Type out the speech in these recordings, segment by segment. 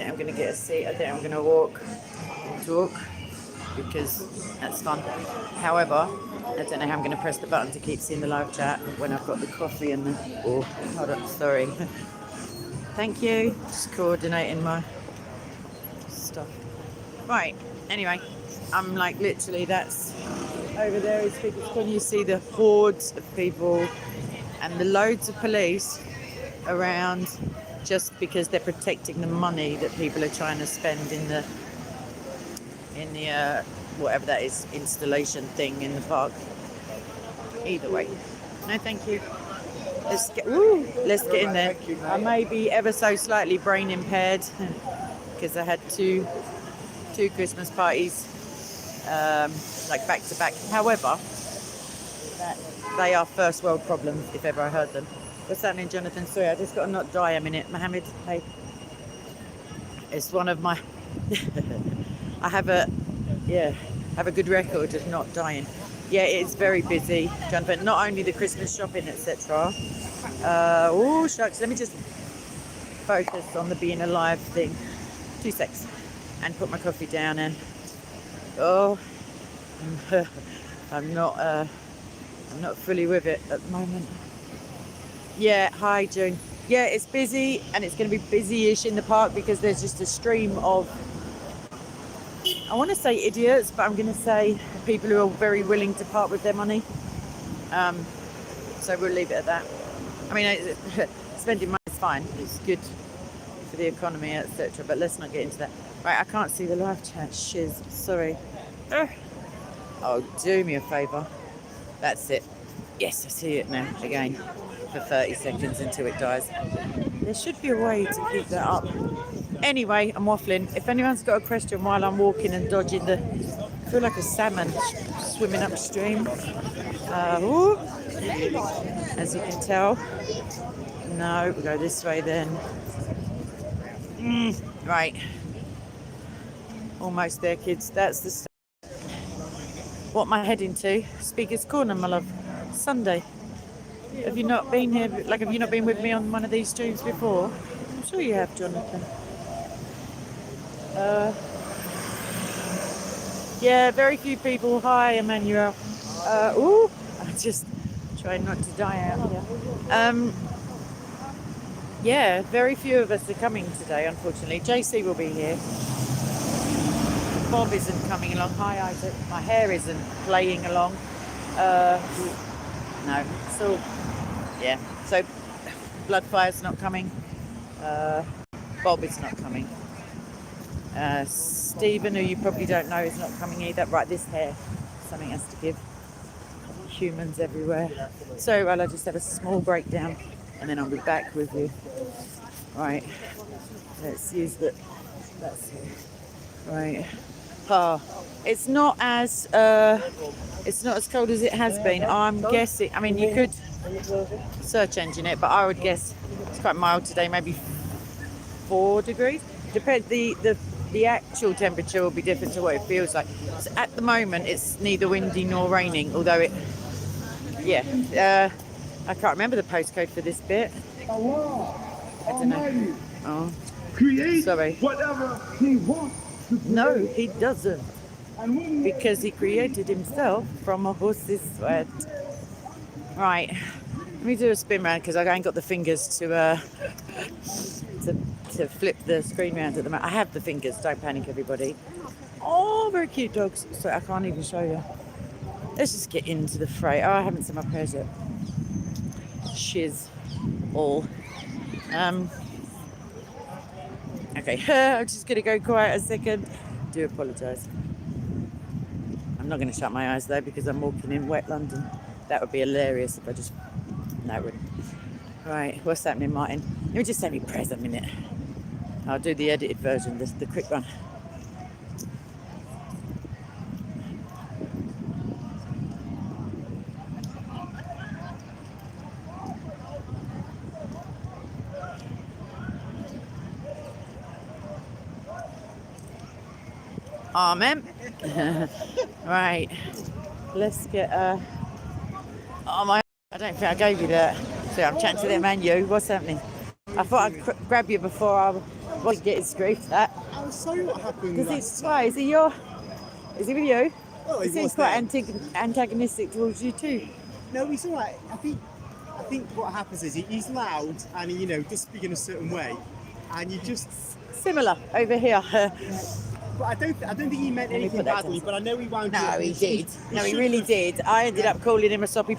think I'm going to get a seat. I think I'm going to talk, because that's fun. However, I don't know how I'm going to press the button to keep seeing the live chat when I've got the coffee and the... Oh, hold up, sorry. Thank you. Just coordinating my stuff. Right, anyway, I'm like literally, that's over there is people. Can you see the hordes of people and the loads of police around, just because they're protecting the money that people are trying to spend in the whatever that is, installation thing in the park. Either way, no thank you. Let's get in there. I may be ever so slightly brain impaired because I had two Christmas parties like back to back. However, they are first world problems if ever I heard them. What's happening, Jonathan? Sorry, I just got to not die a minute. Mohammed, hey. It's one of my... I have a good record of not dying. Yeah, it's very busy, Jonathan. Not only the Christmas shopping, etc. Oh, shucks. Let me just focus on the being alive thing. 2 secs. And put my coffee down and... Oh, I'm not fully with it at the moment. Yeah, hi, June. Yeah, it's busy, and it's going to be busy-ish in the park because there's just a stream of... I want to say idiots, but I'm going to say people who are very willing to part with their money. So we'll leave it at that. I mean, spending money is fine. It's good for the economy, etc. But let's not get into that. Right, I can't see the live chat. Shiz, sorry. Oh, do me a favour. That's it. Yes, I see it now again for 30 seconds until it dies. There should be a way to keep that up. Anyway, I'm waffling. If anyone's got a question while I'm walking and dodging I feel like a salmon swimming upstream. As you can tell. No, we'll go this way then. Right. Almost there, kids. That's the... What am I heading to? Speaker's Corner, my love. Sunday. Have you not been here? Like, have you not been with me on one of these streams before? I'm sure you have, Jonathan. Yeah, very few people. Hi, Emmanuel. I'm just trying not to die out here. Yeah, very few of us are coming today, unfortunately. JC will be here. Bob isn't coming along. Hi, Isaac. My hair isn't playing along. No. So, yeah. So, Bloodfire's not coming. Bob is not coming. Stephen, who you probably don't know, is not coming either. Right, this hair. Something has to give. Humans everywhere. So, well, I'll just have a small breakdown and then I'll be back with you. Right. Let's use the... That's it. Right. It's not as cold as it has been. I'm guessing. I mean, you could search engine it, but I would guess it's quite mild today, maybe 4 degrees. Depends. The actual temperature will be different to what it feels like. So at the moment, it's neither windy nor raining. Although it, I can't remember the postcode for this bit. I don't know. Oh, sorry. Whatever he wants. No, he doesn't, because he created himself from a horse's sweat. Right, let me do a spin round because I ain't got the fingers to flip the screen round at the moment. I have the fingers, don't panic, everybody. Oh, very cute dogs. Sorry, I can't even show you. Let's just get into the fray. Oh, I haven't said my prayers yet. Shiz all. Okay, I'm just going to go quiet a second. Do apologise. I'm not going to shut my eyes though because I'm walking in wet London. That would be hilarious if I just... No, it wouldn't. Right, what's happening, Martin? Let me just say my prayers a minute. I'll do the edited version, the quick one. Amen. Right, let's get I don't think I gave you that. So I'm chatting to them and you. What's happening? I thought I'd grab you before I Was getting screamed at. I'm sorry what happened. Because it's why? Is he with you? Oh, he seems quite antagonistic towards you too. No, he's all right. I think what happens is he's loud and he, does speak in a certain way, and you just similar over here. But I don't think he meant anything badly. But I know he wound up. No, he did. No, he really did. I ended up calling him a soppy.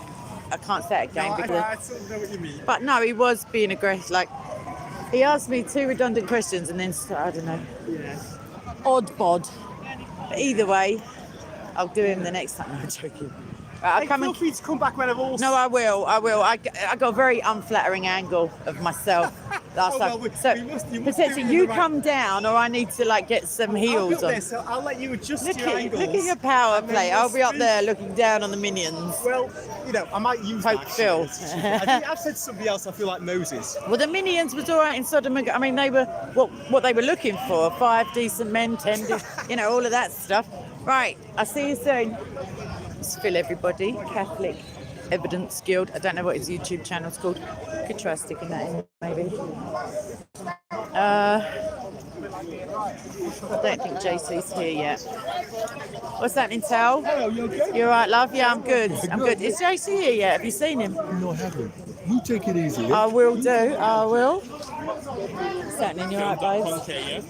I can't say it again. No, because, I sort of know what you mean. But no, he was being aggressive. Like he asked me 2 redundant questions and then I don't know. Yeah. Odd bod. But either way, I'll do him the next time. I'm joking. Right, Feel free to come back whenever. No, I will. I got a very unflattering angle of myself last time. Potentially, you come down, or I need to get some heels on. So I'll let you adjust Look your angles. Look at your power play. I'll be up there looking down on the minions. Well, I might use Pope Phil. I think I've said to somebody else. I feel like Moses. Well, the minions was all right in Sodom. I mean, they were what they were looking for: 5 decent men, 10, all of that stuff. Right. I'll see you soon. It's Phil, everybody. Catholic Evidence Guild. I don't know what his YouTube channel's called. Could try sticking that in, maybe. I don't think JC's here yet. What's happening, Tal? Hello, you okay? You all right, love? Yeah, I'm good. I'm good. Is JC here yet? Have you seen him? No, I haven't. You take it easy. I will do. I will. What's happening? You all right, babes?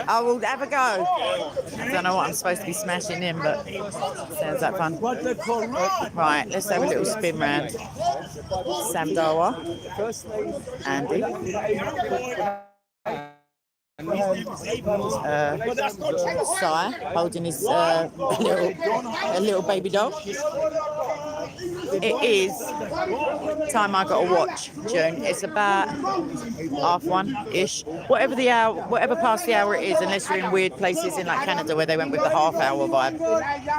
I will have a go. I don't know what I'm supposed to be smashing in, but sounds like fun. Right, let's have a little spin round. Sam Dawa. Andy. Sire holding his a little baby doll. It is time I got to watch, June. It's about 1:30-ish. Whatever the hour, whatever past the hour it is, unless you're in weird places in Canada where they went with the half-hour vibe.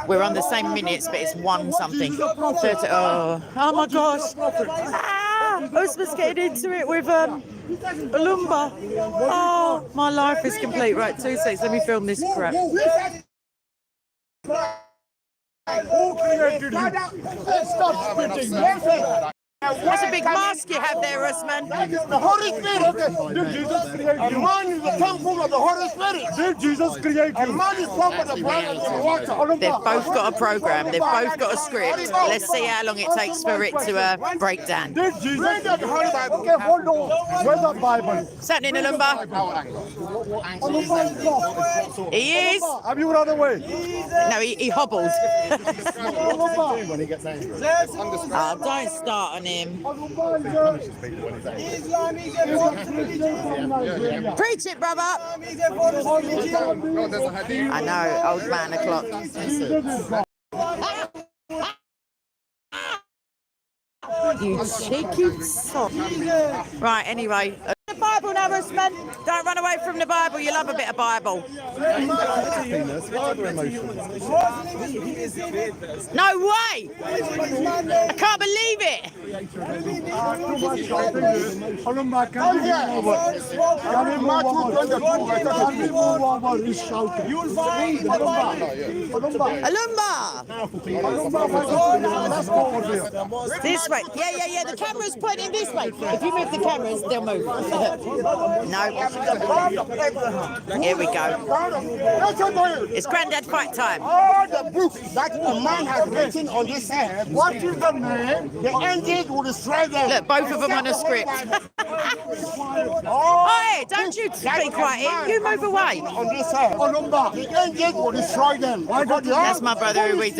We're on the same minutes, but it's 1 something. 30, oh my gosh! I was just getting into it with Olumba. Oh, my life is complete. Right, 2 seconds. Let me film this crap. Stop spitting. That's a big mask you have there, Usman. The Holy Spirit. Did Jesus create you? Man is the temple of the Holy Spirit. Did Jesus create you? Man is from the blood and the water. They've both got a program. They've both got a script. Let's see how long it takes for it to break down. Did Jesus create the Holy Bible? Okay, hold on. Where's the Bible? What's happening, Olumba? He is. Have you run away? No, he hobbled. When he gets angry. Oh, don't start on him. Preach it, brother. I know, old man o'clock. You cheeky sod. Right, anyway. The Bible now, Usman. Don't run away from the Bible. You love a bit of Bible. No way! I can't believe it. Alumba! This way. Yeah. The camera's pointing this way. If you move the cameras, they'll move. No. Here we go. It's granddad fight time. All the books that a man has written on this earth, what is the name? The angels will destroy them. Look, both of them on a script. Hey, don't you speak right in. You move away. On this earth, the angels will destroy them. That's my brother who he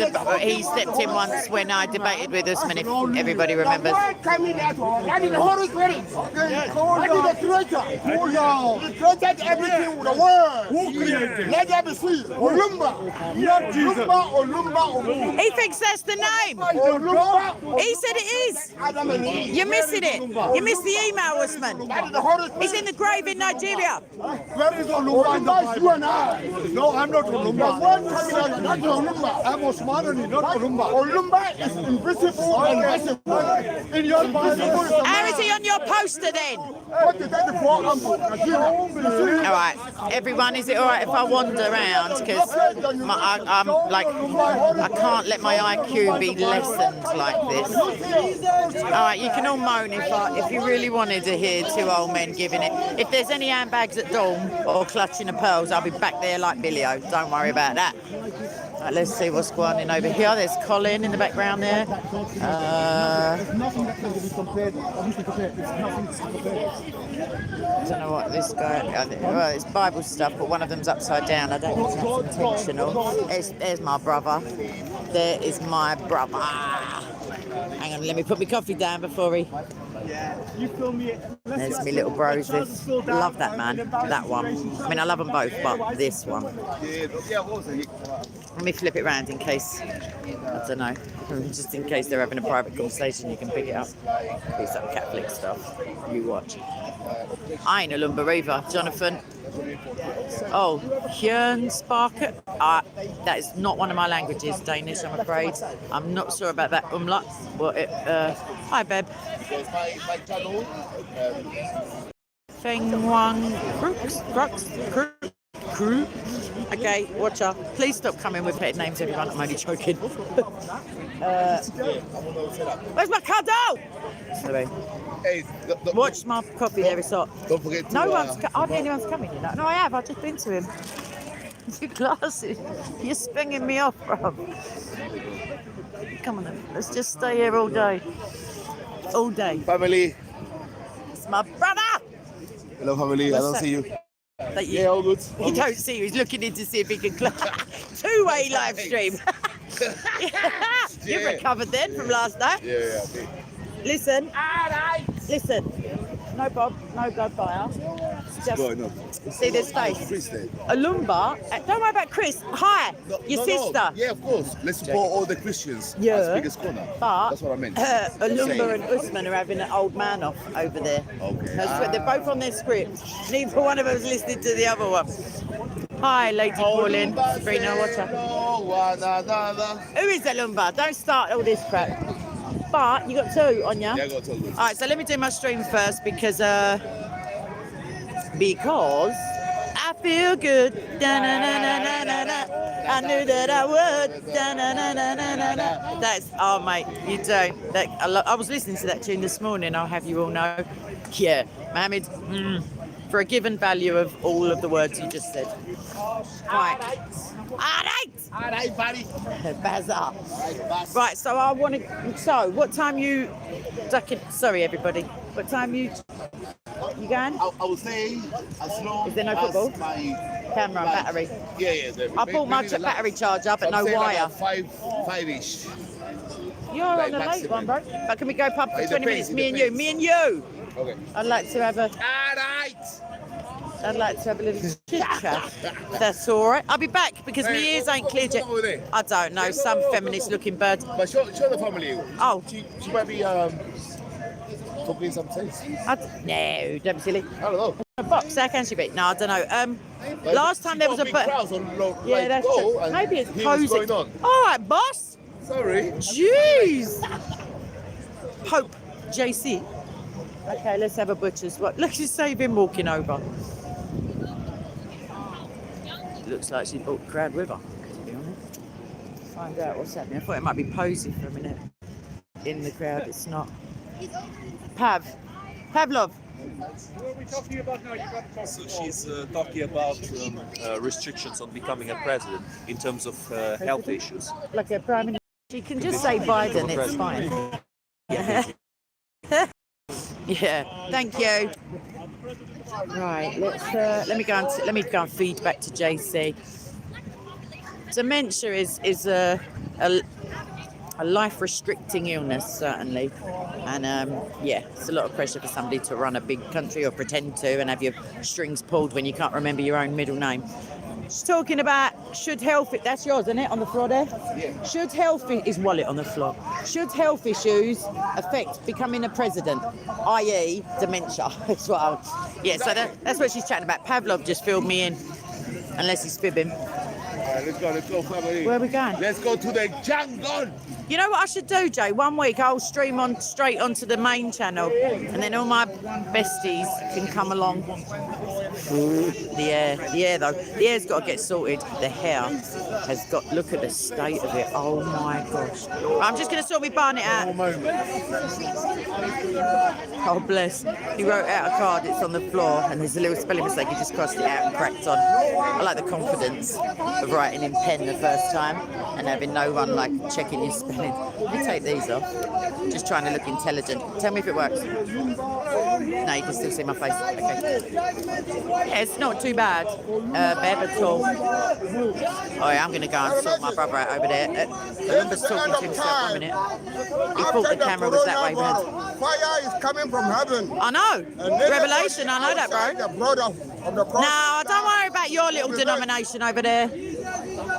stepped in once when I debated with Usman, if everybody remembers. That is the Holy Spirit. That is the Creator. He created everything with the word. Who created? Let them be seen. Olumba. Olumba. He thinks that's the name. He said it is. You're missing it. You missed the email, Usman. He's in the grave in Nigeria. Where is Olumba in the Bible? You and I. No, I'm not Olumba. Not Olumba. I'm Osmanani, not Olumba. Olumba is invisible and visible. In your Bible. How is he on your poster then? What is that for? All right, everyone, is it all right if I wander around? Because I'm like, I can't let my IQ be lessened like this. All right, you can all moan if you really wanted to hear two old men giving it. If there's any handbags at dawn or clutching the pearls, I'll be back there like Billy O. Don't worry about that. Right, let's see what's going on over here. There's Colin in the background there. I don't know what this guy. Well, it's Bible stuff, but one of them's upside down. I don't think that's intentional. There's my brother. There is my brother. Hang on, let me put my coffee down before he. There's me little bros. Love that man. That one. I mean, I love them both, but this one. Let me flip it round in case. I don't know. Just in case they're having a private conversation, you can pick it up. Be some Catholic stuff. You watch. I ain't a lumber either, Jonathan. Oh, Hjern Sparker. That is not one of my languages, Danish, I'm afraid. I'm not sure about that umlaut. But hi, Beb. Feng Wang Crux. Okay, watch out. Please stop coming with pet names, everyone. I'm only joking. Where's my cuddle? Anyway. Watch my coffee there, it's hot. Don't forget to... No one's... hardly anyone's coming, you know. No, I have. I've just been to him. Your glasses. You're springing me off, bro. Come on then. Let's just stay here all day. All day. Family. It's my brother. Hello, family. I don't see you. Yeah, all good. He don't see you. He's looking in to see if he can... Two-way live stream. You've recovered then from last night. Yeah. Listen. Listen. No Bob, no blood fire. Just see this face. A lumbar. Don't worry about Chris. Hi, your sister. Yeah, of course. Let's support all the Christians. Yeah. As big as corner. But that's what I meant. A lumbar and Usman are having an old man off over there. Okay. They're both on their script. Neither one of us listening to the other one. Hi, Lady Pauline. Sabrina, watch out. Who is the lumbar? Don't start all this crap. But you got two on ya? Yeah, I got two. All right, so let me do my stream first because I feel good. Da-na-na-na-na-na. I knew that I would. Da-na-na-na-na-na. That's mate, you don't. I was listening to that tune this morning. I'll have you all know. Yeah, Mohammed. For a given value of all of the words you just said. Right. All right, buddy. Bazaar. Right, so I want to. So, what time you? Sorry, everybody. What time you going? I would say as long Is there no football? as my Camera and battery. Yeah. I bought my battery charger, but no wire. Five-ish. You're on the late one, bro. But can we go pub for 20 minutes? Me and you. Okay. I'd like to have a. Alright. I'd like to have a little chit chat. That's all right. I'll be back because my ears ain't cleared yet. I don't know. Some feminist-looking bird. But show the family. Oh. She might be talking some sense. No, don't be silly. I don't know. A box, how can she be? No, I don't know. Last time there was a yeah, that's true. Maybe it's posing. All right, boss. Sorry. Jeez. Hope, JC. Okay, let's have a butcher's. What? Let's just save him walking over. Looks like she brought the crowd with her, to be honest. Find out what's happening. I thought it might be Posey for a minute. In the crowd, it's not. Pavlov. What are we talking about now? So she's talking about restrictions on becoming a president in terms of health issues. Like a prime minister. She can just say Biden, it's fine. Yeah. Yeah, thank you. Right, let me go and feed back to JC. Dementia is a life-restricting illness, certainly, and yeah, it's a lot of pressure for somebody to run a big country or pretend to and have your strings pulled when you can't remember your own middle name. She's talking about should health, that's yours, isn't it, on the floor there? Yeah. Should health, his wallet on the floor. Should health issues affect becoming a president, i.e. dementia? That's what yeah, so that's what she's chatting about. Pavlov just filled me in, unless he's fibbing. All right, let's go, family. Where are we going? Let's go to the jungle. You know what I should do, Jay? One week I'll stream on straight onto the main channel, and then all my besties can come along. The hair though. The hair's got to get sorted. The hair has got. Look at the state of it. Oh my gosh. I'm just gonna sort my barnet out. Oh bless. He wrote out a card. It's on the floor, and there's a little spelling mistake. He just crossed it out and cracked on. I like the confidence of writing in pen the first time and having no one like checking your spelling. Let me take these off. Just trying to look intelligent. Tell me if it works. No, you can still see my face. Okay. Yeah, it's not too bad, Bev, at all. Oh yeah, I'm going to go and sort my brother out over there. Remember talking to himself for a minute. He thought the camera was that way, Bev. Fire is coming from heaven. I know. Revelation, I know that, bro. The blood of the cross. No, don't worry about your little denomination over there.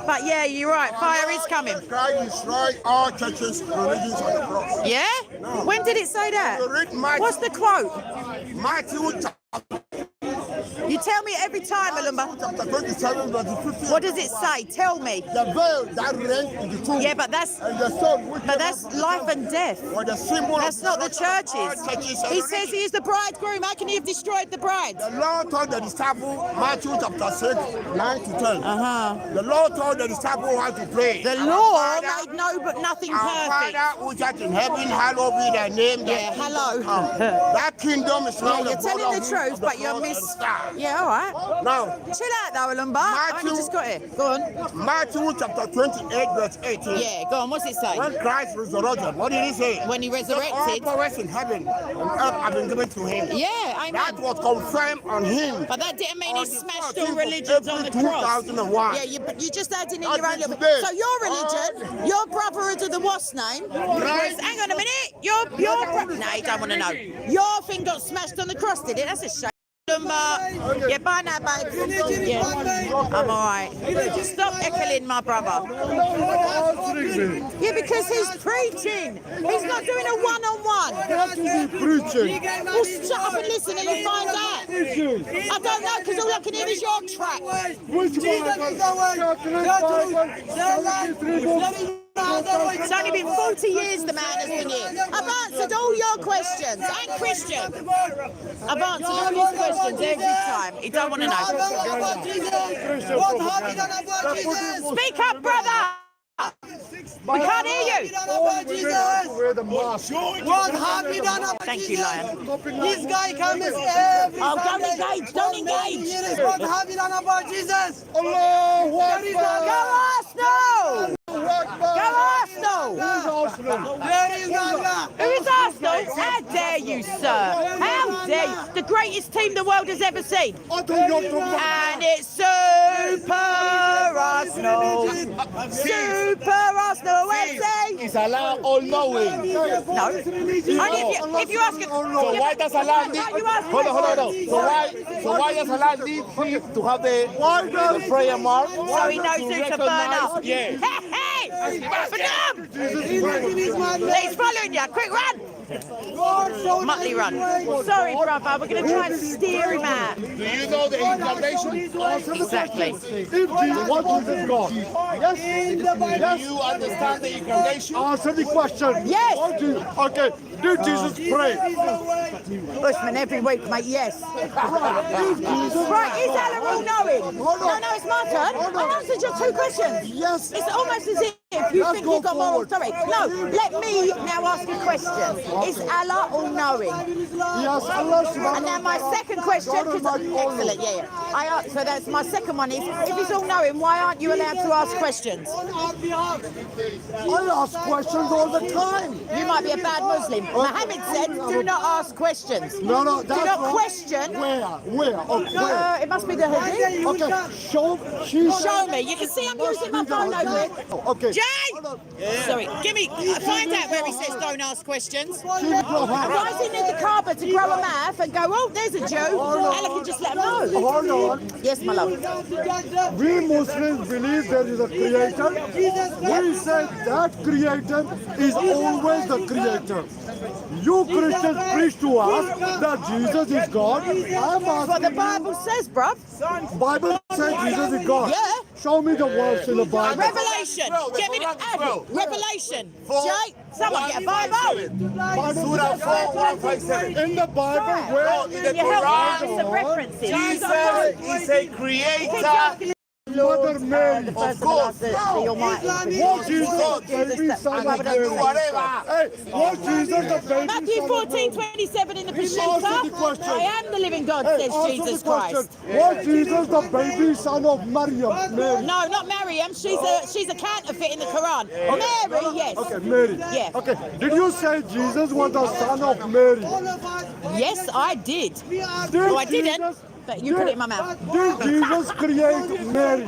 But yeah, you're right. Fire is coming. Christ destroyed all churches, religions on the cross. Yeah? When did it say that? You read Matthew, What's the quote? Matthew You tell me every time, Malumba. chapter 27, verse 15. What does it say? Tell me. The veil that rent in the tomb. Yeah, but that's life and death. the symbol That's not the churches. He says he is the bridegroom. How can he have destroyed the bride? The Lord told the disciple, Matthew chapter 6, 9 to 10. The Lord told the disciple how to pray. The law made no but nothing Our perfect. Father who art in heaven, hallowed be thy name. Yeah, hello. That kingdom is not You're telling the truth, but you're Yeah, all right. Now, Chill out, though, Lumba. I only just got it. Go on. Matthew chapter 28, verse 18. Yeah, go on. What's it say? When Christ resurrected, what did he say? When he All resurrected. powers in heaven and earth have been given to him. Yeah, That amen. was confirmed on him. But that didn't mean he On the smashed 14th all of religions on the April cross. 2001. Yeah, you just adding in your own Until little today. So your religion, your brotherhood of the what's name? Right. Hang on a minute. No, you don't want to know. Your thing got smashed on the cross, did it? That's a shame. Yeah, bye now, babe. Yeah, I'm alright. Stop heckling my brother. Yeah, because he's preaching. He's not doing a one-on-one. What is he preaching? Well, shut up and listen and you'll find out. I don't know, because all I can hear is your track. Which It's only been 40 years the man has been here. I've answered all your questions. I'm Christian. I've answered all his questions every time. He don't want to know. Speak up, brother. We can't hear you. What have you done about Thank you, Lion. This guy comes every Oh, don't engage. Don't engage. What have you done about Jesus? Go Arsenal! Go Arsenal! Where is God? Who is Arsenal? How dare you, sir? How dare you? The greatest team the world has ever seen. And it's Super Arsenal. Super Arsenal FC. Is Allah all-knowing? No. Only if you ask it. So why does Allah need? Hold on. So why does Allah need to have the prayer mark? So he knows who to burn up. Yeah. Hey! Badum! He's following you. Quick, run! Muttley run. Sorry, brother. We're going to try and steer him out. Do you know the incarnation? Exactly. What is God? Yes. Do you understand the incarnation? Answer the question. Yes. Okay. Did Jesus pray? Bushman every week, mate. Yes. Right, is Allah all knowing? No, it's my turn. I answered your two questions. Yes. It's almost as if you think you've got moral authority. No, let me now ask a question. Is Allah all knowing? Yes, Allah And now my second question, excellent, yeah. So that's my second one is, if he's all knowing, why aren't you allowed to ask questions? I ask questions all the time. You might be a bad Muslim. Muhammad said, do not ask questions. No, Do not question. Where? It must be the hadith. Okay, show me. You can see I'm using my phone over it. Okay. Jay! Sorry, find out where he says don't ask questions. Why does he need the Kaaba to grow a mouth and go, oh, there's a Jew? Allah can just let him know. Hold on. Yes, my love. We Muslims believe there is a creator. We say that creator is always the creator. You Christians preach to us that Jesus is God. I'm That's what the asking Bible says, bruv. Bible says Jesus is God. Yeah. Show me the verse in the Bible. Revelation. Get me the Revelation. Jay, someone get a Bible. Surah 4:157. In the Bible, where in the Can you help me out Quran, with some references? Jesus is a creator. Mother Mary. The first and the last, the Almighty. What Jesus, baby, son of Mary? Hey, what Jesus, the baby, Matthew son of Mary? 14:27 in the Answer the question. Peshitta. I am the living God, Hey, says answer Jesus the question. Christ. What Jesus, the baby, son of Maryam? Mary. No, not Maryam. She's a counterfeit in the Quran. Mary, yes. Okay, Mary. Yeah. Okay, did you say Jesus was the son of Mary? Yes, I did. Did No, I didn't. Jesus- But you put it in my mouth. Did Jesus create Mary?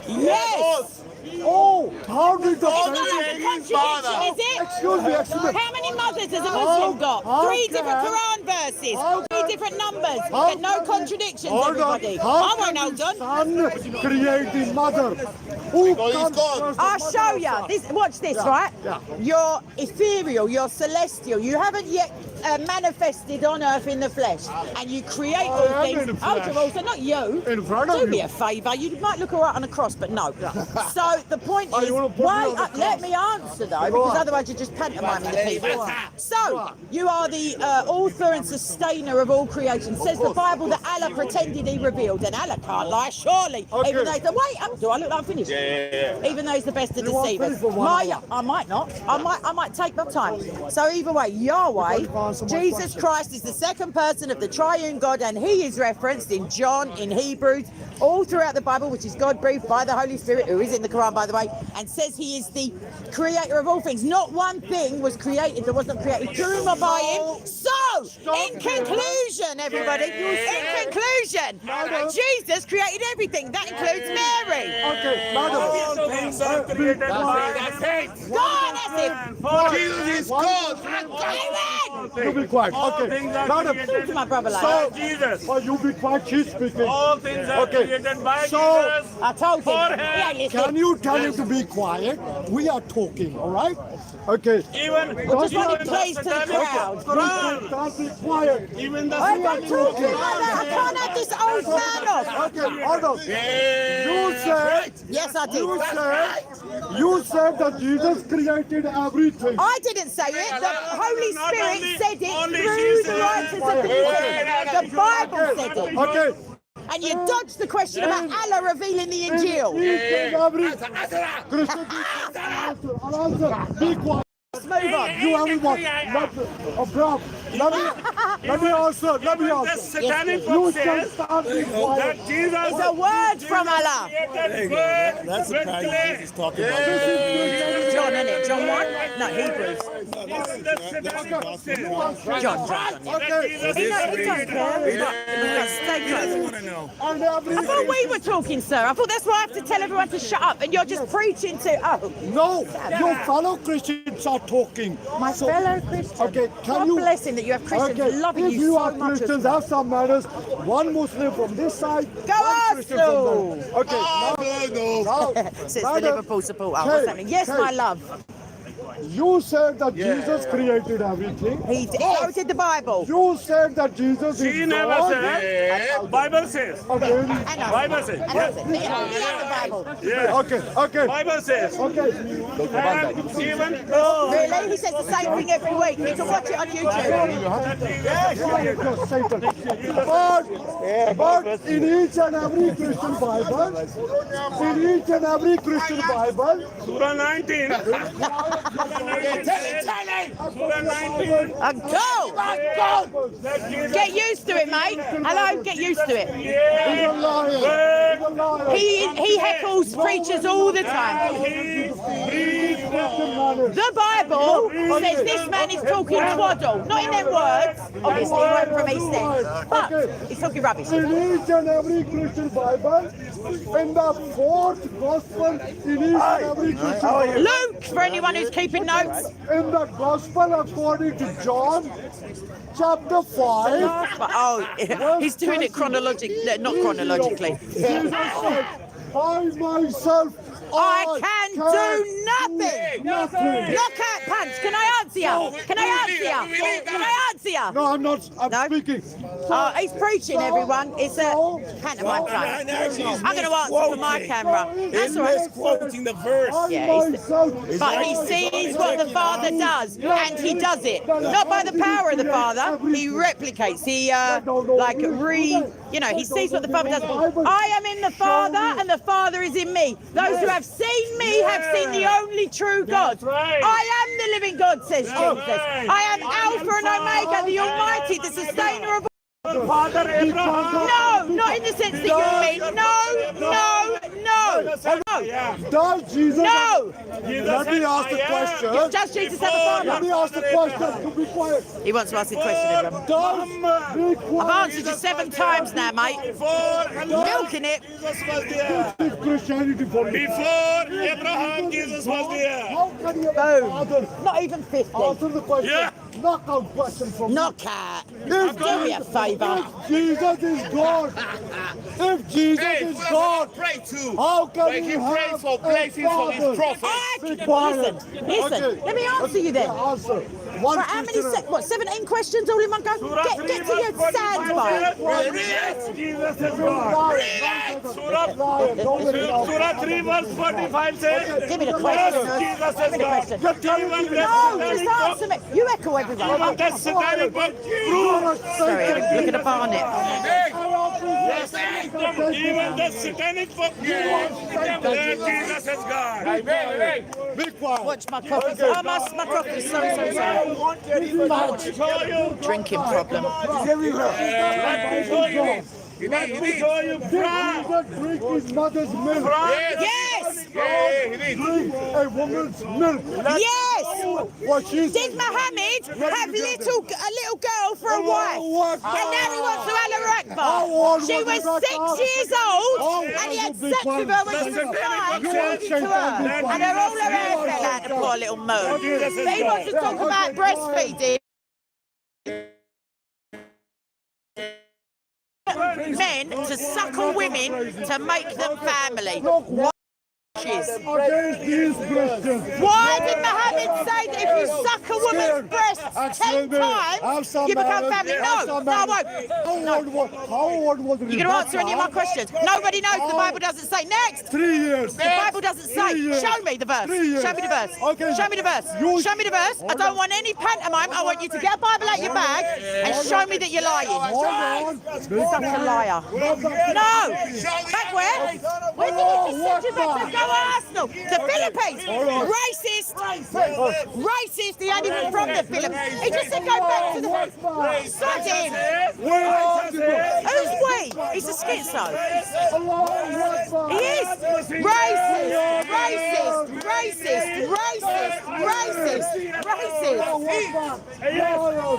Yes. Oh, how did the It's not baby... like a contradiction, is it? Excuse me. How many mothers has a Muslim got? How 3 can- different Quran verses, how 3 can- different numbers, how but no can- contradictions, Hold on. everybody. How I won't can hold the on. son create the mother? Who comes first? I'll show you. Watch this, right? yeah. You're ethereal, you're celestial. You haven't yet manifested on earth in the flesh. And you create all am things. in the Oh, flesh. Travolta, not you. In front of Do me you. a favour. You might look all right on the cross, but no. So the point Oh, is, you wanna put me why? on the cross? Let me answer though, because otherwise you're just pantomiming the people. So you are the author and sustainer of all creation. Says the Bible that Allah pretended He revealed, and Allah can't lie, surely. Okay. Even though He's the do I look like I'm finished? Even though He's the best of You want deceivers. finish for 1 hour? I might not. I might take my time. So either way, Yahweh, You've got to answer my Jesus question. Christ is the second person of the triune God, and He is referenced in John, in Hebrews, all throughout the Bible, which is God breathed by the Holy Spirit, who is in the Quran, by the way, and says He is the creator of all things. Not one thing was created that wasn't created through or by Him. So, in conclusion, everybody, in conclusion, Jesus created everything. That includes Mary. Okay, madam. Go on, that's it. Jesus is God. Amen. You be quiet. Okay, madam. Talk to my brother like So, that. Jesus. oh, you be quiet. She's speaking. All things are Okay. created by So, Jesus. I told him. For He ain't him. Can listening. you tell him to be quiet? We are talking, all right? Okay. Even Just want even it plays to the satanic crowd. Quran, Can't be quiet. even the I'm not talking like that. I can't have this old man off. Okay, hold on. You said, Yes, I you said that Jesus created everything. I didn't say it. The Holy Not Spirit only- said it only through she the said writers it. of the New Testament. The Bible said it. Okay. And you dodged the question about Allah revealing the Injil. Christian, I'll answer. Be quiet. Let's move on. You haven't watched. Bro, let me answer. Let me the answer. satanic You book can says start being quiet. that Jesus It's a word from Allah. created bird That's the with kind clay. Jesus is talking about. John, isn't it? John 1? No, Hebrews. Even the satanic book says John. that Okay. Jesus He is don't care. He's not- Stay close. And every I thought we were talking, sir. I thought that's why I have to tell everyone to shut up, and you're just preaching to. Oh, no, your fellow Christians are talking. my So- fellow Christians. Okay, can God you? bless him that you have Christians Okay, loving if you you so are much. Christians, have some manners. One Muslim from this side. Go one Christian from Arsenal! there. Okay, now, Says the madam, Liverpool supporter. Oh, what's happening? Yes, Kate. my love. You said that Jesus created everything. He quoted the Bible. You said that Jesus She is never God. said. Bible says. Okay, And us. Bible says. And us. He had the Bible. Yes. okay. Bible says. Okay. And even though Really? He says the same thing every week. You can watch it on YouTube. Just Satan. But in each and every Christian Bible, Surah 19. Surah 19. Go! Get used to it, mate. Hello, get used to it. he's a liar. He's a liar. He heckles preachers all the time. The Bible says this man is talking twaddle. Not in them words. Obviously, it won't from East End. But he's talking rubbish. In each and every Christian Bible, in the fourth gospel, in each and every Christian Bible, Luke, for anyone who's keeping notes. in the gospel according to John, chapter 5, But, oh, he's doing it chronologically. Not chronologically. Jesus said, I myself I can do nothing. Knockout punch. Can I answer you? Can I answer you? Can I answer you? No, I'm not. I'm speaking. He's preaching, everyone. It's a pantomime time. I'm going to answer for my camera. That's all right. quoting the verse. Yeah, but he sees what the Father does, and he does it. Not by the power of the Father. He replicates. He, he sees what the Father does. I am in the Father, and the Father is in me. Those who have seen me have seen the only true God. I am the living God, says Jesus. I am Alpha and Omega, the Almighty, the sustainer of all. Father Abraham. No, not in the sense that you mean. No. Does Jesus? No. Let me ask the question. Does Jesus have a Let me Father? ask the question. To be quiet. He wants to ask a question, everyone. Does be quiet. I've answered you 7 times now, mate. Milking it. This is Christianity for me. Before Abraham, Jesus was there. How can you Boom. Not even 50. answer the question? Yeah. Knockout question from me. Knockout. Do me a favour. If Jesus is God, if Jesus is God, Pray to. how can Like he he prayed have for a blessings from his father? prophet. Be quiet. Listen. Okay. Let me answer you then. Yeah, answer. One Right, how many, question. 17 questions all in one go? Get to your sandbite. Jesus is God. Surah 3 verse 45 says, Give me the yes, question. Jesus Give is me the God. question. You're telling me Even No, the just answer me. You echo everyone. even the satanic book proves Sorry, look at the barnet. even the satanic book proves that Jesus is God. Be quiet. Watch my coffee. Oh, my coffee. Sorry. Drinking problem. Let me show you France. Jesus drink his mother's milk. Yes! Drink a woman's milk. Yes! What she Did said. Muhammad have a little girl for a wife? And now he wants to Allah How old Akbar. She was was he? 6 years old, and he had sex with her when she was 5. He wanted to her, and all her hair fell out the poor little moon. But he wants to talk about breastfeeding. Men to suckle women to make them family. Against these Christians. Why did Muhammad say that if you suck a woman's breasts 10 times, you become family? No, I won't. How old was You're going to answer any of my questions. Nobody knows. The Bible doesn't say. Next. 3 years. The Bible doesn't say. 3 years. Show me the verse. 3 years. Show me the verse. Okay. Show me the verse. Show me the verse. I don't want any pantomime. I want you to get a Bible out your bag and show me that you're lying. Hold on. Such a liar. No. Back where? Where did you just send you back to go Arsenal? The Philippines. Racist. Racist. He ain't even from the Philippines. He just said go back to the... Sod him. Who's we? He's a schizo. He is. Racist.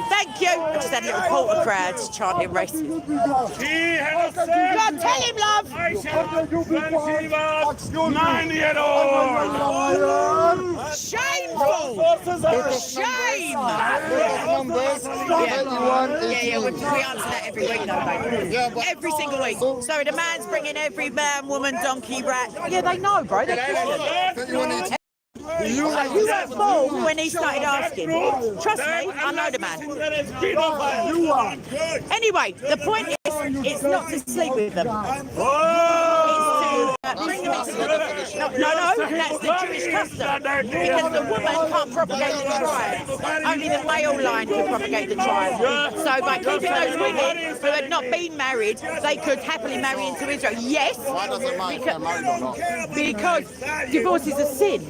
Thank you. I just had a little quarter crowd chanting racist. He had a God, tell him, love. when she was 9-year-old. Shameful. Shame. Yeah, we answer that every week, though, mate. Every single week. So the man's bringing every man, woman, donkey, rat. Yeah, they know, bro. They're Christian. You weren't born when he started asking. Trust me, I know the man. You are. Anyway, the point is, it's not to sleep with them. No, that's the Jewish custom. Because the woman can't propagate the tribe. Only the male line can propagate the tribe. So by keeping those women who had not been married, they could happily marry into Israel. Yes, Why does it matter if they're married or not? because divorce is a sin.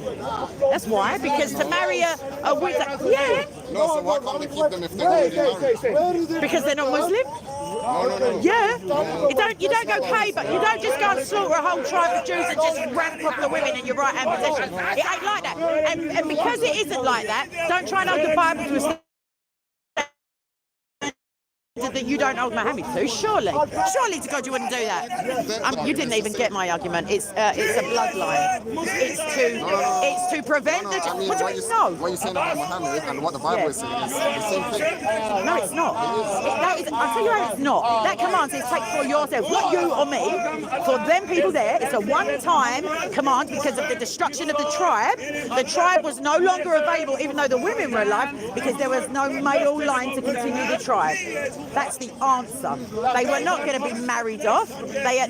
That's why. Because to marry a widow, yeah, No, so why can't they keep them if they're already married? because they're not Muslim. No. Yeah, you don't go pay, but you don't just go and slaughter a whole tribe of Jews and just wrap up the women in your right hand position. It ain't like that, and because it isn't like that, don't try and hold the Bible to a that you don't hold Muhammad to, surely to God you wouldn't do that. You didn't even get my argument. It's a bloodline. It's to prevent the. I mean, What do you mean? No. what you're saying about Muhammad and what the Bible is saying is the same thing. No, it's not. I'll tell you how it's not. That command says take for yourself, not you or me. For them people there, it's a one-time command because of the destruction of the tribe. The tribe was no longer available, even though the women were alive, because there was no male line to continue the tribe. That's the answer. They were not going to be married off. They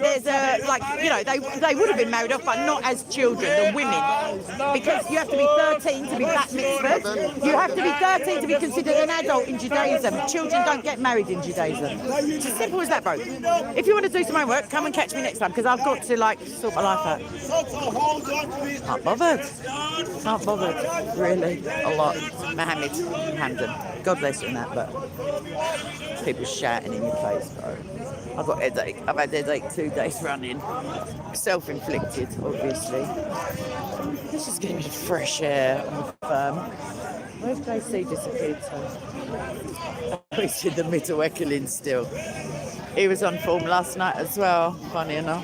would have been married off, but not as children, the women. Because you have to be 13 to be bat mitzvahed. You have to be 13 to be considered an adult in Judaism. Children don't get married in Judaism. It's as simple as that, bro. If you want to do some homework, come and catch me next time, because I've got to sort my life out. Not bothered. Really. A lot. Mohammed, Hamden. God bless you in that, but people shouting in your face, bro. I've got headache. I've had headache 2 days running. Self-inflicted, obviously. Let's just get me fresh air on the firm. Where's JC disappeared to? He's in the middle Ekelin still. He was on form last night as well, funny enough.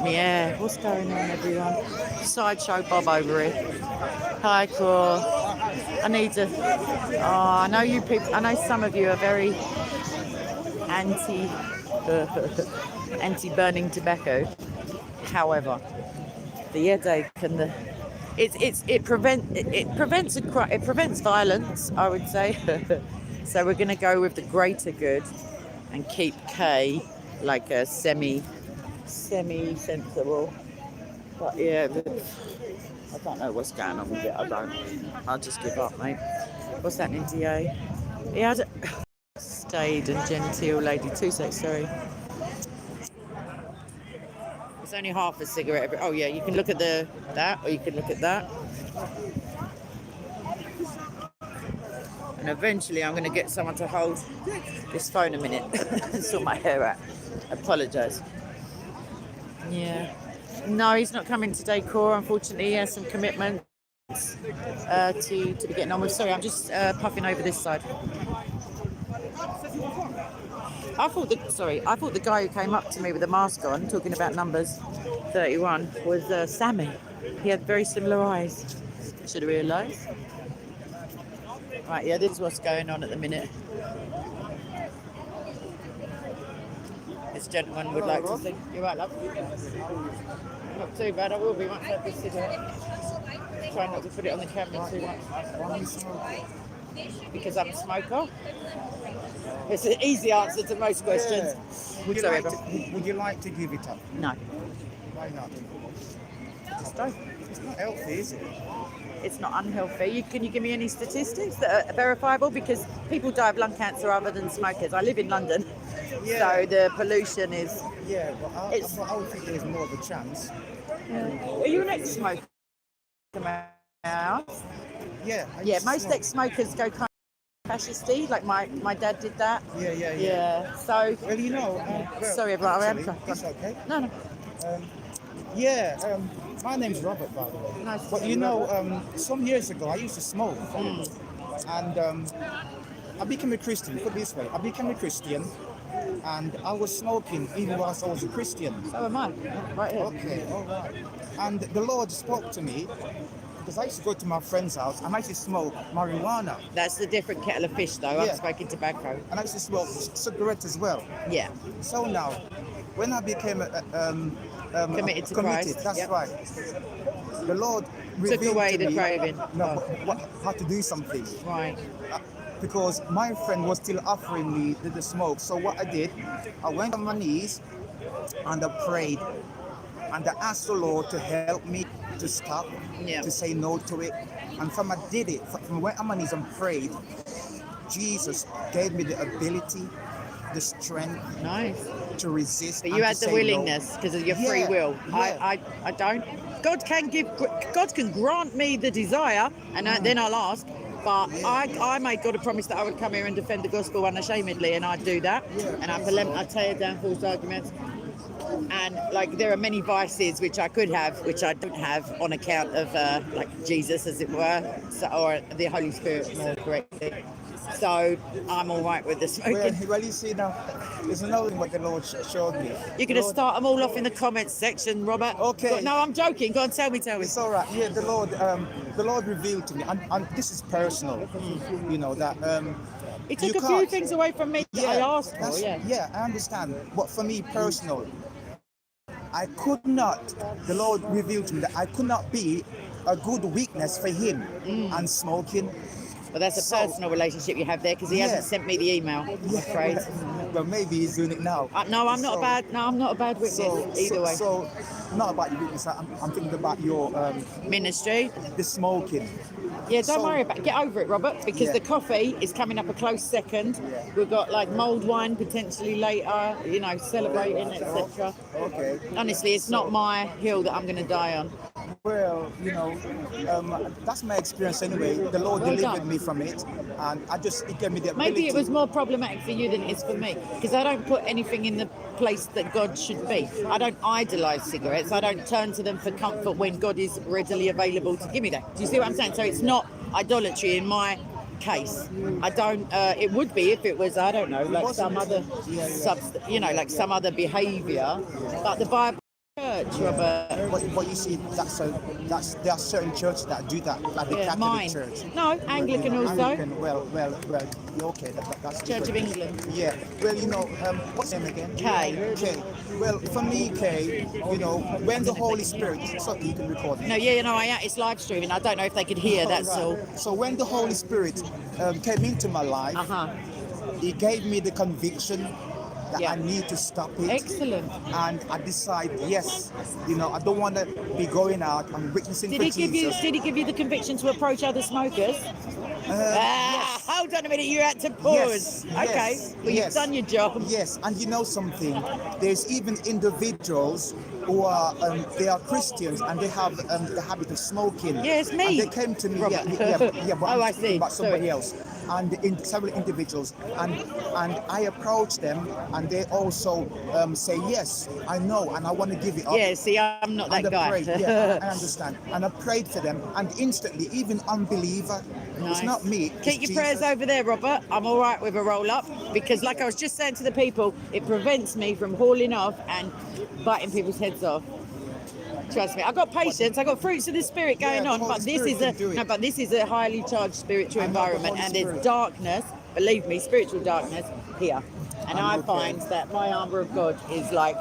Yeah, what's going on, everyone? Sideshow Bob over here. Hi, Cor. I know you people, I know some of you are very anti-burning tobacco. However, the headache and it prevents violence, I would say. So we're going to go with the greater good and keep K like a semi-sensible. But yeah, I don't know what's going on with it. I'll just give up, mate. What's happening, DA? He had a staid and genteel lady. 2 seconds, sorry. It's only half a cigarette. Oh yeah, you can look at that, or you can look at that. And eventually I'm going to get someone to hold this phone a minute and sort my hair out. Apologise. Yeah. No, he's not coming today, Cora. Unfortunately, he has some commitments to be getting on with. Sorry, I'm just puffing over this side. I thought the guy who came up to me with a mask on, talking about numbers 31, was Sammy. He had very similar eyes. Should have realised. Right, yeah, this is what's going on at the minute. This gentleman would like to think. You're right, love. Not too bad. I will be once I have this cigarette. Try not to put it on the camera too much. Because I'm a smoker. It's an easy answer to most questions. Would you like to give it up? No. Why not? Just don't. It's not healthy, is it? It's not unhealthy. Can you give me any statistics that are verifiable? Because people die of lung cancer other than smokers. I live in London, so the pollution is... Yeah, but I would think there's more of a chance. Are you an ex-smoker? Yeah. Yeah, most ex-smokers go kind of fascisty, like my dad did that. Yeah. So... Well, you know... sorry, everyone. Actually, it's okay. No. My name's Robert, by the way. Nice. But you know, some years ago, I used to smoke. And I became a Christian. Put it this way. I became a Christian. And I was smoking even whilst I was a Christian. So am I. Right here. Okay, all right. And the Lord spoke to me, because I used to go to my friend's house and I used to smoke marijuana. That's a different kettle of fish, though. I'm smoking tobacco. And I used to smoke cigarettes as well. Yeah. So now, when I became committed to Christ. That's right. The Lord took away the me, craving. Had to do something. Right. Because my friend was still offering me the smoke. So what I did, I went on my knees and I prayed. And I asked the Lord to help me to stop, to say no to it. And from I did it, from I went on my knees and prayed, Jesus gave me the ability, the strength to resist. But you had the willingness because of your free will. I don't. God can grant me the desire, and then I'll ask. But I made God a promise that I would come here and defend the gospel unashamedly, and I'd do that. And I tear down false arguments. And there are many vices which I could have, which I don't have on account of Jesus, as it were, or the Holy Spirit, more correctly. So I'm all right with the smoking. Well, you see now, there's another thing what the Lord showed me. You're going to start them all off in the comments section, Robert. Okay. No, I'm joking. Go on, tell me. It's all right. Yeah, the Lord revealed to me, and this is personal. You know that. He took you a few can't- things away from me that I asked for, that's- yeah. Yeah, I understand. But for me, personal, I could not. The Lord revealed to me that I could not be a good witness for Him and smoking. Well, that's a personal relationship you have there because he hasn't sent me the email, I'm afraid. Well, maybe he's doing it now. No, I'm not a bad witness either way. So, not about your witness. I'm thinking about your Ministry. the smoking. Yeah, don't So- worry about it. Get over it, Robert, because Yeah. the coffee is coming up a close second. We've got like mulled wine potentially later, celebrating, etc. Okay. Honestly, it's not my hill that I'm going to die on. Well, that's my experience anyway. The Lord Well delivered done. me from it, and it gave me the ability. Maybe it was more problematic for you than it is for me, because I don't put anything in the place that God should be. I don't idolize cigarettes. I don't turn to them for comfort when God is readily available to give me that. Do you see what I'm saying? So it's not idolatry in my case. I don't. It would be if it was, I don't know, like some other, like some other behaviour. But the Bible. Church, Robert. But you see, there are certain churches that do that, like the Catholic Mine. Church. No, Anglican also. Anglican, well, you're okay. That's Church of different. England. Yeah. Well, what's your name again? Kay. Kay. Well, for me, Kay, when the Holy Spirit, so you can record me. No, it's live streaming. I don't know if they could hear. That's Right. all. So when the Holy Spirit came into my life, He gave me the conviction that Yeah. I need to stop it. Excellent. And I decide, yes, I don't want to be going out and witnessing Did for he give you? Jesus. Did he give you the conviction to approach other smokers? Yes. Hold on a minute. You had to pause. Yes, Okay. yes, Well, yes. you've done your job. Yes, and you know something? There's even individuals who are they are Christians and they have the habit of smoking. Yeah, it's me, And they came to me. Robert. Yeah, but Oh, I'm I speaking see. about somebody Sorry. else. And several individuals, and I approach them, and they also say, yes, I know, and I want to give it up. Yeah. See, I'm not that And I guy. prayed, yeah, I understand. And I prayed for them, and instantly, even unbeliever, Nice. it's not me. Keep it's your prayers Jesus. over there, Robert. I'm all right with a roll up because, like I was just saying to the people, it prevents me from hauling off and biting people's heads off. Trust me, I've got patience. I've got fruits of the spirit going Yeah, on, the but Holy this Spirit is can do it. but this is a highly charged spiritual I know the environment, Holy and there's Spirit. darkness. Believe me, spiritual darkness here, and I'm I okay. find that my armour of God is like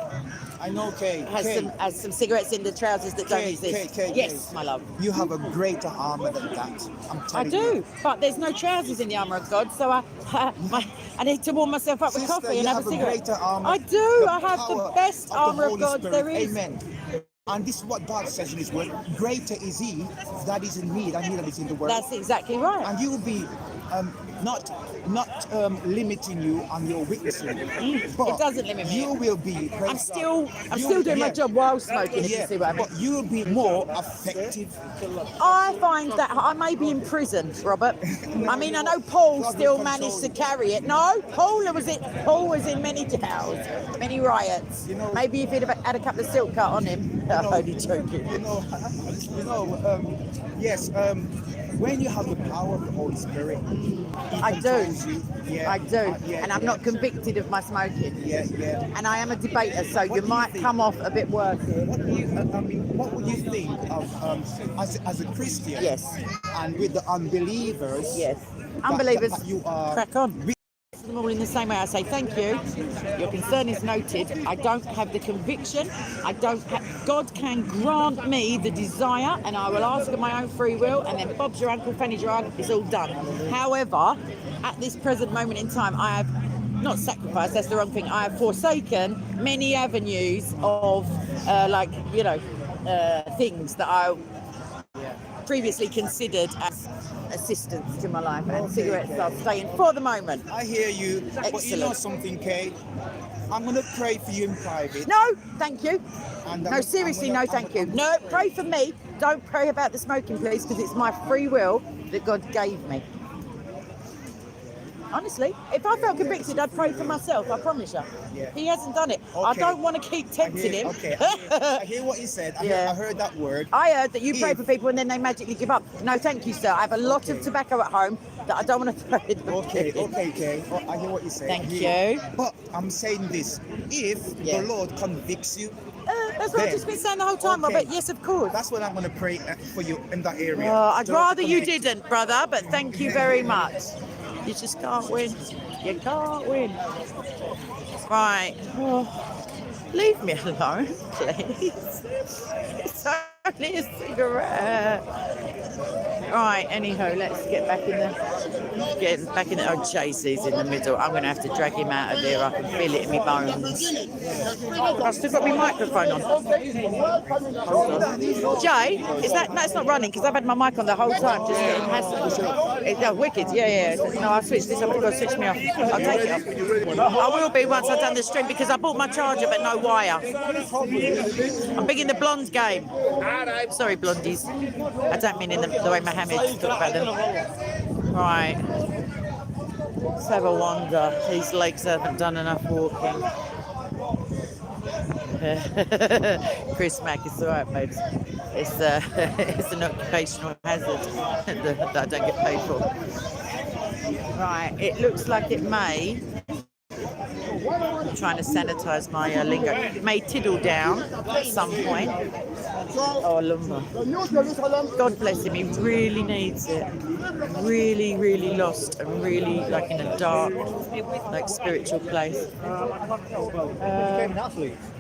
I know, Kay. has some cigarettes in the trousers that don't Kay, exist. Kay, Yes, Kay. my love. You have a greater armor than that. I'm I telling do, you. but there's no trousers in the armour of God, so I need to warm myself up with Sister, coffee you and have have a a cigarette. greater armor. I do. I have the power best the armour of Holy God Spirit. there is. Amen. And this is what God says in His Word. Greater is He that is in me than he that is in the world. That's exactly right. And you will be not limiting you on your witnessing. But It doesn't limit me. You will be. I'm still doing my job while smoking. If you see what I mean. But you will be more effective. I find that I may be in prison, Robert. I mean, I know Paul still managed to carry it. No, Paul was in many jails, many riots. Maybe if he'd have had a couple of silk cut on him. I'm only joking. Yes. When you have the power of the Holy Spirit, I do. Yeah, I do. yeah, And I'm not convicted of my smoking. Yeah. And I am a debater, so you might come off a bit worse. What would you think of as a Christian? Yes. And with the unbelievers? Yes. that Unbelievers, you are crack on. Them all in the same way. I say thank you. Your concern is noted. I don't have the conviction. God can grant me the desire, and I will ask of my own free will. And then Bob's your uncle, Fanny's your aunt. It's all done. However, at this present moment in time, I have not sacrificed. That's the wrong thing. I have forsaken many avenues of things that I previously considered as assistance to my life, and cigarettes are staying for the moment. I hear you. But you know Excellent. something, Kay? I'm going to pray for you in private. No, thank you. And No, seriously, no, thank you. No, pray for me. Don't pray about the smoking, please, because it's my free will that God gave me. Honestly, if I felt convicted, I'd pray for myself. I promise you. Yeah. He hasn't done it. I Okay. don't want to keep tempting him. Okay, I hear what you said. I heard that word. I heard that you pray If- for people and then they magically give up. No, thank you, sir. I have a lot of tobacco at home that I don't want to throw it. Okay. Oh, I hear what you're saying. Thank you. But I'm saying this: if Yeah. the Lord convicts you, That's what I've just been saying the whole time, Okay. but yes, of course. that's what I'm going to pray for you in that area. I'd The Lord rather you convict didn't, brother, but thank you very much. You just can't win. You can't win. Right. Oh, leave me alone, please. It's only a cigarette. Right, anyhow, let's get back in the... Oh, JC's in the middle. I'm going to have to drag him out of there. I can feel it in my bones. I've still got my microphone on. Hold on. Jay, is that... No, it's not running because I've had my mic on the whole time. Just getting hassled. It's wicked. Yeah. No, I'll switch this up. You've got to switch me off. I'll take it off. I will be once I've done the stream because I bought my charger but no wire. I'm big in the blonde game. Sorry, blondies. I don't mean in the way Mohammed talked about them. Right. Let's have a wander. These legs haven't done enough walking. Chris Mack, it's all right, babes. It's an occupational hazard that I don't get paid for. Right. It looks like it may... I'm trying to sanitise my lingo. It may tiddle down at some point. Oh, lumber. God bless him. He really needs it. Really, really lost and really like in a dark, like spiritual place.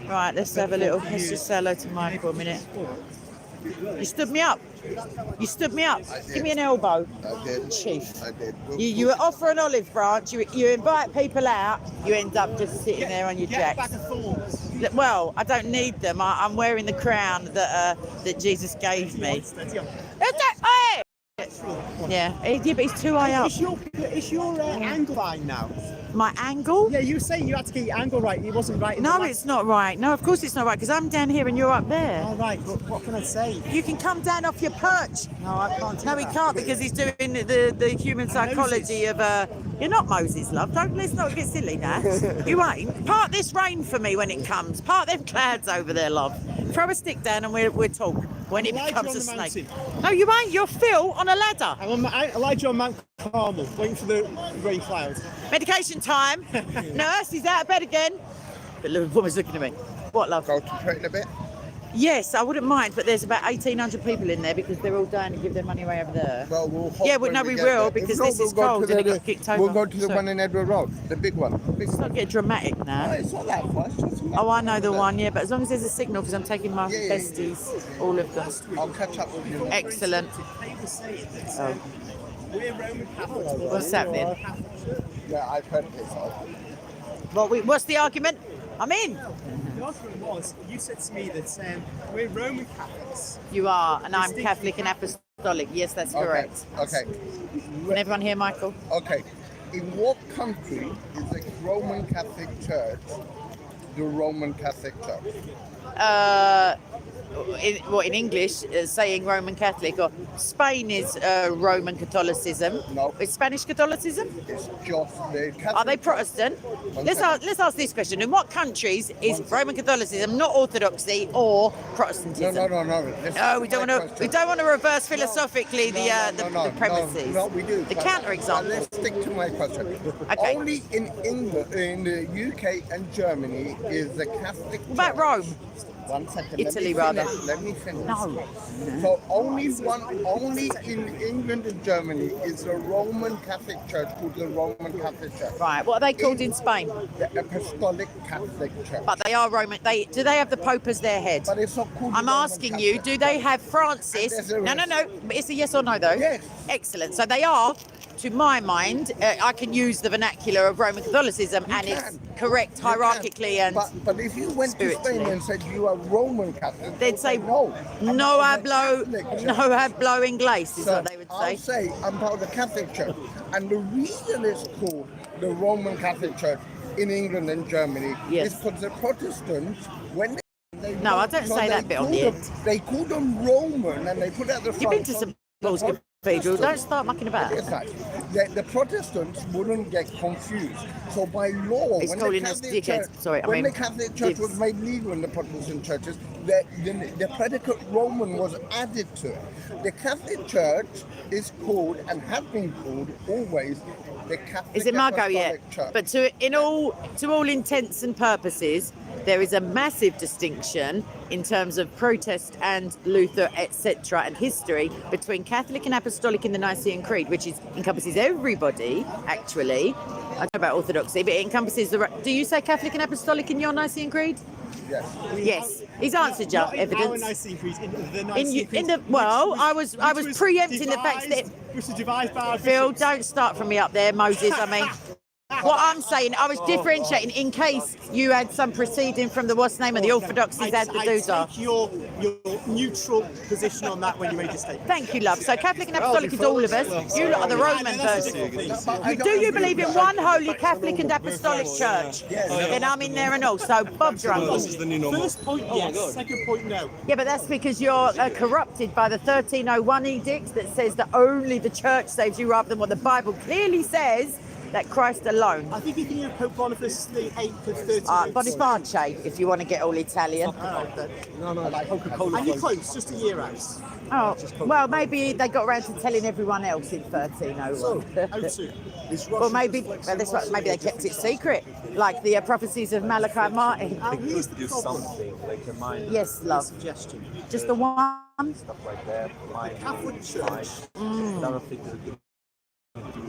Right, let's have a little. Let's just say hello to Michael a minute. You stood me up. You stood me up. Give me an elbow. I did. Chief. I did. You were off for an olive branch. You invite people out. You end up just sitting there on your jacks. Well, I don't need them. I'm wearing the crown that Jesus gave me. Yeah, but he's too high up. Is your angle fine now? My angle? Yeah, you were saying you had to get your angle right. It wasn't right. No, it's not right. No, of course it's not right because I'm down here and you're up there. All right, but what can I say? You can come down off your perch. No, I can't. No, he can't because he's doing the human psychology of You're not Moses, love. Let's not get silly now. You ain't. Part this rain for me when it comes. Part them clouds over there, love. Throw a stick down and we'll talk when it becomes a snake. No, you ain't. You're Phil on a ladder. Elijah on Mount Carmel, waiting for the rain clouds. Medication time. Nurse, he's out of bed again. But the woman's looking at me. What, love? Go to pray in a bit. Yes, I wouldn't mind, but there's about 1,800 people in there because they're all dying to give their money away over there. Well, we'll hope Yeah, well, no, we get will there. because If not, this is we'll go cold to and it got kicked over. We'll go to the Sorry. one in Edward Road, the big one. Let's not get dramatic now. No, it's not that much. Oh, I know the one, yeah, but as long as there's a signal because I'm taking my Yeah. besties, all of them. I'll catch up with you. Excellent. Oh. What's happening? Yeah, I've heard this. What's the argument? I'm in. The argument was, you said to me that we're Roman Catholics. You are, and I'm Catholic and Apostolic. Yes, that's correct. Okay. Can everyone hear Michael? Okay. In what country is the Roman Catholic Church the Roman Catholic Church? In English, saying Roman Catholic, or Spain is Roman Catholicism. No. It's Spanish Catholicism? It's just the Catholic. Are they Protestant? Let's ask this question. In what countries is Roman Catholicism not Orthodoxy or Protestantism? No. No, we don't want to reverse philosophically the premises. No, we do. The counterexample. Let's stick to my question. Okay. Only in England, in the UK and Germany is the Catholic. What about Rome? 1 second. Italy, rather. Let me finish. No. So only in England and Germany is a Roman Catholic Church called the Roman Catholic Church. Right. What are they called in Spain? The Apostolic Catholic Church. But they are Roman. Do they have the Pope as their head? But it's not called. I'm the Roman asking Catholic you, do they have Francis? There is. No. But it's a yes or no, though? Yes. Excellent. So they are, to my mind, I can use the vernacular of Roman Catholicism and it's correct hierarchically and But if you went to Spain and said you are Roman Catholic, they'd say, no hablo inglés is what they would I'll say I'm part of the Catholic Church. And the reason it's called the Roman Catholic Church in England and Germany is because the Protestants, when they No, I don't say that bit on the end. They call them Roman and they put out the front. You've been to some balls cathedral. Don't start mucking about. Exactly. The Protestants wouldn't get confused. So by law, He's when calling the us Catholic dickheads. Church, Sorry, I when mean the Catholic Church was dibs. made legal in the Protestant churches, the predicate Roman was added to it. The Catholic Church is called and has been called always the Catholic Is it Margot Apostolic yet? Church. But to all intents and purposes, there is a massive distinction in terms of protest and Luther, etc., and history between Catholic and Apostolic in the Nicene Creed, which encompasses everybody, actually. I don't know about Orthodoxy, but it encompasses the... Do you say Catholic and Apostolic in your Nicene Creed? Yes. Yes. He's answered you, Not in our evidence. Nicene Creed, in the Nicene Creed. I was preempting the fact that... Which was devised by our Phil, bishops. don't start from me up there, Moses. I mean, what I'm saying, I was differentiating in case you had some proceeding from the what's name and the Orthodoxies had the I doodah. take your neutral position on that when you made your statement. Thank you, love. So Catholic and Apostolic is all of us. You lot are the Roman version. Do you believe in one holy Catholic and Apostolic church? Then I'm in there and all. So Bob's your uncle. First point, yes. Second point, no. Yeah, but that's because you're corrupted by the 1301 edict that says that only the church saves you rather than what the Bible clearly says, that Christ alone. I think you can use Pope Boniface the 8th of 13. Boniface, if you want to get all Italian. And you're close, just a year out. Oh, well, maybe they got around to telling everyone else in 1301. How soon? Well, maybe maybe they kept it secret, like the prophecies of Malachi Martin. Here's the Do problem. something like remind Yes, love. Suggestion. Just the one. stuff like that. Catholic Church Another thing to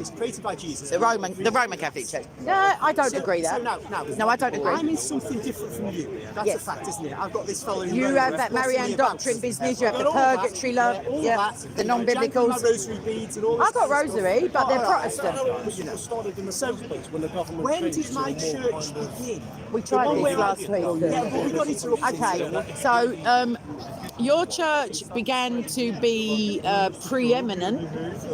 is created by Jesus. The Roman Catholic Church. No, I don't agree that. So No, I don't agree. I'm in something different from you. That's Yes. a fact, isn't it? I've got this fellow in You Rome have who's that blessing Marianne me about doctrine this. business. You have I've the got all that. purgatory love. All Yeah, that. the Janking my non-biblicals. rosary beads and all this I've got sort of rosary, stuff. but they're All right. Protestant. But, you know, so when did my church begin? We tried The one this where last I- week. Yeah, but we got interrupted. Okay, so your church began to be preeminent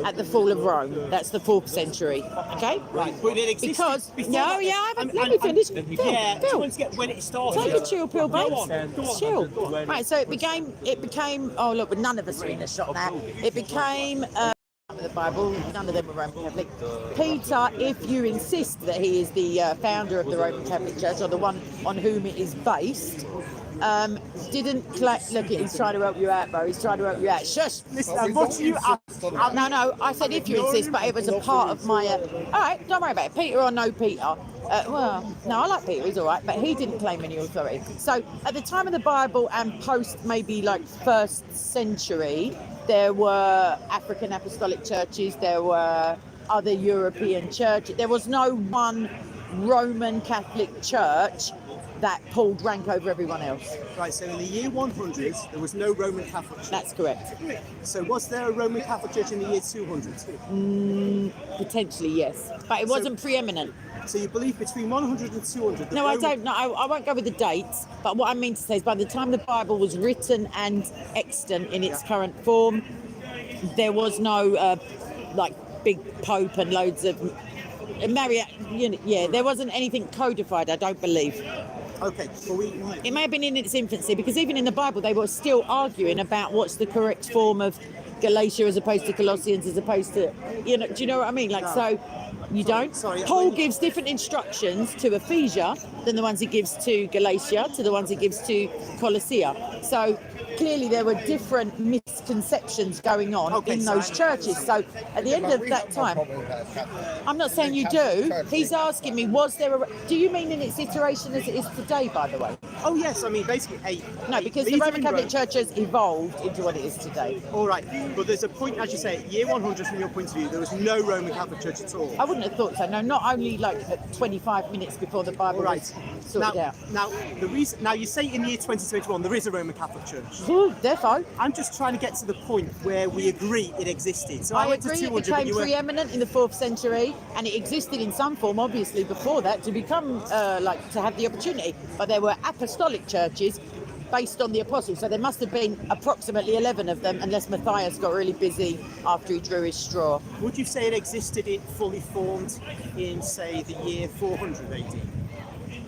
at the fall of Rome. That's the 4th century. Okay? Right, but it existed Because before no, that. yeah, let me finish. Yeah, Phil, to get when it started. take a chill pill, Go babes. on, go on, Chill. go on. Right, so it became. Oh look, but none of us are in the shot now. It became. The Bible, none of them were Roman Catholic. Peter, if you insist that he is the founder of the Roman Catholic Church, or the one on whom it is based, didn't look, he's trying to help you out, bro. He's trying to help you out. Shush. Listen, what you No, I said if you insist, but it was a part of my. All right, don't worry about it. Peter or no Peter. Well, no, I like Peter. He's all right, but he didn't claim any authority. So at the time of the Bible and post maybe like 1st century, there were African apostolic churches. There were other European churches. There was no one Roman Catholic church that pulled rank over everyone else. Right, so in the year 100, there was no Roman Catholic Church. That's correct. So was there a Roman Catholic Church in the year 200? Potentially, yes. But it wasn't preeminent. So you believe between 100 and 200? No, I don't know. I won't go with the dates. But what I mean to say is by the time the Bible was written and extant in its current form, there was no, like, big pope and loads of... there wasn't anything codified, I don't believe. Okay, well It may have been in its infancy, because even in the Bible, they were still arguing about what's the correct form of Galatia as opposed to Colossians, as opposed to, do you know what I mean? Like, No. so you don't? Sorry, Paul gives different instructions to Ephesia than the ones he gives to Galatia, to the ones he gives to Colossia. So clearly there were different misconceptions going on in those churches. So at the end of that time, I'm not saying you do. He's asking me, was there a... Do you mean in its iteration as it is today, by the way? Oh yes, I mean basically No, because the leader Roman in Catholic Rome. Church has evolved into what it is today. All right, but there's a point, as you say, year 100 from your point of view, there was no Roman Catholic Church at all. I wouldn't have thought so. No, not only like 25 minutes before the Bible All right. was sorted Now, out. now you say in the year 2021 there is a Roman Catholic Church. Ooh, therefore, I'm just trying to get to the point where we agree it existed. So I went to agree it 200, but became you were... preeminent in the 4th century, and it existed in some form, obviously, before that, to become, to have the opportunity. But there were apostolic churches based on the apostles, so there must have been approximately 11 of them, unless Matthias got really busy after he drew his straw. Would you say it existed, it fully formed in, say, the year 400 AD?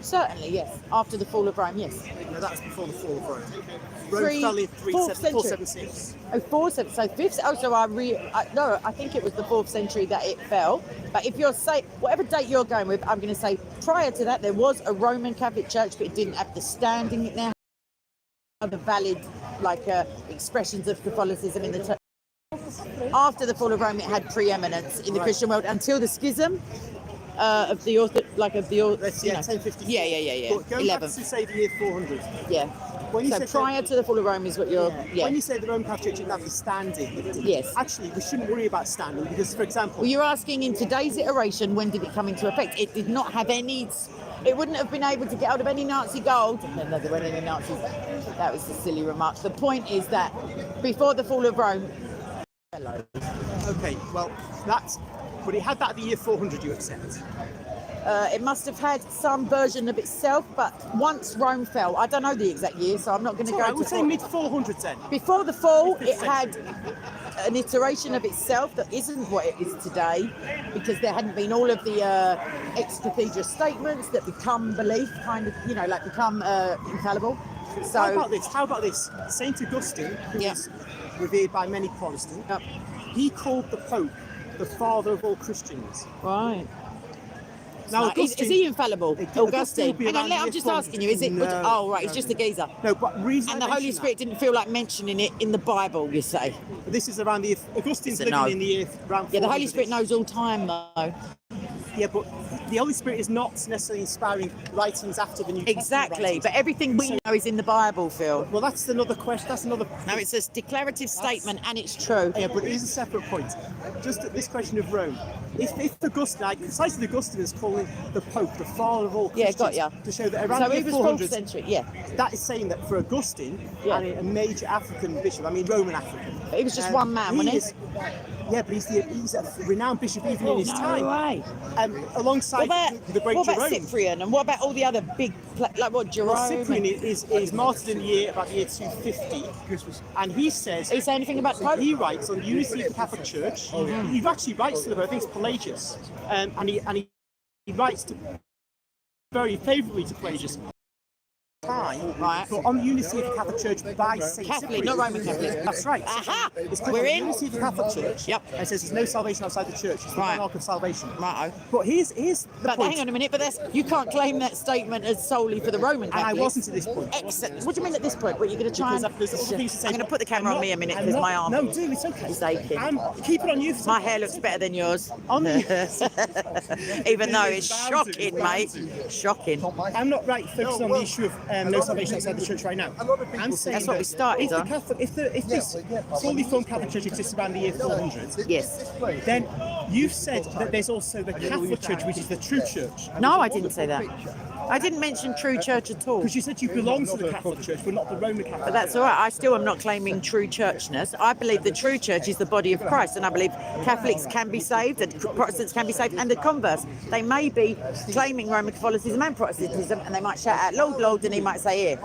Certainly, yes. After the fall of Rome, yes. No, that's before the fall of Rome. Rome Three- fell in fourth century. 476. Oh, so fifth. Oh, so I think it was the 4th century that it fell. But if you're whatever date you're going with, I'm going to say prior to that there was a Roman Catholic Church, but it didn't have the standing it now. The valid expressions of Catholicism in the church. After the fall of Rome, it had preeminence in the Christian world until the schism of the author, Let's see, 1050. Yeah. But going back to say the year 400. Yeah. When you So said prior to the fall of Rome is what you're. Yeah. When you say the Roman Catholic Church didn't have the standing, Yes. actually we shouldn't worry about standing because, for example, Well, you're asking in today's iteration, when did it come into effect? It did not have any. It wouldn't have been able to get out of any Nazi gold. No, there weren't any Nazis. That was a silly remark. The point is that before the fall of Rome. Hello. okay, well but it had that at the year 400. You accept? It must have had some version of itself, but once Rome fell, I don't know the exact year, so I'm not going to go I to. would say mid 400s then. Before the fall, it had an iteration of itself that isn't what it is today, because there hadn't been all of the ex cathedra statements that become belief, become infallible. So How about this? Saint Augustine, who Yeah. is revered by many Protestants, Yep. he called the Pope the father of all Christians. Right. Now, Is he infallible? Augustine Augustine. would be Hang on, around I'm the just year asking you, is it? No, oh, right, no, it's just a geezer. No, but reason And I the Holy mention Spirit didn't feel like mentioning it in the Bible, you say? that, this is around the year, Augustine's It's a living no. in the year around Yeah, the Holy 400. Spirit knows all time, though. Yeah, but the Holy Spirit is not necessarily inspiring writings after the New Testament Exactly, writings. but everything we know is in the Bible, Phil. Well, that's another question. That's another. No, it's a declarative statement, and it's true. Yeah, but it is a separate point. Just this question of Rome. If Augustine, precisely Augustine is calling the Pope the father of all Yeah, Christians, got ya. to show that around So the he year was 4th 400, century, yeah. that is saying that for Augustine, Yeah. and a major African bishop, I mean Roman African. But he was just one man, wasn't he? Yeah, but he's a renowned bishop even in his No time. way. Alongside the great what about Jerome. Cyprian, and what about all the other big, like what, Jerome? Well, Cyprian and- is martyred in the year about the year 250, and he says. Did he say anything about Pope? He writes on the unity of the Catholic Church. He actually writes to the Pope. I think it's Pelagius, and he writes very favourably to Pelagius. Right. But on the unity of the Catholic Church by Saint Catholic, Cyprian. not Roman Catholic. That's right. Aha! It's We're in. unity of the Catholic Church. Yep. And it says there's no salvation outside the church. It's the Right. monarch of salvation. Righto. But here's the But point. hang on a minute, but you can't claim that statement as solely for the Roman And I Catholics. wasn't at this point. Excellent. What do you mean at this point? What, you're going to try Because and... there's other things to say, I'm going to put the camera I'm on me a not- minute I'm because not- my arm No, do, it's okay. is aching. Keep it on you. My hair looks better than yours. On the, Even though it's shocking, mate. Shocking. I'm not focusing on the issue of no salvation outside the church right now. I'm saying That's what we that started if the on. Catholic, if this fully formed Catholic Church exists around the year 400, Yes. then you've said that there's also the Catholic Church, which is the true church. No, I didn't say that. I didn't mention true church at all. Because you said you belong to the Catholic Church, but not the Roman Catholic. But that's all right. I still am not claiming true churchness. I believe the true church is the body of Christ, and I believe Catholics can be saved, and Protestants can be saved, and the converse. They may be claiming Roman Catholicism and Protestantism, and they might shout out, Lord, Lord, and he might say, here,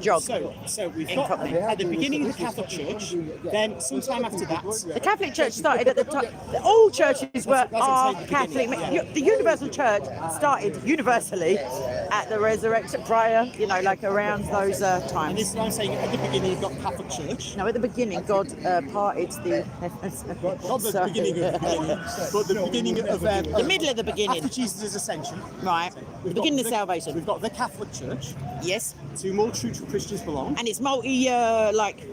jog. So we've got at the beginning of the Catholic Church, then sometime after that, The Catholic Church started at the time. All churches are Catholic. The Universal Church started universally at the resurrection prior, around those and times. this is what I'm saying, at the beginning you've got Catholic Church. No, at the beginning, God parted the heavens. Not the beginning of the beginning, but the beginning of The middle of the beginning. after Jesus' ascension. Right. The We've beginning got of salvation. We've got the Catholic Church, Yes. to more true Christians belong. And it's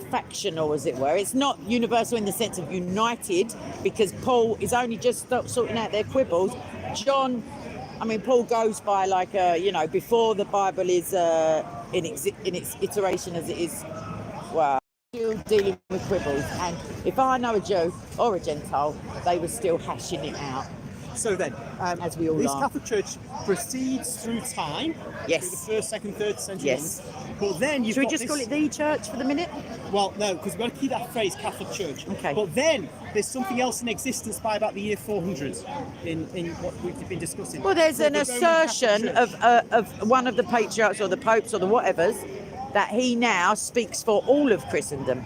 factional, as it were. It's not universal in the sense of united, because Paul is only just sorting out their quibbles. Paul goes by before the Bible is in its iteration as it is, well, still dealing with quibbles. And if I know a Jew or a Gentile, they were still hashing it out. So then, As we all this are. Catholic Church proceeds through time, Yes. through the 1st, 2nd, 3rd century. Yes. But then you've Should we got just this, call it the church for the minute? Well, no, because we've got to keep that phrase Catholic Church. Okay. But then there's something else in existence by about the year 400 in what we've been discussing. Well, there's So an the Roman Catholic assertion Church- of one of the patriarchs or the popes or the whatevers that he now speaks for all of Christendom.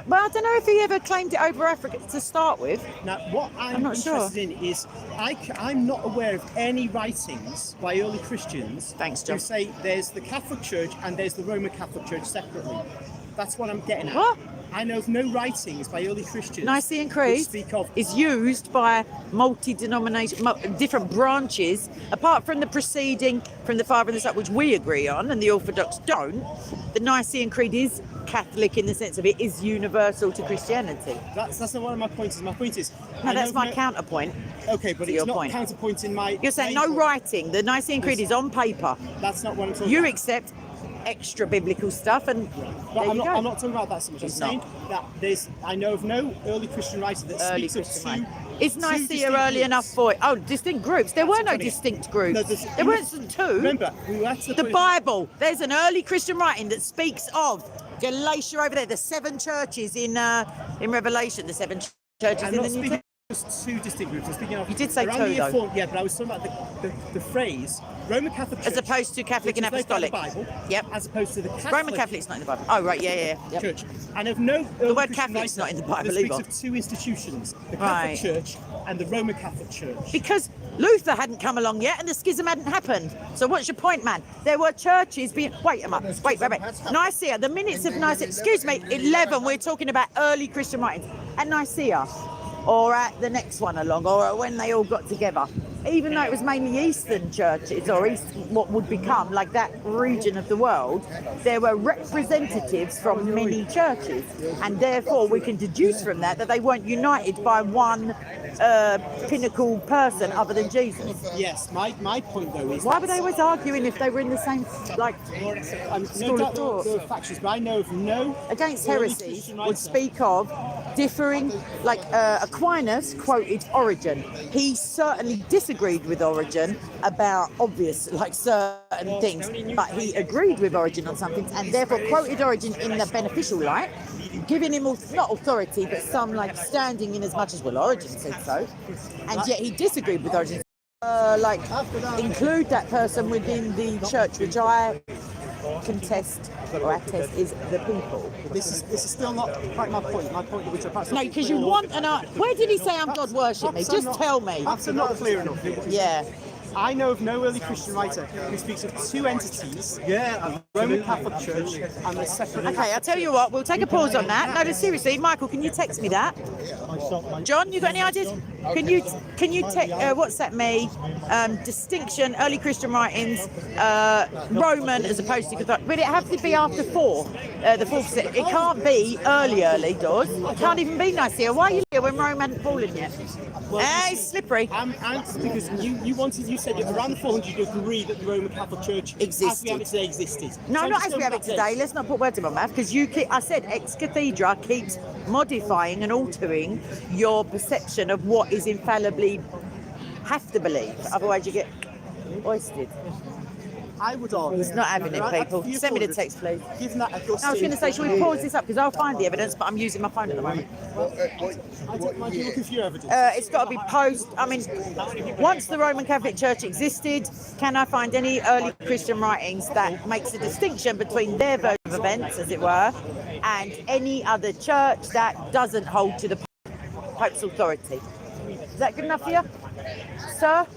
Well, I don't know if he ever claimed it over Africa to start with. Now, what I'm not interested in is I'm not aware of any writings by early Christians Thanks, John. who say there's the Catholic Church and there's the Roman Catholic Church separately. That's what I'm getting at. What? I know of no writings by early Christians. Nicene which Creed speak of is used by multi-denomination, different branches, apart from the preceding from the Father and the Son, which we agree on, and the Orthodox don't. The Nicene Creed is Catholic in the sense of it is universal to Christianity. That's not one of my points. My point is. No, I know that's of my counterpoint. Okay, but to it's your not point. counterpoint in my. You're saying main no point. writing. The Nicene Creed is on paper. That's not what I'm talking You about. accept extra biblical stuff, and But there I'm you not, go. I'm not talking about that so much. I'm It's saying that I know of no early Christian writer that Early speaks Christian of two. right. Is two Nicaea distinct early groups. enough for it? Oh, distinct groups. There were no what I'm distinct groups. No, there weren't two. Remember, we were at the The point- Bible. There's an early Christian writing that speaks of Galatia over there. The 7 churches in Revelation. The 7 churches I'm in not the New speaking Testament. of just two distinct groups. I'm speaking of. You did say around two, the year though. 4, yeah, but I was talking about the phrase Roman Catholic Church. As opposed to Catholic which and is both Apostolic. by the Bible, Yep. As opposed to the Catholic. Roman Catholic's not in the Bible. Oh, right. Yeah. Yep. Church. And of no The early word Christian Catholic's writer not in the Bible that speaks either. of two institutions: the Catholic Right. Church and the Roman Catholic Church. Because Luther hadn't come along yet and the schism hadn't happened. So what's your point, man? There were churches being... Wait a minute. Wait. Nicaea, the minutes of Nicaea... Excuse me, 11, we're talking about early Christian writings. At Nicaea, or at the next one along, or when they all got together. Even though it was mainly Eastern churches, or what would become like that region of the world, there were representatives from many churches. And therefore, we can deduce from that they weren't united by one pinnacle person other than Jesus. Yes, my point though is. Why were they always arguing if they were in the same, like, No school doubt of thought? there are factions, but I know of no Against early heresies Christian would writer. speak of differing, like Aquinas quoted Origen. He certainly disagreed with Origen about obvious, like certain things, but he agreed with Origen on some things and therefore quoted Origen in the beneficial light, giving him not authority but some like standing in as much as, well, Origen said so, and yet he disagreed with Origen. Like include that person within the church, which I contest or attest is the people. This is still not quite my point. My point, which I perhaps No, because you want an art. Where did he say I'm God worship me? Perhaps I'm Just not- tell me. Perhaps I'm not clear enough. Yeah. I know of no early Christian writer who speaks of two entities, the Roman Catholic Church and the separate. Okay, I'll tell you what, we'll take a pause on that. No, seriously, Michael, can you text me that? John, you got any ideas? Can you WhatsApp me distinction, early Christian writings, Roman as opposed to Catholic? Would it have to be after 4? The 4th set. It can't be early doors. It can't even be Nicaea. Why are you here when Rome hadn't fallen yet? It's slippery. I'm because you said that around the 400 you agree that the Roman Catholic Church as we have it today existed. No, So not just as we go have it back to today. this. Let's not put words in my mouth because I said ex cathedra keeps modifying and altering your perception of what is infallibly have to believe. Otherwise, you get hoisted. I would argue. He's not having it, Right, at people. the Send me the 400, text, please. Given that I was going to say, shall we pause this up because I'll find the evidence, but I'm using my phone at the moment. I don't mind you looking for your evidence. It's got to be post. I mean, once the Roman Catholic Church existed, can I find any early Christian writings that makes a distinction between their version of events, as it were, and any other church that doesn't hold to the Pope's authority? Is that good enough for you, sir?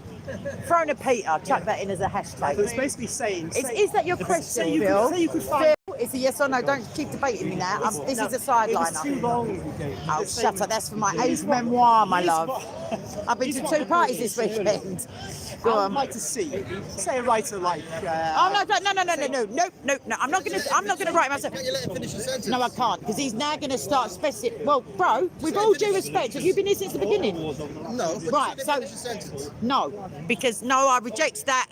Throwing a Peter, chuck that in as a hashtag. So it's basically saying. Is that your question, Say you Phil? could, say you could find. Phil, it's a yes or no. Don't keep debating me now. This is a It was too sideliner. long. Oh, shut up. That's for my ace memoir, my love. I've been to 2 parties this weekend. Go I would on. like to see, say, a writer like. Oh no! I'm not gonna write myself. Can you let him finish the sentence? No, I can't because he's now gonna start specific. Well, bro, with all due respect, have you been here since the beginning? No. but Right, just so- let him finish the sentence. No, because no, I reject that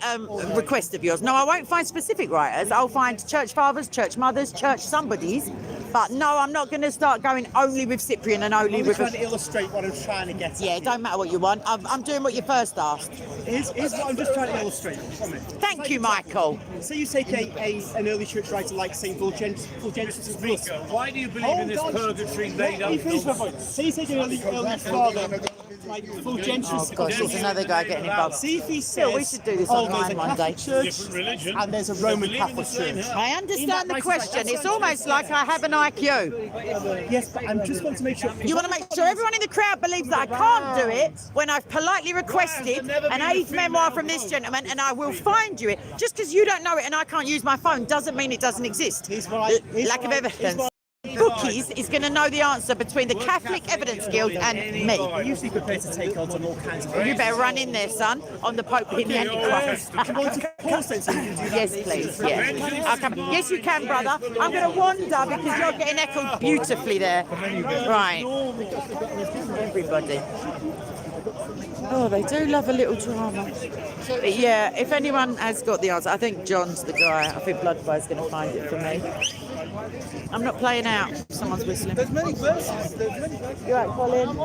request of yours. No, I won't find specific writers. I'll find church fathers, church mothers, church somebodies. But no, I'm not going to start going only with Cyprian and only I'm with. trying to illustrate what I'm trying to get at. Yeah, it don't matter what you want. I'm doing what you first asked. Here's what I'm just trying to illustrate from it. Thank you, Michael. So you take an early church writer like St. Fulgentius of Greece. Why do you believe in this purgatory laid out? Let me finish my point. So you take an early father. like full gentry. Oh gosh, there's another guy getting involved. See if he says, Phil, we should do this online one day. Church and there's a Roman Catholic church. I understand the question. It's almost like I have an IQ. Yes, but I'm just going to make sure. You want to make sure everyone in the crowd believes that I can't do it when I've politely requested an AIDS memoir from this gentleman, and I will find you it. Just because you don't know it and I can't use my phone doesn't mean it doesn't exist. Lack of evidence. Bookies is going to know the answer between the Catholic Evidence Guild and me. We're usually prepared to take on all kinds of. You better run in there, son, on the Pope being the Antichrist. Do you want to pause then so you can do that? Yes, please. Yeah. I'll come. Yes, you can, brother. I'm going to wander because you're getting echoed beautifully there. Right. Everybody. Oh, they do love a little drama. But yeah, if anyone has got the answer, I think John's the guy. I think Bloodfire's going to find it for me. I'm not playing out. Someone's whistling. There's many verses. You right, Colin?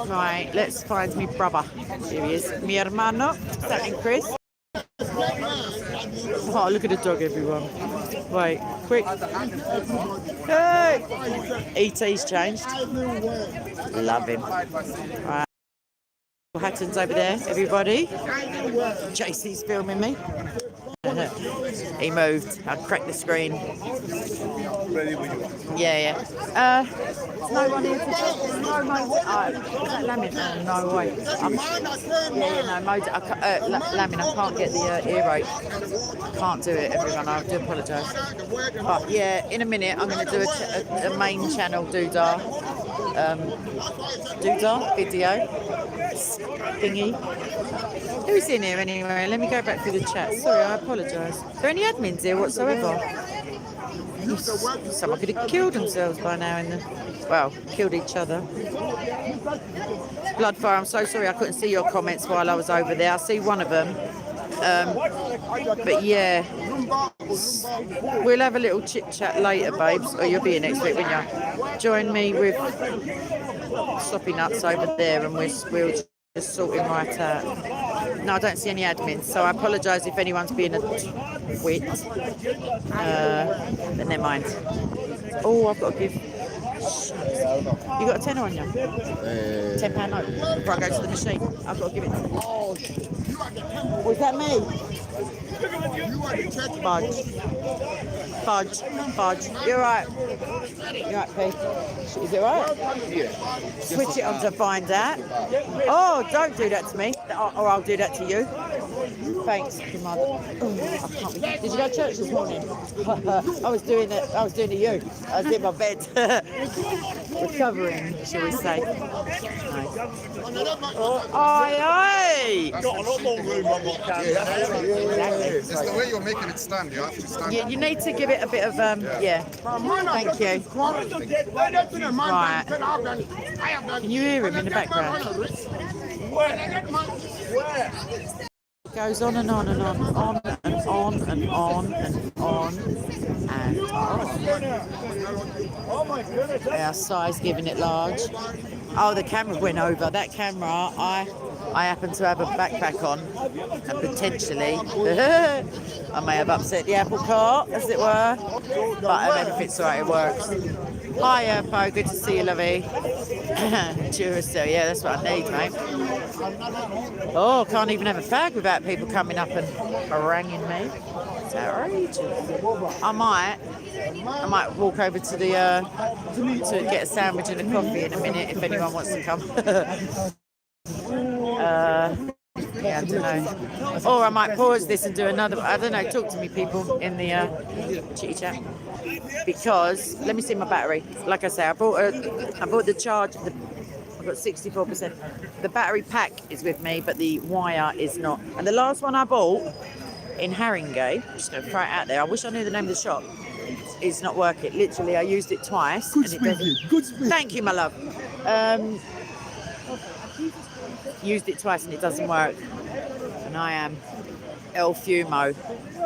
Right, let's find me brother. Here he is. Mi hermano. Is that in Chris? Oh, look at the dog, everyone. Wait, quick. Hey! E.T.'s changed. Love him. Right. Hatton's over there, everybody. JC's filming me. He moved. I cracked the screen. Yeah. There's no one here to no Lamin. Oh, no way. Lamin, I can't get the ear rape. I can't do it, everyone. I do apologise. But yeah, in a minute I'm going to do a main channel doodah video thingy. Who's in here anyway? Let me go back through the chat. Sorry, I apologise. Are there any admins here whatsoever? Someone could have killed themselves by now killed each other. Bloodfire, I'm so sorry I couldn't see your comments while I was over there. I see one of them. But yeah, we'll have a little chit chat later, babes. Or you'll be here next week, won't you? Join me with Sloppy Nuts over there, and we'll just sort him right out. No, I don't see any admins, so I apologise if anyone's being a twit. But never mind. Oh, I've got to give. You got a tenner on you? £10 note. Before I go to the machine, I've got to give it. Was that me? Fudge. You're right. P. Is it right? Yeah. Switch it on to find out. Oh, don't do that to me, or I'll do that to you. Thanks, mother. Oh, I can't be. Did you go to church this morning? I was doing it to you. I was in my bed. Recovering, shall we say. Nice. Aye. Got a lot more room on what can. It's the way you're making it stand. You have to stand. You need to give it a bit of yeah. Thank you. Right. Can you hear him in the background? It goes on and on and on and on and on and on and on. Our size giving it large. Oh, the camera went over. That camera, I happen to have a backpack on, and potentially I may have upset the apple cart, as it were. But if it's right, it works. Hi, Po. Good to see you, lovey. Duracell, yeah, that's what I need, mate. Oh, can't even have a fag without people coming up and haranguing me. It's outrageous. I might walk over to the to get a sandwich and a coffee in a minute if anyone wants to come. Yeah, I don't know. Or I might pause this and do another. I don't know. Talk to me, people, in the chitty chat. Because let me see my battery. Like I say, I bought the charge. I've got 64%. The battery pack is with me, but the wire is not. And the last one I bought in Haringey, I'm just going to throw it out there. I wish I knew the name of the shop. It's not working. Literally, I used it twice. Good speaking. Thank you, my love. Used it twice and it doesn't work. And I am El Fumo.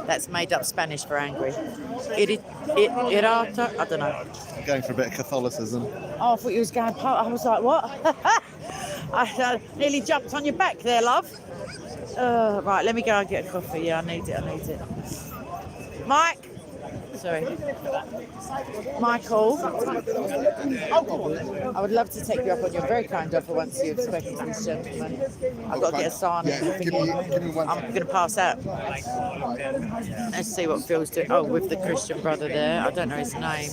That's made up Spanish for angry. Irata? I don't know. Going for a bit of Catholicism. Oh, I thought you was going. I was like, what? I nearly jumped on your back there, love. Right, let me go and get a coffee. Yeah, I need it. Mike, Sorry. Michael, I would love to take you up on your very kind offer once you've spoken to this gentleman. I've got to get a sign. Yeah, give me one. I'm going to pass out. Let's see what Phil's doing. Oh, with the Christian brother there. I don't know his name.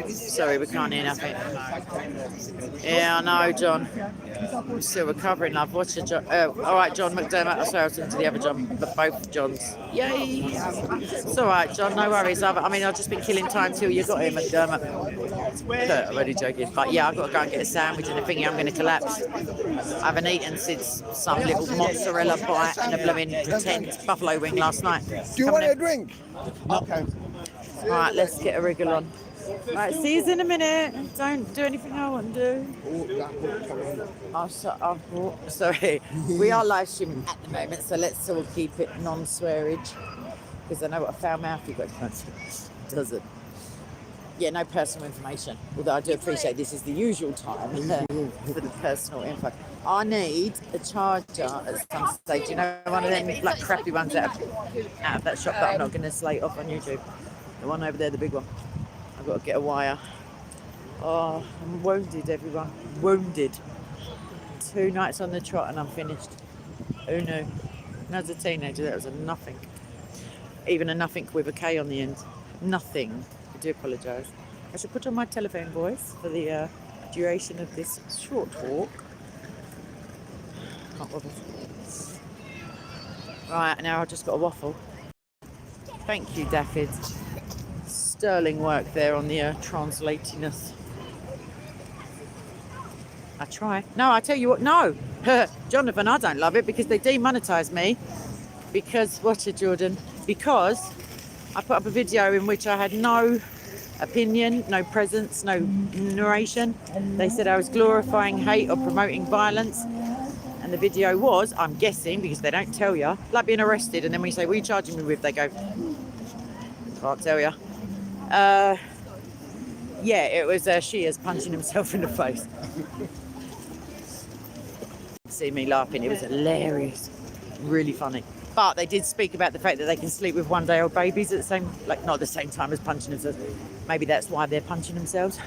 Sorry, we can't hear nothing. Yeah, I know, John. I'm still recovering, love. What's your John? All right, John McDermott. I swear I was into the other John, but both Johns. Yay! It's all right, John. No worries. I mean, I've just been killing time till you got here, McDermott. I'm only joking. But yeah, I've got to go and get a sandwich and a thingy. I'm going to collapse. I haven't eaten since some little mozzarella bite and a blooming pretend buffalo wing last night. Do you want a drink? Okay. All right, let's get a wriggle on. Right, see you in a minute. Don't do anything I want to do. Sorry. We are live streaming at the moment, so let's all keep it non-swearage. Because I know what a foul mouth you've got. Doesn't. Yeah, no personal information. Although I do appreciate this is the usual time for the personal info. I need a charger at some stage. You know, one of them like crappy ones out of that shop that I'm not going to slate off on YouTube. The one over there, the big one. I've got to get a wire. Oh, I'm wounded, everyone. Wounded. 2 nights on the trot and I'm finished. Who knew? When I was a teenager, that was a nothing. Even a nothing with a K on the end. Nothing. I do apologise. I should put on my telephone voice for the duration of this short walk. Can't bother. Right, now I've just got a waffle. Thank you, Daffyd. Sterling work there on the translatiness. I try. No, I tell you what, no. Jonathan, I don't love it because they demonetise me. Because, watch it, Jordan. Because I put up a video in which I had no opinion, no presence, no narration. They said I was glorifying hate or promoting violence. And the video was, I'm guessing, because they don't tell you, like being arrested. And then when you say, what are you charging me with? They go, can't tell you. Yeah, it was Shears punching himself in the face. See me laughing, it was hilarious, really funny. But they did speak about the fact that they can sleep with 1-day-old babies at the same, like not at the same time as punching themselves. Maybe that's why they're punching themselves.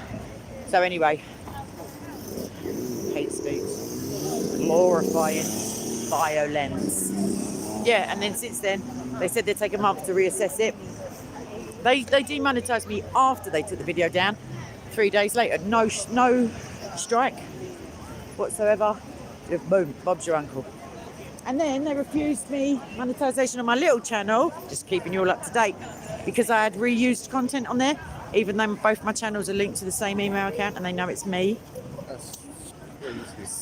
So anyway, hate speech, glorifying violence. Yeah, and then since then, they said they'd take a month to reassess it. They demonetised me after they took the video down. 3 days later, no strike whatsoever. Just boom, Bob's your uncle. And then they refused me monetisation on my little channel, just keeping you all up to date, because I had reused content on there, even though both my channels are linked to the same email account and they know it's me. That's crazy.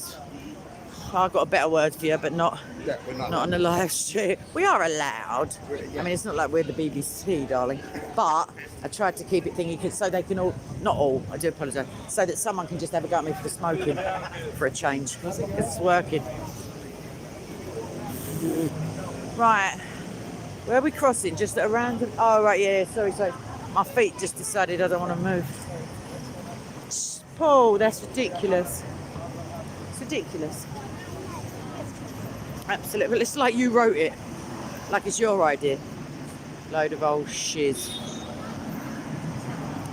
I've got a better word for you, but not not on the live stream. We are allowed. I mean, it's not like we're the BBC, darling. But I tried to keep it thingy so they can all, not all, I do apologise, so that someone can just have a go at me for smoking for a change. Because it's working. Right. Where are we crossing? Just at a random... Oh, right, yeah, sorry. My feet just decided I don't want to move. Paul, that's ridiculous. It's ridiculous. Absolutely. Well, it's like you wrote it. Like it's your idea. Load of old shiz.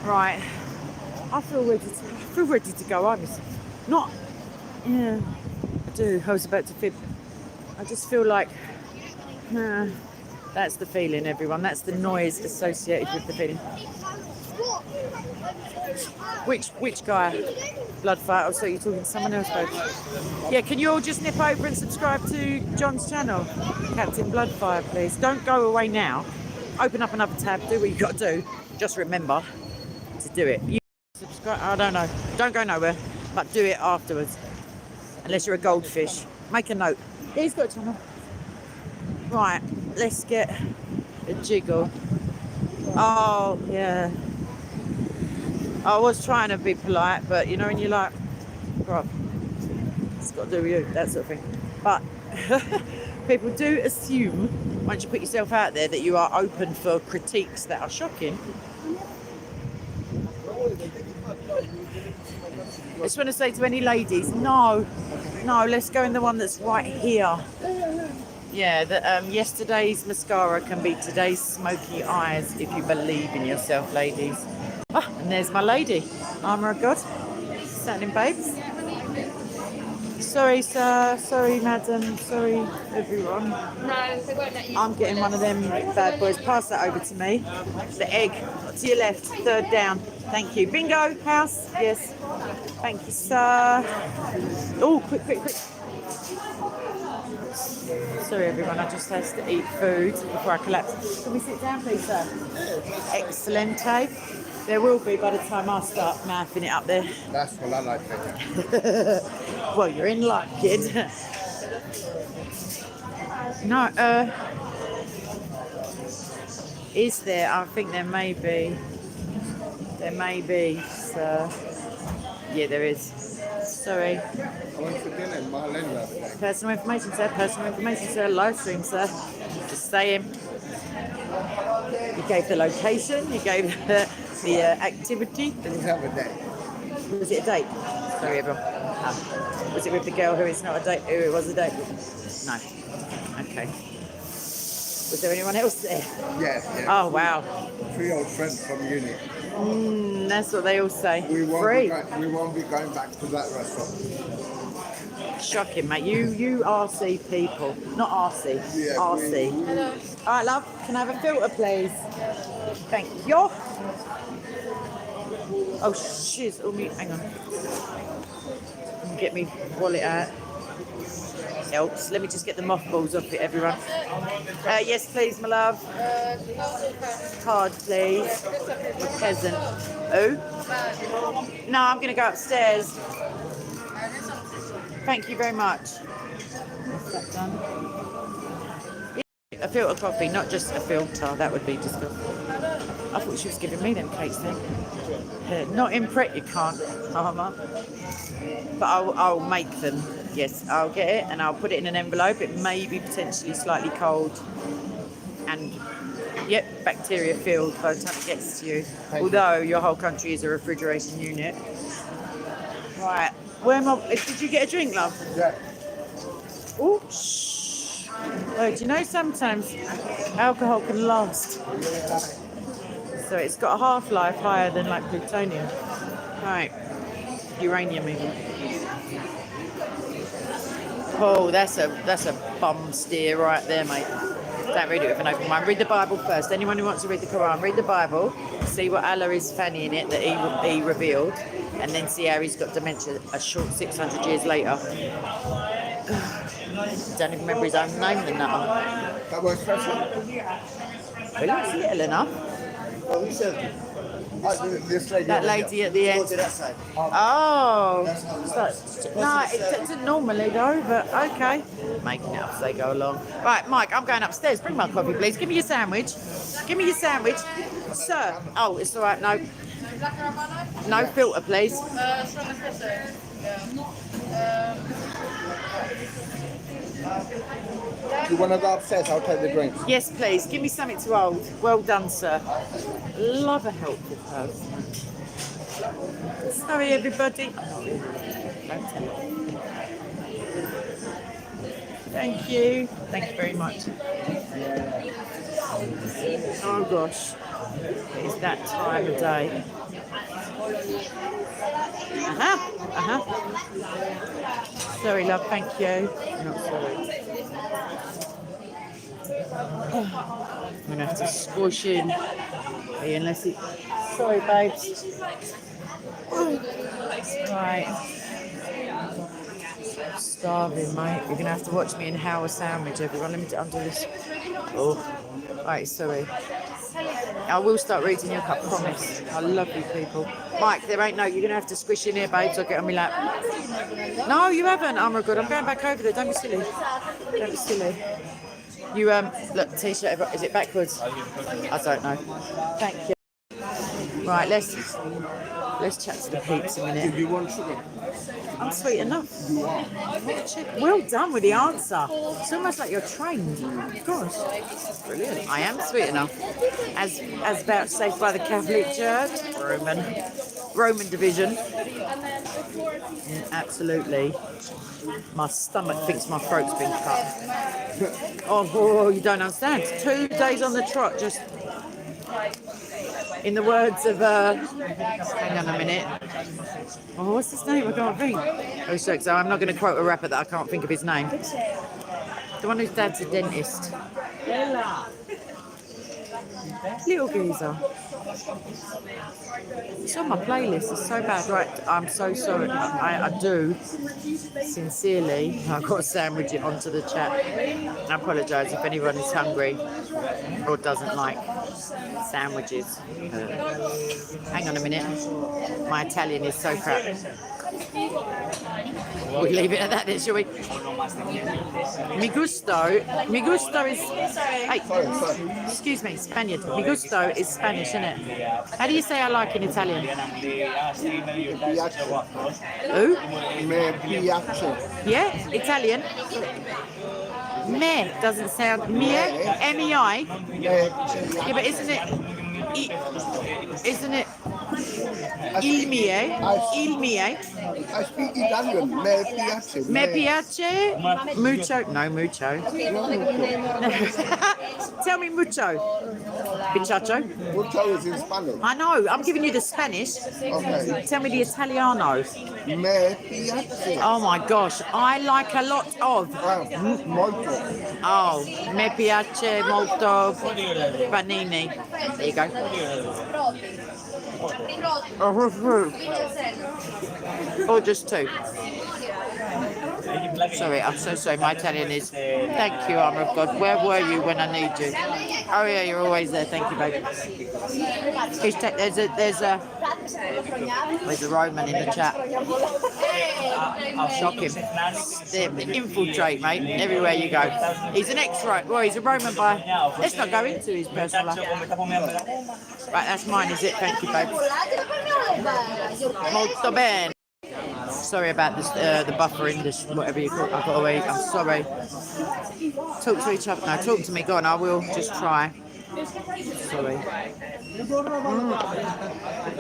Right. I feel ready to go home. It's not... Yeah, I do. I was about to fib. I just feel like... that's the feeling, everyone. That's the noise associated with the feeling. Which guy? Bloodfight. Oh, so you're talking to someone else, folks. Yeah, can you all just nip over and subscribe to John's channel, Captain Bloodfire, please? Don't go away now. Open up another tab. Do what you got to do. Just remember to do it. You subscribe. I don't know. Don't go nowhere, but do it afterwards. Unless you're a goldfish. Make a note. Yeah, he's got a channel. Right, let's get a jiggle. Oh, yeah. I was trying to be polite, but you know when you're like, bro, it's got to do with you, that sort of thing. But People do assume, once you put yourself out there, that you are open for critiques that are shocking. I just want to say to any ladies, no, let's go in the one that's right here. Yeah, that yesterday's mascara can be today's smoky eyes if you believe in yourself, ladies. Ah, and there's my lady. Armour of God. Standing babes. Sorry, sir. Sorry, madam. Sorry, everyone. No, they won't let you. I'm getting one of them bad boys. Pass that over to me. The egg. To your left. Third down. Thank you. Bingo, house. Yes. Thank you, sir. Oh, quick. Sorry, everyone. I just had to eat food before I collapse. Can we sit down, please, sir? Excellent, eh? There will be by the time I start mouthing it up there. That's what I like to do. Well, you're in luck, kid. No, is there? I think there may be. There may be, sir. Yeah, there is. Sorry. I went for dinner in Marlene last night. Personal information, sir. Personal information, sir. Live stream, sir. Just saying. You gave the location. You gave the activity. Didn't have a day. Was it a date? Sorry, everyone. Was it with the girl who it's not a date? Who it was a date? No. Okay. Was there anyone else there? Yeah. Oh, wow. 3 old friends from uni. That's what they all say. We Free. won't be going back to that restaurant. Shocking, mate. You RC people. Not RC. Yeah, RC. Hello. All right, love. Can I have a filter, please? Thank you. Oh, shiz. Oh, hang on. Get me wallet out. Helps. Let me just get the mothballs off it, everyone. Yes, please, my love. Card, please. Peasant. Who? No, I'm going to go upstairs. Thank you very much. What's that done? A filter coffee, not just a filter. That would be disgusting. I thought she was giving me them cakes then. Not in prep, you can't, Mama. But I'll make them. Yes, I'll get it and I'll put it in an envelope. It may be potentially slightly cold and, yep, bacteria filled by the time it gets to you. Although your whole country is a refrigeration unit. Right, where am I? Did you get a drink, love? Yeah. Oh, shh. Oh, do you know sometimes alcohol can last? So it's got a half-life higher than like plutonium. Right, uranium even. Oh, that's a bum steer right there, mate. Don't read it with an open mind. Read the Bible first. Anyone who wants to read the Quran, read the Bible, see what Allah is fanning it that he revealed, and then see how he's got dementia a short 600 years later. Don't even remember his own name, the nutter. That was special. He looks little enough. Oh, who said this lady? That lady at the end. Oh, no, it doesn't normally though, but okay. Making it up as they go along. Right, Mike, I'm going upstairs. Bring my coffee, please. Give me your sandwich. Give me your sandwich. Sir. Oh, it's all right. No. No filter, please. Strong espresso. You want to go upstairs? I'll take the drinks. Yes, please. Give me something to hold. Well done, sir. Love a helpful person. Sorry, everybody. Don't tell me. Thank you. Thank you very much. Oh gosh, it's that time of day. Sorry, love. Thank you. Not sorry. I'm gonna have to squish in unless it. Sorry, babes. Right. Starving, mate. You're gonna have to watch me in Howard sandwich, everyone. Let me undo this. Oh, right. Sorry. I will start reading your cup, promise. I love you people. Mike, there ain't no. You're gonna have to squish in here, babes. I'll get on my lap. No, you haven't. Oh my god, I'm going back over there. Don't be silly. Don't be silly. You look, t-shirt. Is it backwards? I don't know. Thank you. Right, let's chat to the peeps a minute. Do you want sugar? I'm sweet enough. Well done with the answer. It's almost like you're trained. Gosh, brilliant. I am sweet enough. As vouchsafed by the Catholic Church, Roman division. Absolutely. My stomach thinks my throat's been cut. Oh, you don't understand. 2 days on the trot, just in the words of, hang on a minute. Oh, what's his name? I can't think. Oh, so I'm not going to quote a rapper that I can't think of his name. The one whose dad's a dentist. Little geezer. It's on my playlist. It's so bad. Right, I'm so sorry. I do sincerely. I've got to sandwich it onto the chat. I apologise if anyone is hungry or doesn't like sandwiches. Hang on a minute. My Italian is so crap. We'll leave it at that then, shall we? Mi gusto is... Hey, excuse me, Spaniard. Mi gusto is Spanish, isn't it? How do you say I like in Italian? Who? Me piace. Yeah, Italian. Me doesn't sound... Me? M-E-I? Yeah, but isn't it... Isn't it... Il mie? Il mie? I speak Italian. Me piace. Me piace? Mucho? No, mucho. Tell me mucho. Bichacho? Mucho is in Spanish. I know, I'm giving you the Spanish. Okay. Tell me the Italiano. Me piace. Oh my gosh, I like a lot of. Molto. Oh, me piace molto panini. There you go. Or just two. Sorry, I'm so sorry. My Italian is. Thank you, armor of God. Where were you when I need you? Oh yeah, you're always there. Thank you, baby. There's a Roman in the chat. I'll shock him. They infiltrate, mate. Everywhere you go. He's an ex-Roman. Well, he's a Roman by. Let's not go into his personal life. Right, that's mine, is it? Thank you, babe. Molto bene. Sorry about this, the buffering, this whatever you call it. I've got to wait. I'm sorry. Talk to each other. No, talk to me. Go on. I will just try. Sorry.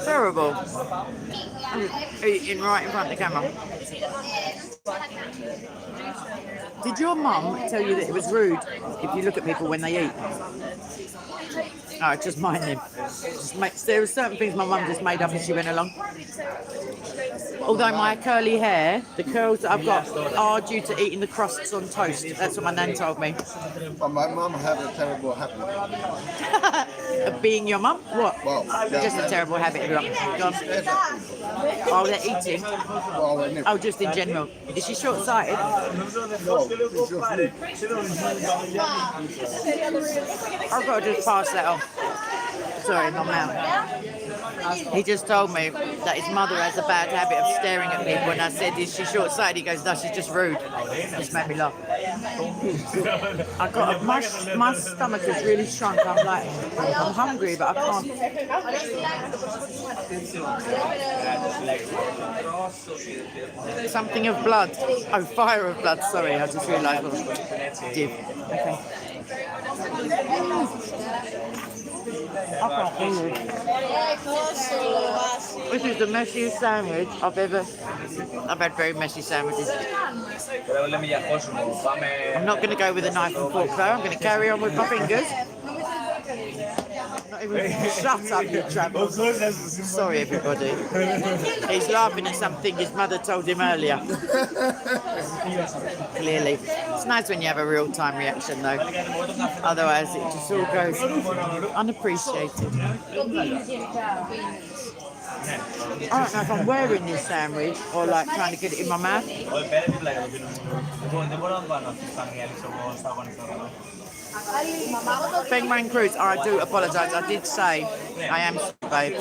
Terrible. Eating right in front of the camera. Did your mum tell you that it was rude if you look at people when they eat? Oh, just mind them. There were certain things my mum just made up as she went along. Although my curly hair, the curls that I've got are due to eating the crusts on toast. That's what my nan told me. But my mum had a terrible habit. Of being your mum? What? Well, just a terrible habit, everyone. Go on. Oh, they're eating? Oh, just in general. Is she short-sighted? No, it's just me. I've got to just pass that on. Sorry, my mouth. He just told me that his mother has a bad habit of staring at people, and I said, is she short-sighted? He goes, no, she's just rude. Just made me laugh. I got my stomach is really shrunk. I'm like, I'm hungry, but I can't. Something of blood. Oh, fire of blood. Sorry, I just realised. Div. Okay. I can't believe it. This is the messiest sandwich I've had very messy sandwiches. I'm not going to go with a knife and fork though. I'm going to carry on with my fingers. Not even shut up, you tramp. Sorry, everybody. He's laughing at something his mother told him earlier. Clearly. It's nice when you have a real-time reaction, though. Otherwise, it just all goes unappreciated. I don't know if I'm wearing this sandwich or like trying to get it in my mouth. Penguin Cruise, I do apologise. I did say I am babe.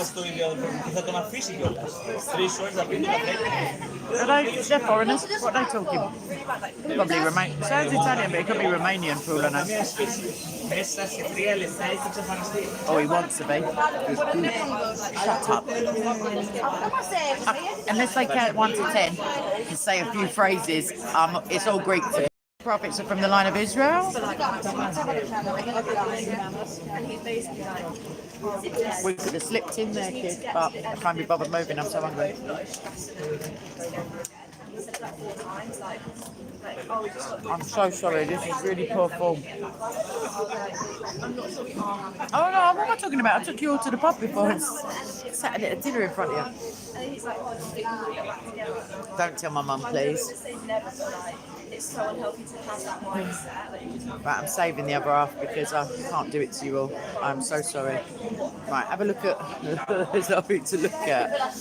They're foreigners. What are they talking? Probably Romanian. Sounds Italian, but it could be Romanian for all I know. Oh, he wants to be. Shut up. Unless they count 1 to 10 and say a few phrases, it's all Greek to me. Prophets are from the line of Israel. We could have slipped in there, kid, but I can't be bothered moving. I'm so hungry. I'm so sorry. This is really poor form. Oh no, what am I talking about? I took you all to the pub before and sat at a dinner in front of you. Don't tell my mum, please. It's so unhealthy to have that mindset. Right, I'm saving the other half because I can't do it to you all. I'm so sorry. Right, have a look at. There's nothing to look at.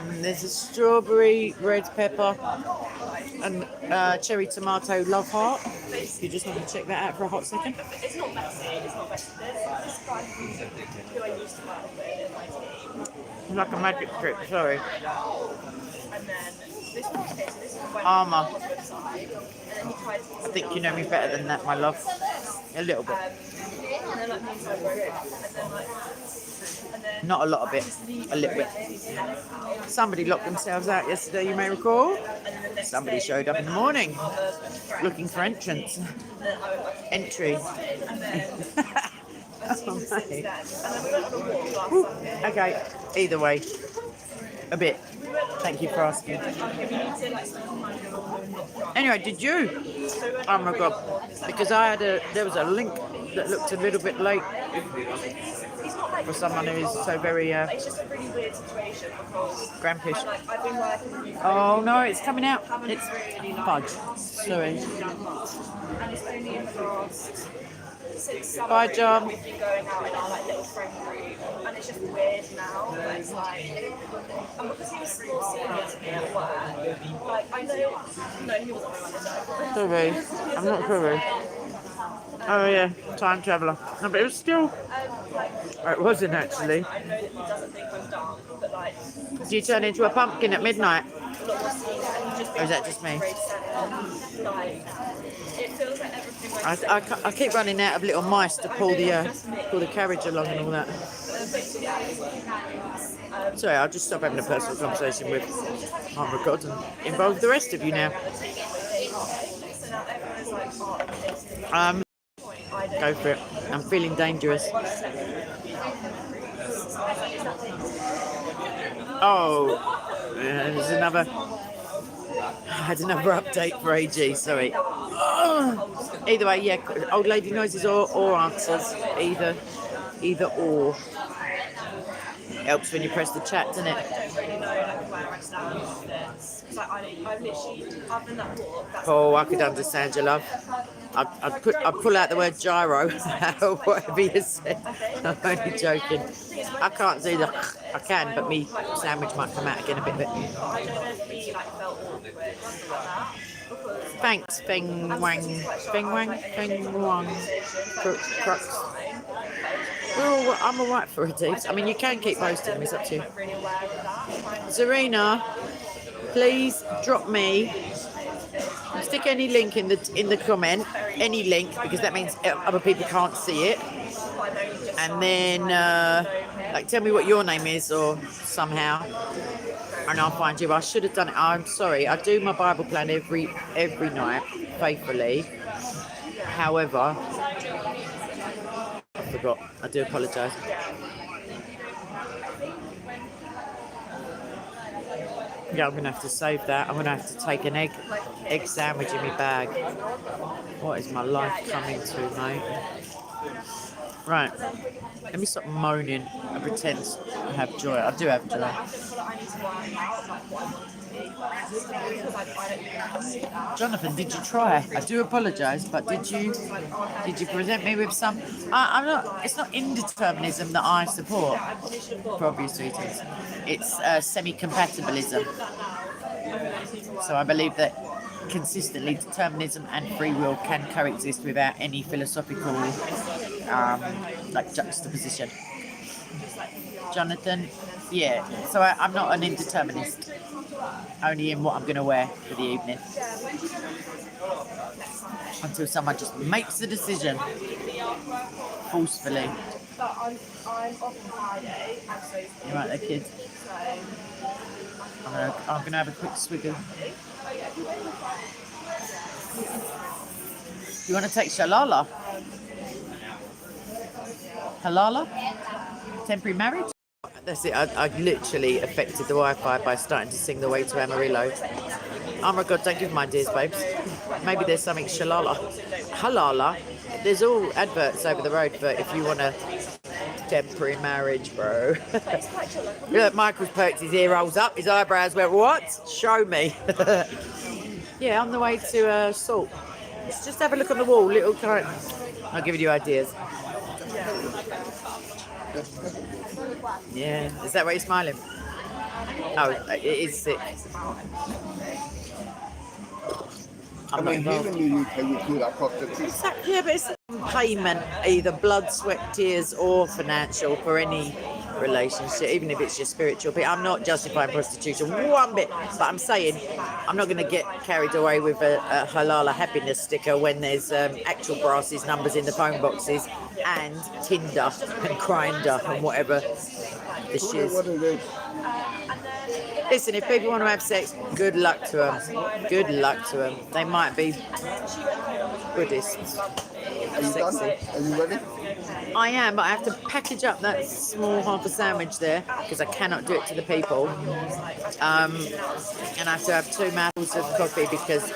There's a strawberry, red pepper, and cherry tomato love heart. You just want to check that out for a hot second. It's not messy. It's not messy. Who I used to work with in my team. It's like a magic trick. Sorry. And then this one, okay, so this is Armour. I think you know me better than that, my love. A little bit. Not a lot of it, a little bit. Somebody locked themselves out yesterday, you may recall. Somebody showed up in the morning looking for entrance. Entry. Oh, mate. Okay, either way, a bit. Thank you for asking. Anyway, did you? Oh my god, because there was a link that looked a little bit late for someone who is so very it's just a really weird situation because Grampish. I've been working. Oh no, it's coming out. It's fudge. Sorry. And it's only in the last since summer. Bye, John. We've been going out in our little friend group, and it's just weird now. But it's and because he was still senior to me at work, I know. No, he wasn't my manager. Sorry, I'm not sorry. Oh yeah, time traveller. No, but it was still. It wasn't actually. I know that he doesn't think I'm dumb, but do you turn into a pumpkin at midnight? Or is that just me? I keep running out of little mice to pull the carriage along and all that. Sorry, I'll just stop having a personal conversation with oh my god and involve the rest of you now. Go for it. I'm feeling dangerous. Oh, there's another. I had another update for AG. Sorry. Either way, yeah. Old lady noises or answers. Either or. Helps when you press the chat, doesn't it? Oh, I could understand your love. I'd pull out the word gyro, or whatever you said. I'm only joking. I can't do that. I can, but me sandwich might come out again a bit. Thanks, Feng Wang. Crux. I'm alright for it, I mean, you can keep posting them, it's up to you. Zarina, please drop me. Stick any link in the comment, any link, because that means other people can't see it. And then, tell me what your name is, or somehow, and I'll find you. I should have done it. I'm sorry. I do my Bible plan every night, faithfully. However, I forgot. I do apologise. Yeah, I'm going to have to save that. I'm going to have to take an egg sandwich in my bag. What is my life coming to, mate? Right. Let me stop moaning and pretend I have joy. I do have joy. Jonathan, did you try? I do apologise, but did you present me with some? I'm not. It's not indeterminism that I support, for obvious reasons. It's semi-compatibilism. So I believe that consistently determinism and free will can coexist without any philosophical juxtaposition. Jonathan, yeah. So I'm not an indeterminist. Only in what I'm going to wear for the evening. Until someone just makes the decision forcefully. I'm off on Friday, and so You're right there, kids. I'm gonna have a quick swiggle. You want to take Shalala? Halala? Temporary marriage? That's it. I literally affected the Wi-Fi by starting to sing the way to Amarillo. Oh my God, don't give my ideas, babes. Maybe there's something Shalala. Halala. There's all adverts over the road for if you want a temporary marriage, bro. Look, Michael's perked his ear rolls up, his eyebrows went, what? Show me. Yeah, on the way to Salt. Let's just have a look on the wall, little kind. I'll give you ideas. Yeah, is that why you're smiling? Oh, it is sick. I mean, here in the UK, we do that prostitution. Exactly, yeah, but it's payment, either blood, sweat, tears, or financial for any relationship, even if it's just spiritual. But I'm not justifying prostitution one bit, but I'm saying I'm not going to get carried away with a halala happiness sticker when there's actual brasses numbers in the phone boxes and Tinder and Grindr and whatever the shiz. What it is. Listen, if people want to have sex, good luck to them. Good luck to them. They might be Buddhists. Are you done? Sexy. Are you ready? I am, but I have to package up that small half a sandwich there because I cannot do it to the people. And I have to have 2 mouthfuls of coffee because,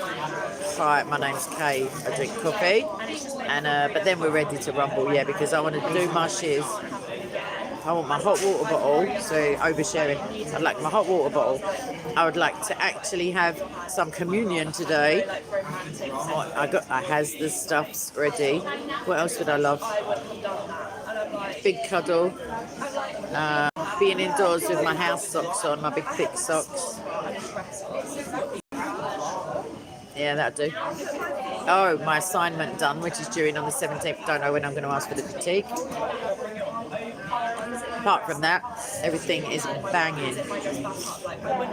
hi, my name's Kay. I drink coffee, and but then we're ready to rumble, yeah, because I want to do my shiz. I want my hot water bottle, so oversharing. I'd like my hot water bottle. I would like to actually have some communion today. I has the stuffs ready. What else would I love? Big cuddle. Being indoors with my house socks on, my big thick socks. Yeah, that'll do. Oh, my assignment done, which is due in on the 17th. Don't know when I'm going to ask for the critique. Apart from that, everything is banging.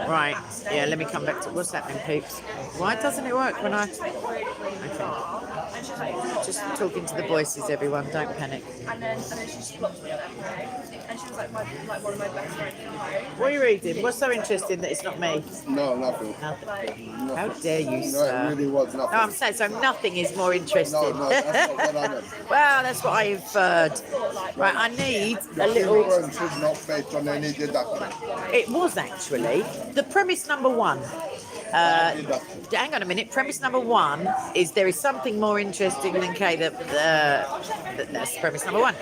Right, yeah, let me come back to what's happening, peeps. Why doesn't it work when I... Okay. Just talking to the voices, everyone, don't panic. And then she just blocked me on everything. And she was like one of my best friends. What are you reading? What's so interesting that it's not me? No, nothing. Nothing. How dare you, No, sir? it really was nothing. No, I'm saying, so nothing is more interesting. No, that's not what I meant. Well, that's what I inferred. Right, I need a little... Children should not based on any deduction. It was actually the premise number 1. Hang on a minute. Premise number 1 is there is something more interesting than Kay. That's premise number 1.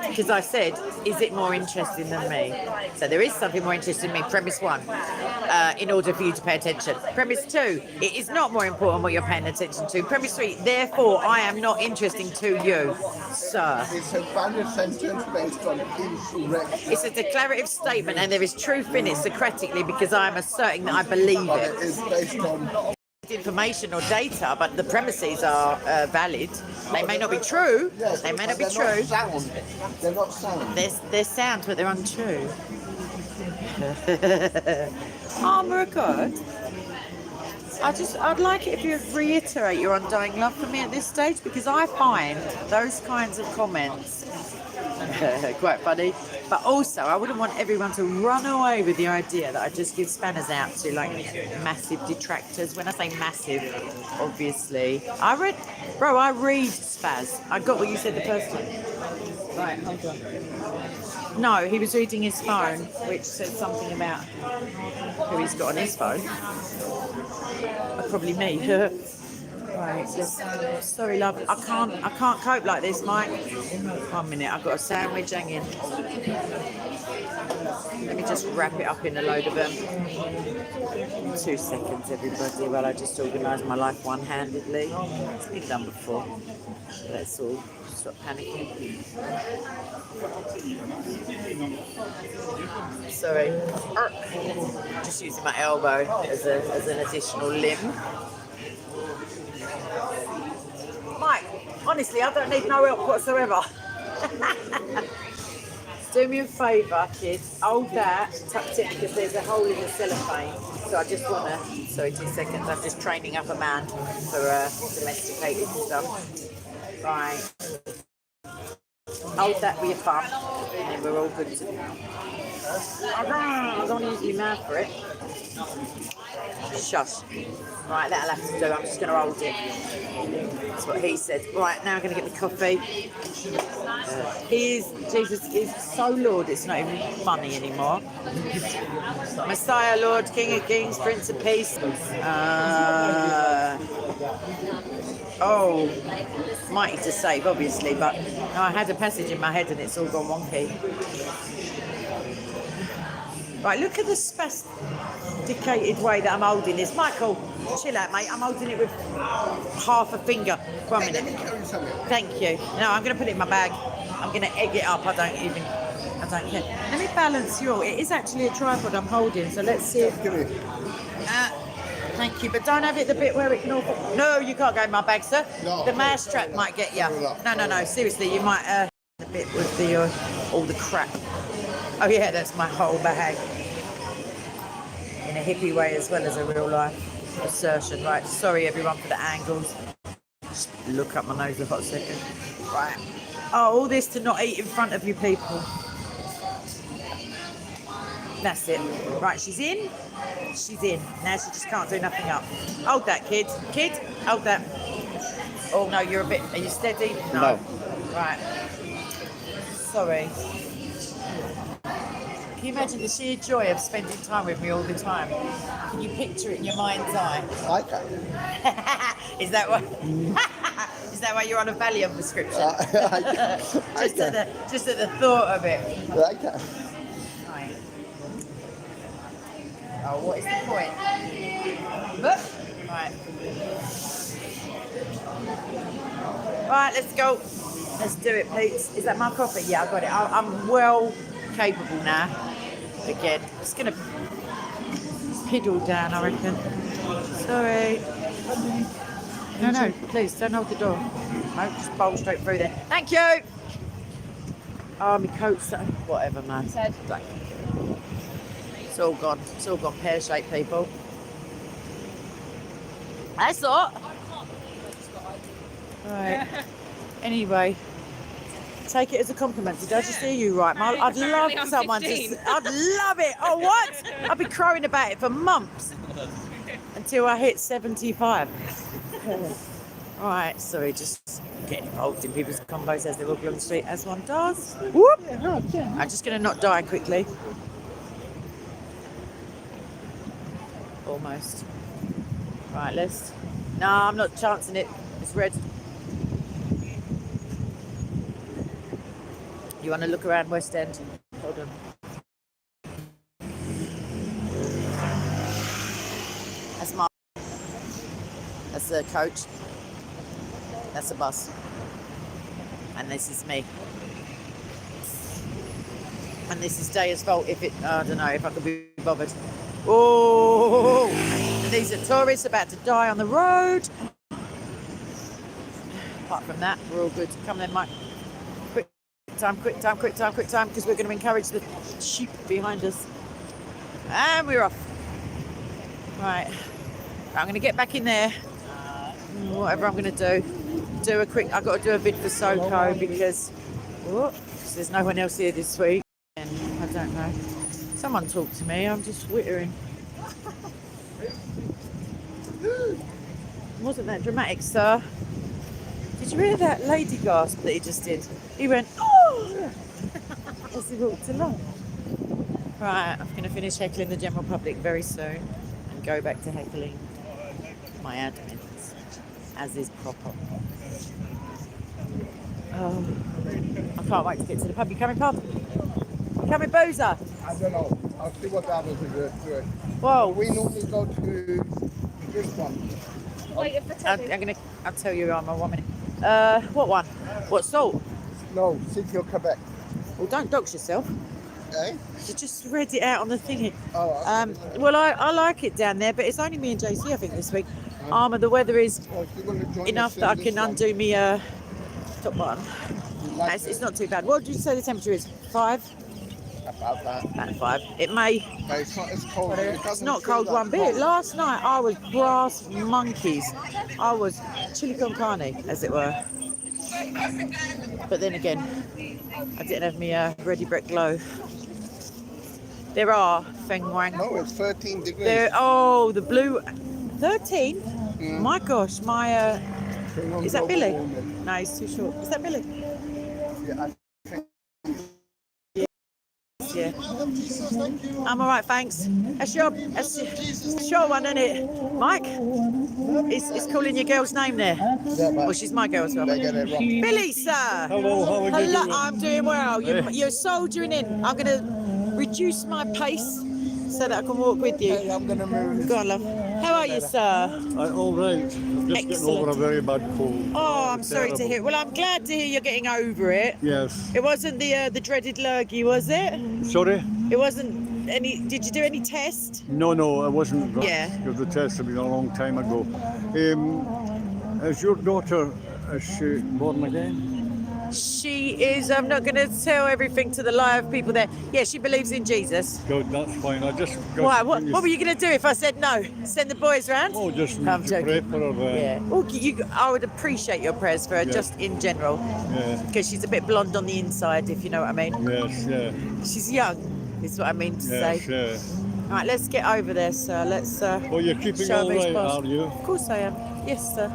Because I said, is it more interesting than me? So there is something more interesting than me. Premise 1. In order for you to pay attention. Premise 2. It is not more important what you're paying attention to. Premise 3. Therefore, I am not interesting to you, sir. It's a valid sentence based on insurrection. It's a declarative statement, and there is truth in it Socratically because I am asserting that I believe But it. it is based on Information or data, but the premises are valid. They may not be true. They may not be true. Sound. They're not sound. They're sound, but they're untrue. Oh my God. I'd like it if you'd reiterate your undying love for me at this stage, because I find those kinds of comments quite funny. But also, I wouldn't want everyone to run away with the idea that I just give spanners out to like massive detractors. When I say massive, obviously, I read spaz. I got what you said the first time. Right, hold on. No, he was reading his phone, which said something about who he's got on his phone. Probably me. Right, sorry, love. I can't cope like this, Mike. 1 minute, I've got a sandwich hanging. Let me just wrap it up in a load of them. 2 seconds, everybody, while I just organise my life one-handedly. It's been done before. Let's all stop panicking. Sorry. Just using my elbow as an additional limb. Mike, honestly, I don't need no help whatsoever. Do me a favour, kids. Hold that, tucked in, because there's a hole in the cellophane. So I just want to... Sorry, 2 seconds. I'm just training up a man for domesticated stuff. Right. Hold that with your thumb, and then we're all good to go. I don't want to use my mouth for it. Shush. Right, that'll have to do. I'm just going to hold it. That's what he said. Right, now I'm going to get the coffee. Jesus is so Lord, it's not even funny anymore. Messiah, Lord, King of Kings, Prince of Peace. Mighty to save, obviously, but no, I had a passage in my head and it's all gone wonky. Right, look at the spasticated way that I'm holding this. Michael, chill out, mate. I'm holding it with half a finger. One minute. Let me carry something. Thank you. No, I'm going to put it in my bag. I'm going to egg it up. I don't care. Let me balance you all. It is actually a tripod I'm holding, so let's see if... Thank you, but don't have it the bit where it can all... No, you can't go in my bag, sir. No. The mouse trap might get you. No, seriously, you might... a bit with the all the crap. Oh yeah, that's my whole bag. In a hippie way as well as a real life assertion. Right, sorry everyone for the angles. Just look up my nose a hot second. Right. Oh, all this to not eat in front of you people. That's it. Right, she's in. She's in. Now she just can't do nothing up. Hold that, kid. Kid, hold that. Oh no, you're a bit... Are you steady? No. Right. Sorry. Can you imagine the sheer joy of spending time with me all the time? Can you picture it in your mind's eye? I can. Is that why you're on a Valium prescription? Just at the thought of it. I can. Right. Oh, what is the point? Look. Right, let's go. Let's do it, please. Is that my coffee? Yeah, I got it. I'm well capable now. Again, it's going to piddle down, I reckon. Sorry. No, please, don't hold the door. No, just bowl straight through there. Thank you! Oh, my coat's... Whatever, man. It's all gone. It's all gone pear-shaped, people. That's all. Right. Anyway. Take it as a compliment. Did I just hear you right, Marl? I'd love someone to... I'd love it. Oh, what? I've been crowing about it for months. Until I hit 75. Right, sorry, just getting involved in people's combos as they walk along the street, as one does. Whoop! I'm just going to not die quickly. Almost. Right, let's... No, I'm not chancing it. It's red. You want to look around West End? Hold on. That's Mark. That's the coach. That's the bus. And this is me. And this is Daya's fault if it... I don't know if I could be bothered. Oh! And these are tourists about to die on the road. Apart from that, we're all good. Come then, Mike. Quick time, because we're going to encourage the sheep behind us. And we're off. Right. I'm going to get back in there. Whatever I'm going to do a quick... I've got to do a bid for SOCO because there's no one else here this week. And I don't know. Someone talk to me. I'm just wittering. Wasn't that dramatic, sir? Did you hear that lady gasp that he just did? He went, oh! As he walked along. Right, I'm going to finish heckling the general public very soon and go back to heckling my admins, as is proper. Oh, I can't wait to get to the pub. You coming, pub? You coming, boozer? I don't know. I'll see what happens to it. Whoa. We normally go to this one. I'll tell you on my 1 minute. What one? What salt? No, City of Quebec. Well, don't dox yourself. Eh? You just read it out on the thingy. Oh, well, I like it down there, but it's only me and JC, I think, this week. The weather is enough that I can undo me top button. It's not too bad. What did you say the temperature is? 5? About that. About 5. It may... But it's not as cold. It's not cold one bit. Last night I was brass monkeys. I was chili con carne, as it were. But then again, I didn't have my ready brick glow. There are Feng Wang. No, it's 13 degrees. There, oh, the blue. 13? My gosh, my. Is that Billy? No, he's too short. Is that Billy? Yeah, Yeah. I'm all right, thanks. That's your one, isn't it? Mike? It's calling your girl's name there. Well, she's my girl as well. they get it wrong. Billy, sir. Hello, how are you doing? I'm doing well. You're soldiering in. I'm going to reduce my pace so that I can walk with you. Hey, I'm going to move. Go on, love. How are you, sir? All right. I'm just getting over a very bad cold. Oh, I'm sorry to hear. Well, I'm glad to hear you're getting over it. Yes. It wasn't the dreaded lurgy, was it? Sorry? It wasn't any. Did you do any test? No, I wasn't. Yeah. Because the test had been a long time ago. Is your daughter, is she born again? She is. I'm not going to tell everything to the live people there. Yeah, she believes in Jesus. Good, that's fine. I just... Why? What were you going to do if I said no? Send the boys round? Oh, just I'm to joking. pray for her. Yeah. Well, I would appreciate your prayers for her, just in general. Yeah. Because she's a bit blonde on the inside, if you know what I mean. Yes, yeah. She's young, is what I mean to Yes, say. yeah. Right, let's get over there, sir. Let's. Well, you're keeping show all these right, past. are you? Of course I am. Yes, sir.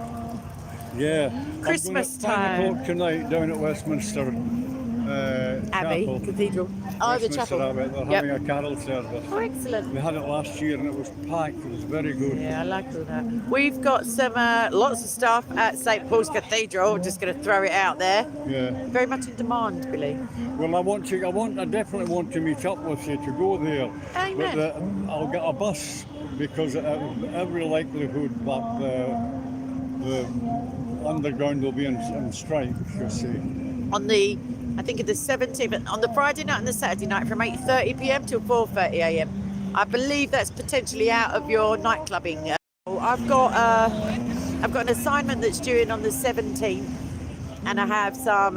Yeah. Christmas I'm going at 5 time. o'clock tonight down at Westminster Abbey Chapel. Cathedral. Oh, the Westminster chapel. Abbey. They're having a carol service. Oh, excellent. We had it last year and it was packed. It was very good. Yeah, I like all that. We've got some lots of stuff at St Paul's Cathedral. Just going to throw it out there. Yeah. Very much in demand, Billy. Well, I definitely want to meet up with you to go there. Amen. But I'll get a bus because every likelihood that the underground will be in strike, you see. On the, I think the 17th, on the Friday night and the Saturday night from 8:30 p.m. till 4:30 a.m. I believe that's potentially out of your night clubbing. I've got an assignment that's due in on the 17th, and I have some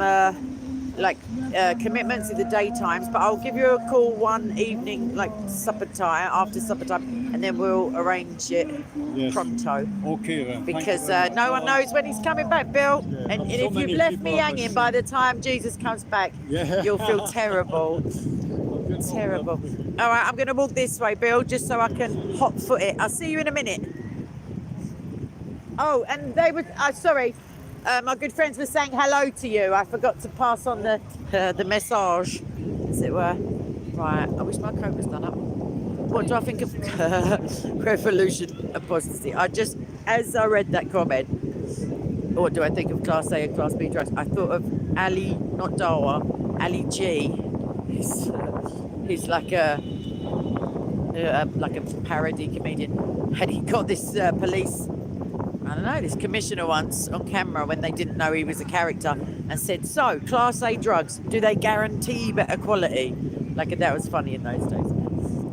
commitments in the daytimes, but I'll give you a call one evening, like after supper time, and then we'll arrange it pronto. Okay then. Because no one knows when he's coming back, Bill. And if you've left me hanging by the time Jesus comes back, you'll feel terrible. Terrible. All right, I'm going to walk this way, Bill, just so I can hot foot it. I'll see you in a minute. Oh, and they were, sorry, my good friends were saying hello to you. I forgot to pass on the message, as it were. Right, I wish my coat was done up. What do I think of revolution apostasy? As I read that comment, what do I think of Class A and Class B drugs? I thought of Ali, not Dawa, Ali G. He's like a parody comedian. And he got this police, I don't know, this commissioner once on camera when they didn't know he was a character, and said, so, Class A drugs, do they guarantee better quality? Like, that was funny in those days.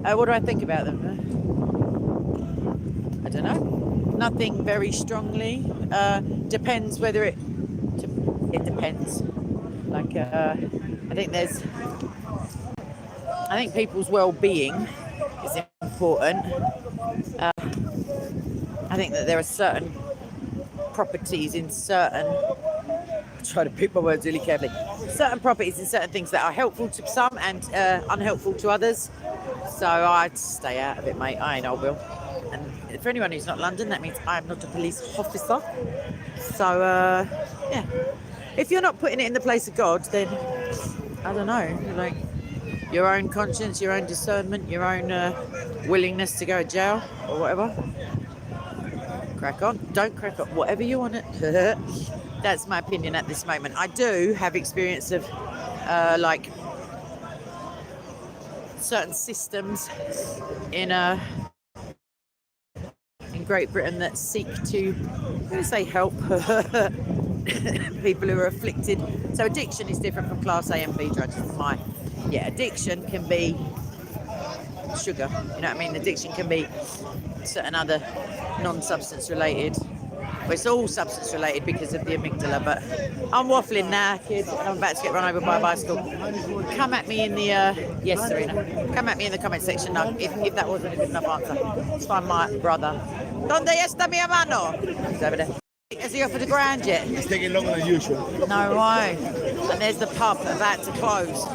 What do I think about them? I don't know. Nothing very strongly. Depends whether it depends. Like, I think people's well-being is important. I think that there are certain properties in certain, I try to pick my words really carefully, certain properties in certain things that are helpful to some and unhelpful to others. So I'd stay out of it, mate. I ain't old Bill. And for anyone who's not London, that means I'm not a police officer. So, yeah. If you're not putting it in the place of God, then, I don't know, like, your own conscience, your own discernment, your own willingness to go to jail or whatever. Crack on. Don't crack on. Whatever you want it. That's my opinion at this moment. I do have experience of, certain systems in Great Britain that seek to, I'm going to say, help people who are afflicted. So addiction is different from Class A and B drugs. Addiction can be sugar. You know what I mean? Addiction can be certain other non-substance related. Well, it's all substance related because of the amygdala, but I'm waffling now, kids, and I'm about to get run over by a bicycle. Come at me in the, yes, Serena, come at me in the comment section now if that wasn't a good enough answer. Let's find my brother. Donde está mi hermano? He's over there. Has he offered a grand yet? It's taking longer than usual. No way. And there's the pub about to close.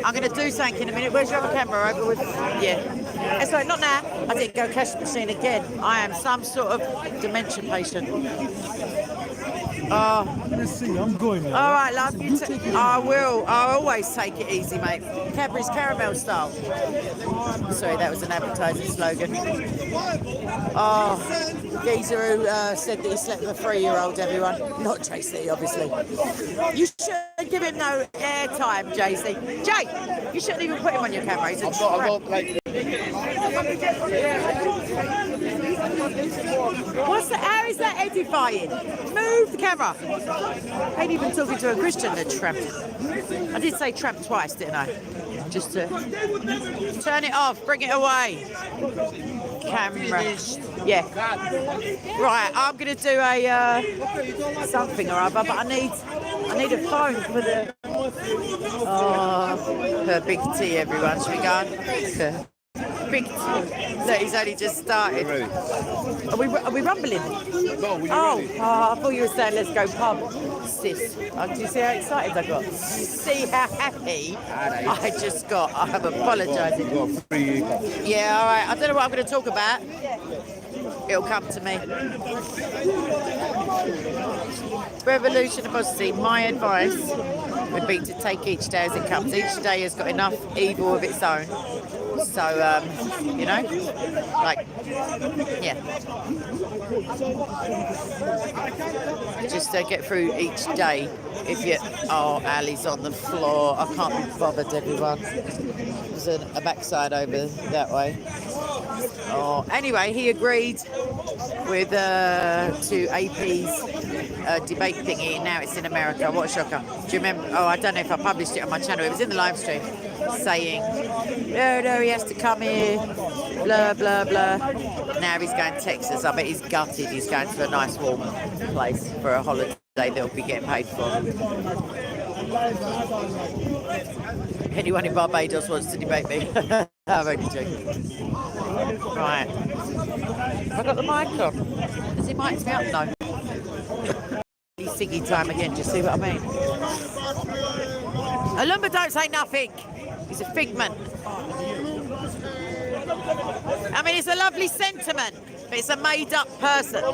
I'm going to do something in a minute. Where's your other camera? Over with? Yeah. Sorry, not now. I didn't go cash machine again. I am some sort of dementia patient. Let's see, I'm going now. All right, love. I will. I'll always take it easy, mate. Cadbury's caramel style. Sorry, that was an advertising slogan. Oh, geezer who said that he slept with a 3-year-old, everyone. Not JC, obviously. You should give him no airtime, JC. Jay, you shouldn't even put him on your camera. He's a how is that edifying? Move the camera. I ain't even talking to a Christian that tramped. I did say tramp twice, didn't I? Just to turn it off, bring it away. Camera. Yeah. Right, I'm gonna do a something or other, but I need a phone for the her big tea, everyone. Should we go? Big tea. Look, he's only just started. Are we rumbling? No, we I thought you were saying let's go pub, sis. Do you see how excited I got? See how happy I just got? I'm apologising. Yeah, all right. I don't know what I'm going to talk about. It'll come to me. Revolution apostasy. My advice would be to take each day as it comes. Each day has got enough evil of its own. So, you know, like, yeah. Just get through each day. If you, Ali's on the floor. I can't be bothered, everyone. There's a backside over that way. Oh, anyway, he agreed with to AP's debate thingy. Now it's in America. What a shocker. Do you remember? Oh, I don't know if I published it on my channel. It was in the live stream saying, no, he has to come here, blah, blah, blah. Now he's going to Texas. I bet he's gutted. He's going to a nice warm place for a holiday that he'll be getting paid for. Anyone in Barbados wants to debate me. I'm only joking. Right. Have I got the mic on? Does he mic me up? No. Siggy time again, do you see what I mean? A lumber don't say nothing. He's a figment. I mean, it's a lovely sentiment, but it's a made-up person. I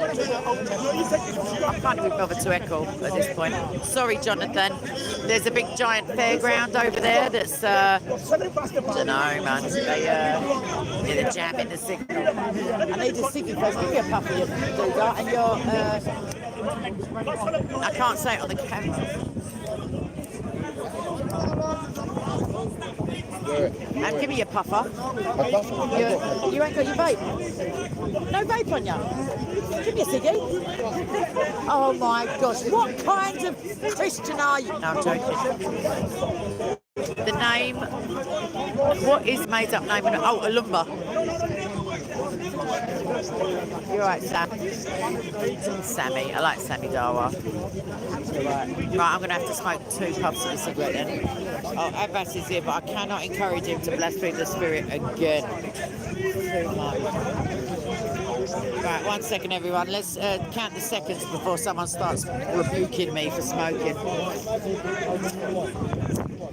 can't even bother to echo at this point. Sorry, Jonathan. There's a big giant fairground over there that's, I don't know, man. They're jamming the signal. I need a ciggy first. Give me a puffy, you doodah. And you're, I can't say it on the camera. And give me your puffer. You ain't got your vape? No vape on you? Give me a ciggy. Oh my gosh, what kind of Christian are you? No, I'm joking. The name, what is made up name? Oh, Alumba. You're right, Sam. Sammy, I like Sammy Dawa. Right, I'm going to have to smoke 2 puffs of a cigarette then. Oh, Abbas is here, but I cannot encourage him to blaspheme the Spirit again. Right, 1 second, everyone. Let's count the seconds before someone starts rebuking me for smoking.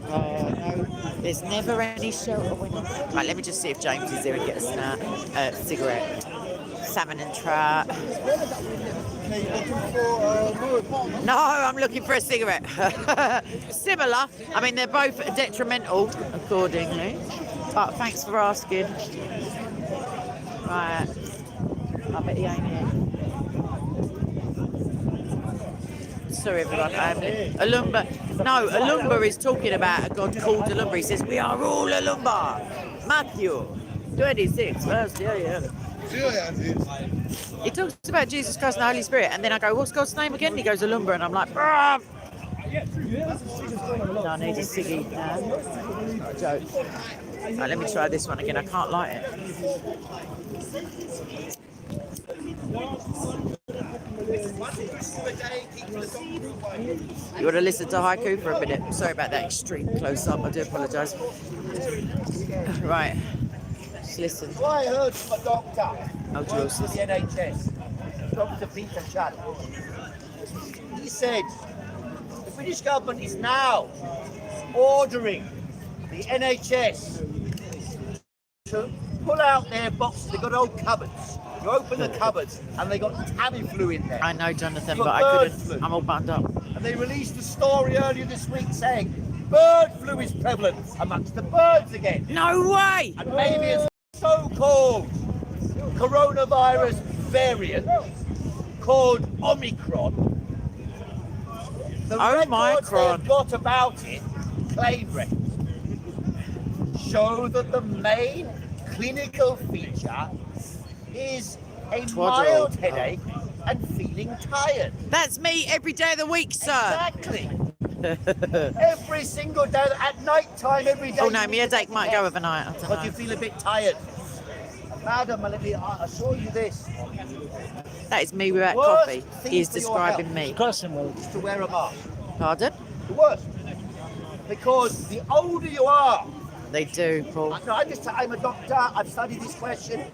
No, there's never any shelter window. Right, let me just see if James is here and get a cigarette. Salmon and trout. No, I'm looking for a cigarette. Similar. I mean, they're both detrimental, accordingly. But thanks for asking. Right. I bet he ain't here. Sorry, everyone. Alumba. No, Alumba is talking about a God called Alumba. He says, we are all Alumba. Matthew 26, verse, yeah. He talks about Jesus Christ and the Holy Spirit, and then I go, what's God's name again? And he goes, Alumba, and I'm like, ah! No, I need a ciggy now. Not a joke. Right, let me try this one again. I can't light it. You want to listen to haiku for a minute? Sorry about that extreme close-up. I do apologise. Right. Just listen. Well, I heard from a doctor. Oh, works for the NHS, Dr. Peter Chad. He said, if British government is now ordering the NHS to pull out their boxes. They've got old cupboards. You open the cupboards and they got Tamiflu in there. I know, Jonathan, You've but got I bird couldn't. flu. I'm all buttoned up. And they released a story earlier this week saying bird flu is prevalent amongst the birds again. No way! And maybe it's so-called coronavirus variant called Omicron. The records they've got about it, claim records, show that the main clinical feature is a mild headache and feeling tired. That's me every day of the week, sir. Exactly. Every single day, at night time, every day. Oh no, my headache might go overnight. I don't But know. you feel a bit tired. Madam, let me assure you this. That is me without Worst coffee. thing He is for your describing health me. is to wear a mask. Pardon? The worst. Because the older you are, They do, Paul. no, I'm a doctor, I've studied this question.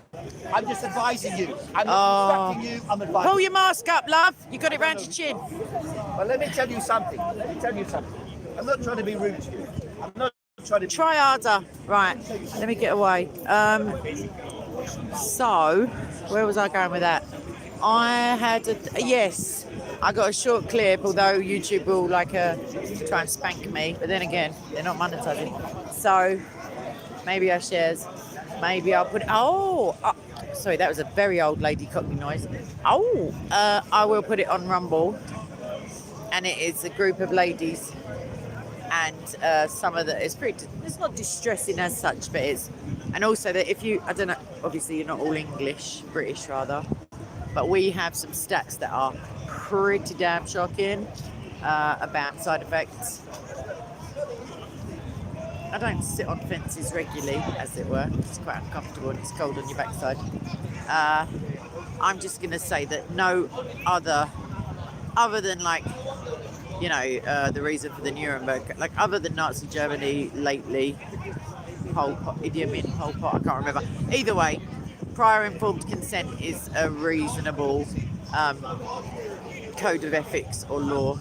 I'm just advising you. I'm not instructing you, I'm advising. Pull your mask up, love. You got it round your chin. But let me tell you something. I'm not trying to be rude to you. I'm not trying to be... Try harder. Right, let me get away. So, where was I going with that? I had yes, I got a short clip, although YouTube will try and spank me, but then again, they're not monetizing. So maybe I shares, maybe I'll put, sorry, that was a very old lady cockney noise. I will put it on Rumble, and it is a group of ladies, and some of the, it's not distressing as such, but it's, and also that if you, I don't know, obviously you're not all English, British rather, but we have some stats that are pretty damn shocking about side effects. I don't sit on fences regularly, as it were. It's quite uncomfortable and it's cold on your backside. I'm just going to say that no other than the reason for the Nuremberg, other than Nazi Germany lately, Pol Pot, Idi Amin, Pol Pot, I can't remember. Either way, prior informed consent is a reasonable code of ethics or law.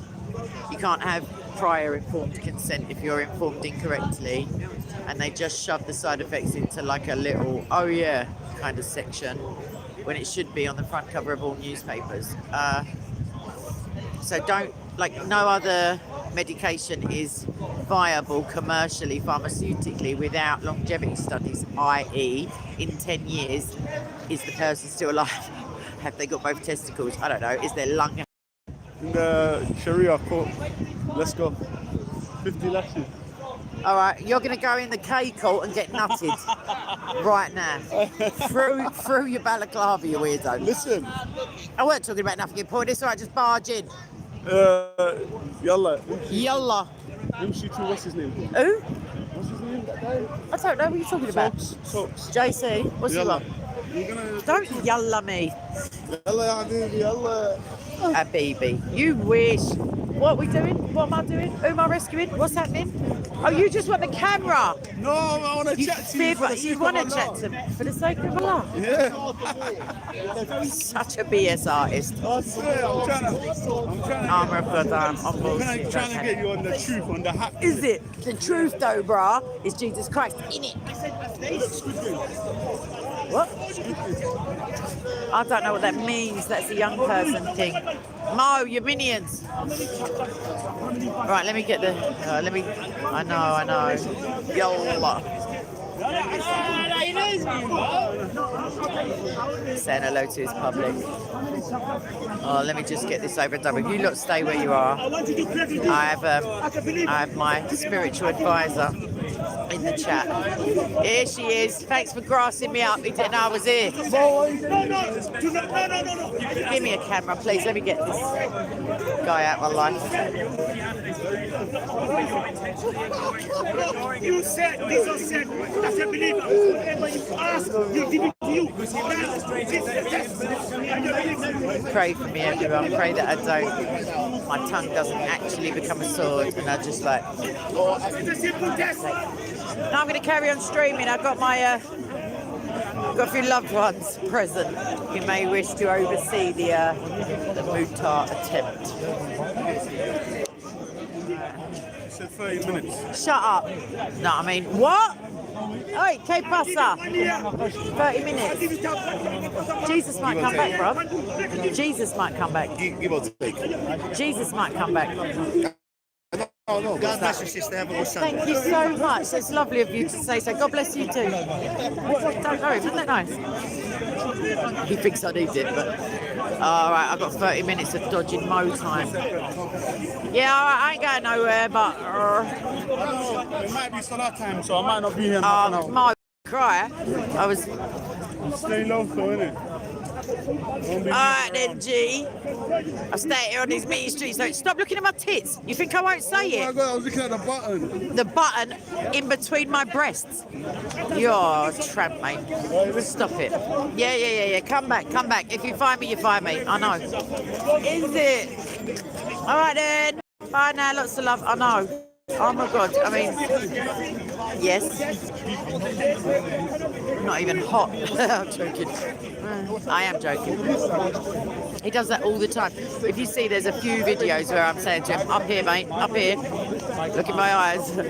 You can't have prior informed consent if you're informed incorrectly, and they just shove the side effects into a little kind of section when it should be on the front cover of all newspapers. So don't, no other medication is viable commercially, pharmaceutically, without longevity studies, i.e. in 10 years, is the person still alive? Have they got both testicles? I don't know. Is their lung... In the Sharia court. Let's go. 50 lashes. All right, you're going to go in the K court and get nutted right now. through your balaclava, you weirdo. Listen. I weren't talking about nothing important. It's all right, just barge in. Yalla. Yalla. What's his name? Who? What's his name, that guy? I don't know what you're talking about. Socks. JC, what's he Yalla. want? Don't yalla me. Yalla, ya habibi, yalla. Habibi, you wish. What are we doing? What am I doing? Who am I rescuing? What's happening? Oh, you just want the camera. No, I want to chat to you. You want to chat to me for the sake of Allah? Yeah. Such a BS artist. I swear, I'm trying to get you on the truth, on the hack. Is it? The truth though, brah, is Jesus Christ in it. What? I don't know what that means. That's a young person thing. Mo, your minions. Right, let me get the. I know. Yola. Saying hello to his public. Oh, let me just get this over and done with. You lot stay where you are. I have my spiritual advisor in the chat. Here she is. Thanks for grassing me up. He didn't know I was here. Give me a camera, please. Let me get this guy out of my life. You said, Jesus said, as a believer, whatever you ask, he'll give it to you. Pray for me, everyone. Pray that my tongue doesn't actually become a sword, and I just No, I'm going to carry on streaming. I've got my got a few loved ones present who may wish to oversee the Mutar attempt. said 30 minutes. Shut up. No, I mean, what? Oi, ¿qué pasa? 30 minutes. Jesus might come back, bro. Jesus might come back. Give or take. Jesus might come back. God bless you, sister. Have a good Sunday. Thank you so much. It's lovely of you to say so. God bless you too. Don't worry, isn't that nice? He thinks I need it, but all right. I've got 30 minutes of dodging Mo time. Yeah, all right. I ain't going nowhere, but It might be Salah time, so I might not be here in half an hour. Mo, cry. I was. Stay local, innit? Alright then, G. I'll stay here on these mean streets. So stop looking at my tits. You think I won't say it? Oh my God, I was looking at the button. The button in between my breasts. You're a tramp, mate. Stop it. Yeah. Come back. If you find me, you find me. I know. Is it? Alright then. Bye now. Lots of love. I know. Oh my God. I mean, yes. Not even hot. I'm joking. I am joking. He does that all the time. If you see, there's a few videos where I'm saying to him, up here, mate, up here. Look in my eyes. I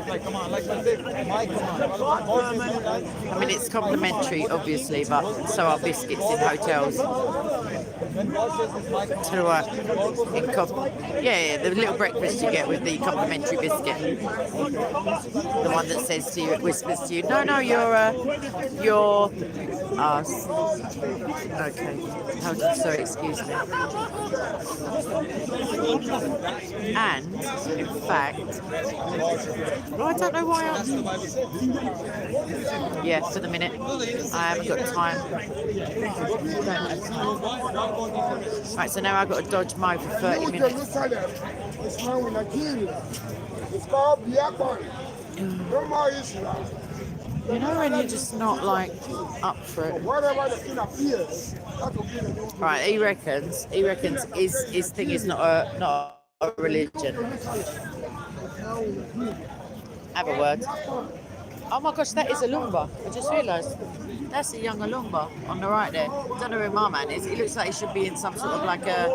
mean, it's complimentary, obviously, but so are biscuits in hotels. So yeah, the little breakfast you get with the complimentary biscuit. The one that says to you, it whispers to you, no, you're us. Okay. Hold on, sorry, excuse me. And, in fact, I don't know why yeah, for the minute. I haven't got time. Right, so now I've got to dodge Mo for 30 minutes. You know when you're just not like up for it. Right, he reckons his thing is not a religion. Have a word. Oh my gosh, that is a Lumba. I just realised. That's a young Lumba on the right there. I don't know who my man is. He looks like he should be in some sort of like a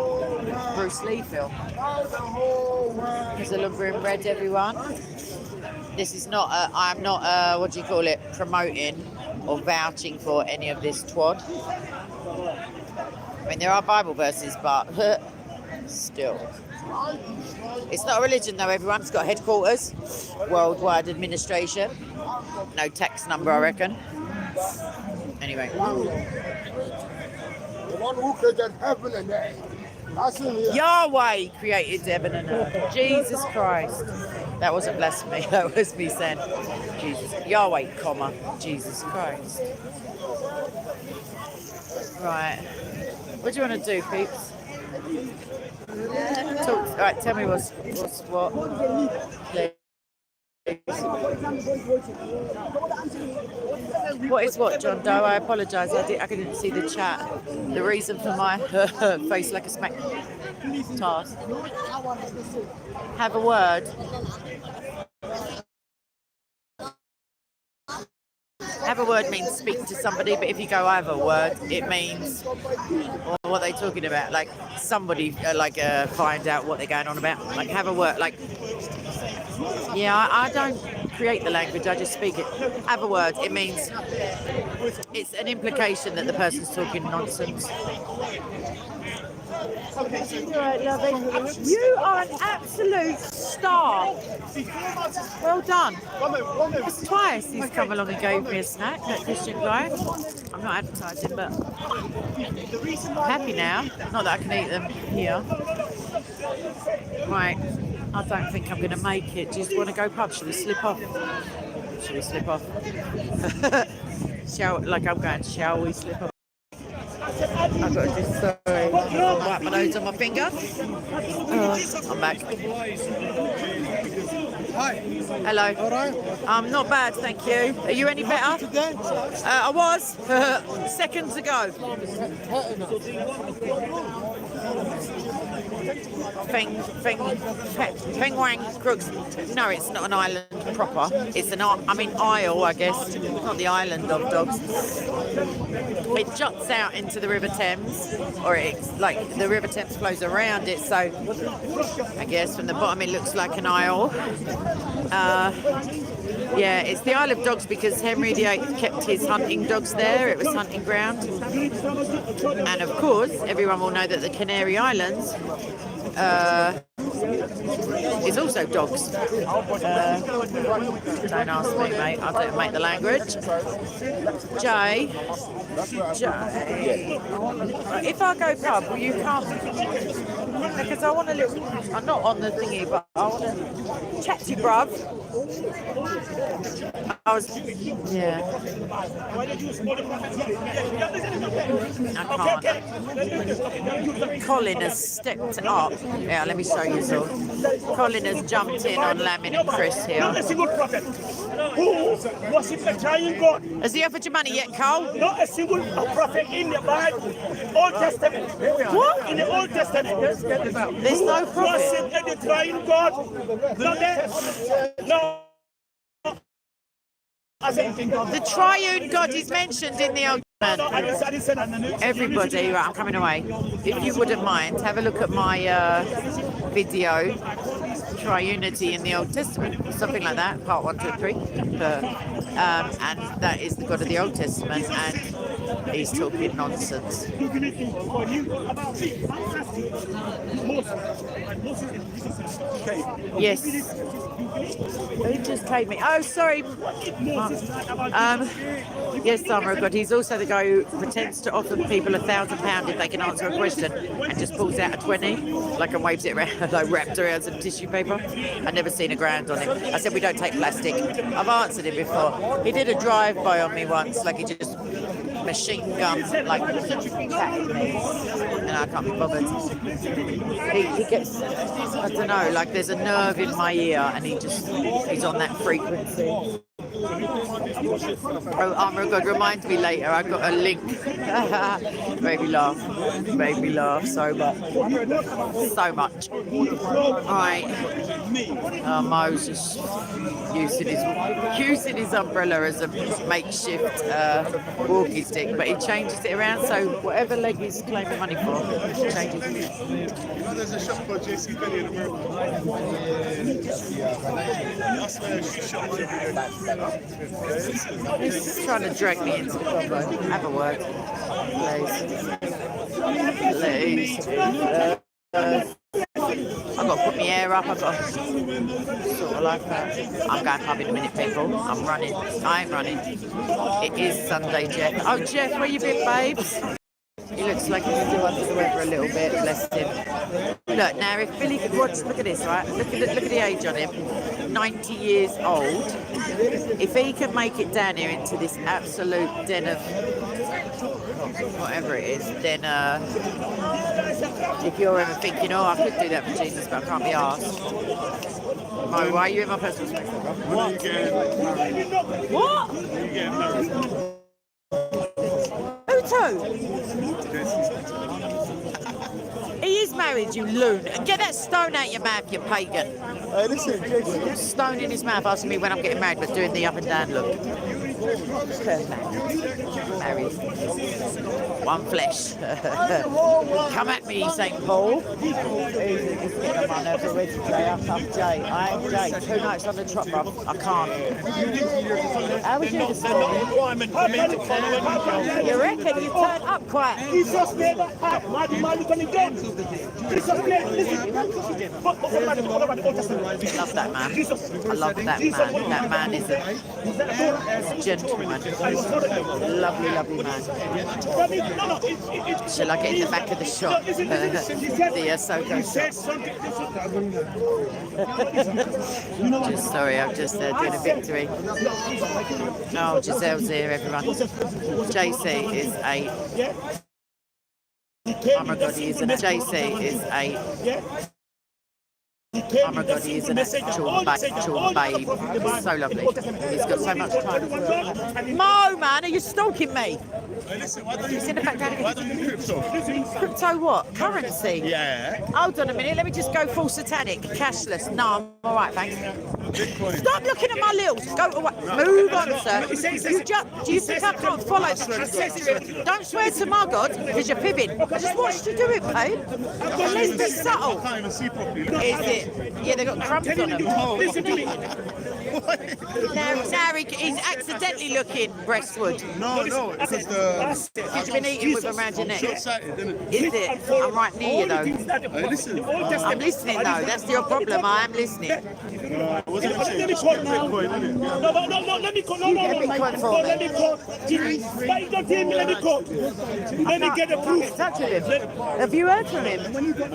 Bruce Lee film. There's a Lumba in red, everyone. This is not I'm not what do you call it, promoting or vouching for any of this twad. I mean, there are Bible verses, but still. It's not a religion though, everyone. It's got headquarters, worldwide administration. No tax number, I reckon. Anyway. The one who created heaven and earth. Yahweh created heaven and earth. Jesus Christ. That wasn't blasphemy. That was me saying Jesus. Yahweh, comma, Jesus Christ. Right. What do you want to do, peeps? Talk. Right, tell me what's what. What is what, John Doe? I apologise. I couldn't see the chat. The reason for my face like a smack task. Have a word. Have a word means speak to somebody, but if you go, I have a word, it means, or what are they talking about? Like somebody, find out what they're going on about. Like have a word, like, yeah, I don't create the language, I just speak it. Have a word, it means, it's an implication that the person's talking nonsense. Right, lovely. You are an absolute star. Well done. It's twice he's come along and gave me a snack, that Christian guy. I'm not advertising, but I'm happy now. Not that I can eat them here. Right, I don't think I'm going to make it. Do you just want to go pub? Should we slip off? Shall we slip off? I'm going, shall we slip off? I've got to just, sorry, wipe my nose on my finger. I'm back. Hi. Hello. All right. Not bad, thank you. Are you any better? I was, seconds ago. Feng Wang Crooks. No, it's not an island proper. It's an isle, I guess, not the island of dogs. It juts out into the River Thames, or it's like the River Thames flows around it. So I guess from the bottom it looks like an isle. Yeah, it's the Isle of Dogs because Henry VIII kept his hunting dogs there. It was hunting ground. And of course, everyone will know that the Canary Islands is also dogs. Don't ask me, mate. I don't make the language. Jay. If I go pub, will you come? Because I want to look. I'm not on the thingy, but I want to chat to you, bruv. Yeah. I can't. Colin has stepped up. Yeah, let me show you so. Colin has jumped in on Lamin and Chris here. Not a single prophet who worships a trying God. Has he offered you money yet, Cole? Not a single prophet in the Bible, Old Testament. What? In the Old Testament. There's no prophet. Worship the trying God. Not there. No. The triune God is mentioned in the Old Testament. Everybody, right, I'm coming away. If you wouldn't mind, have a look at my video, Triunity in the Old Testament, something like that, part 1, 2, 3. And that is the God of the Old Testament, and he's talking nonsense. Yes. Who just paid me? Oh, sorry. Yes, Summer God. He's also the guy who pretends to offer people £1,000 if they can answer a question, and just pulls out a 20, like, and waves it around, like wrapped around some tissue paper. I've never seen a grand on him. I said we don't take plastic. I've answered him before. He did a drive-by on me once, like he just machine gun, like chatting me, and I can't be bothered. He gets, I don't know, like there's a nerve in my ear, and he's on that frequency. Oh, Armour God, remind me later. I've got a link. Made me laugh so much. All right. Mo's just using his umbrella as a makeshift walkie stick, but he changes it around, so whatever leg he's claiming money for, he changes it. You know, there's a shop called JC Penney in America. He's trying to drag me into the combo. Have a word, please. I've got to put my hair up. I've got to sort of like that. I'm going pub in a minute, people. I'm running. I'm running. It is Sunday, Jeff. Oh, Jeff, where you been, babes? He looks like he's still under the weather a little bit, bless him. Look, now if Billy could watch, look at this, right? Look at the age on him. 90 years old. If he can make it down here into this absolute den of whatever it is, then if you're ever thinking, oh, I could do that for Jesus, but I can't be asked. Mo, why are you in my personal space? What? What? Who to? He is married, you loon. And get that stone out your mouth, you pagan. Listen, Jason. Stone in his mouth asking me when I'm getting married, but doing the up and down look. Married. One flesh. Come at me, St. Paul. He's getting on my nerves already, Jay. I'm Jay. I'm Jay. 2 nights on the trot, bruv. I can't. How was you this morning? You reckon you turned up quite? Jesus made that path. Man can again. Jesus made I love that man. I love that man. That man is a gentleman. Lovely, lovely man. Shall I get in the back of the shop? The SOCO shop. Just sorry, I'm just doing a victory. Oh, Giselle's here, everyone. JC is a... Oh my God, he is a... JC is a... Oh my God, he's an actual babe. He's so lovely. He's got so much time. Mo, man, are you stalking me? He's in the background again. Crypto what? Currency? Yeah. Hold on a minute, let me just go full satanic. Cashless. No, I'm all right, thanks. Stop looking at my littles. Go away. Move on, sir. Do you think I can't follow? Don't swear to my God, because you're fibbing. I just watched you do it, babe. Let's be subtle. I can't even see properly. Is it? Yeah, they've got crumbs on them. Listen to me. Now he's accidentally looking breastwood. No, because the. Because you've been eating with them around your neck. Short-sighted, isn't it? Is it? I'm right near you though. Hey, listen. I'm listening though. That's your problem. I am listening. It wasn't a change. Bitcoin, innit? No, let me call. No, let me call. Why don't you let me call? Let me get the proof. Touch with him. Have you heard from him?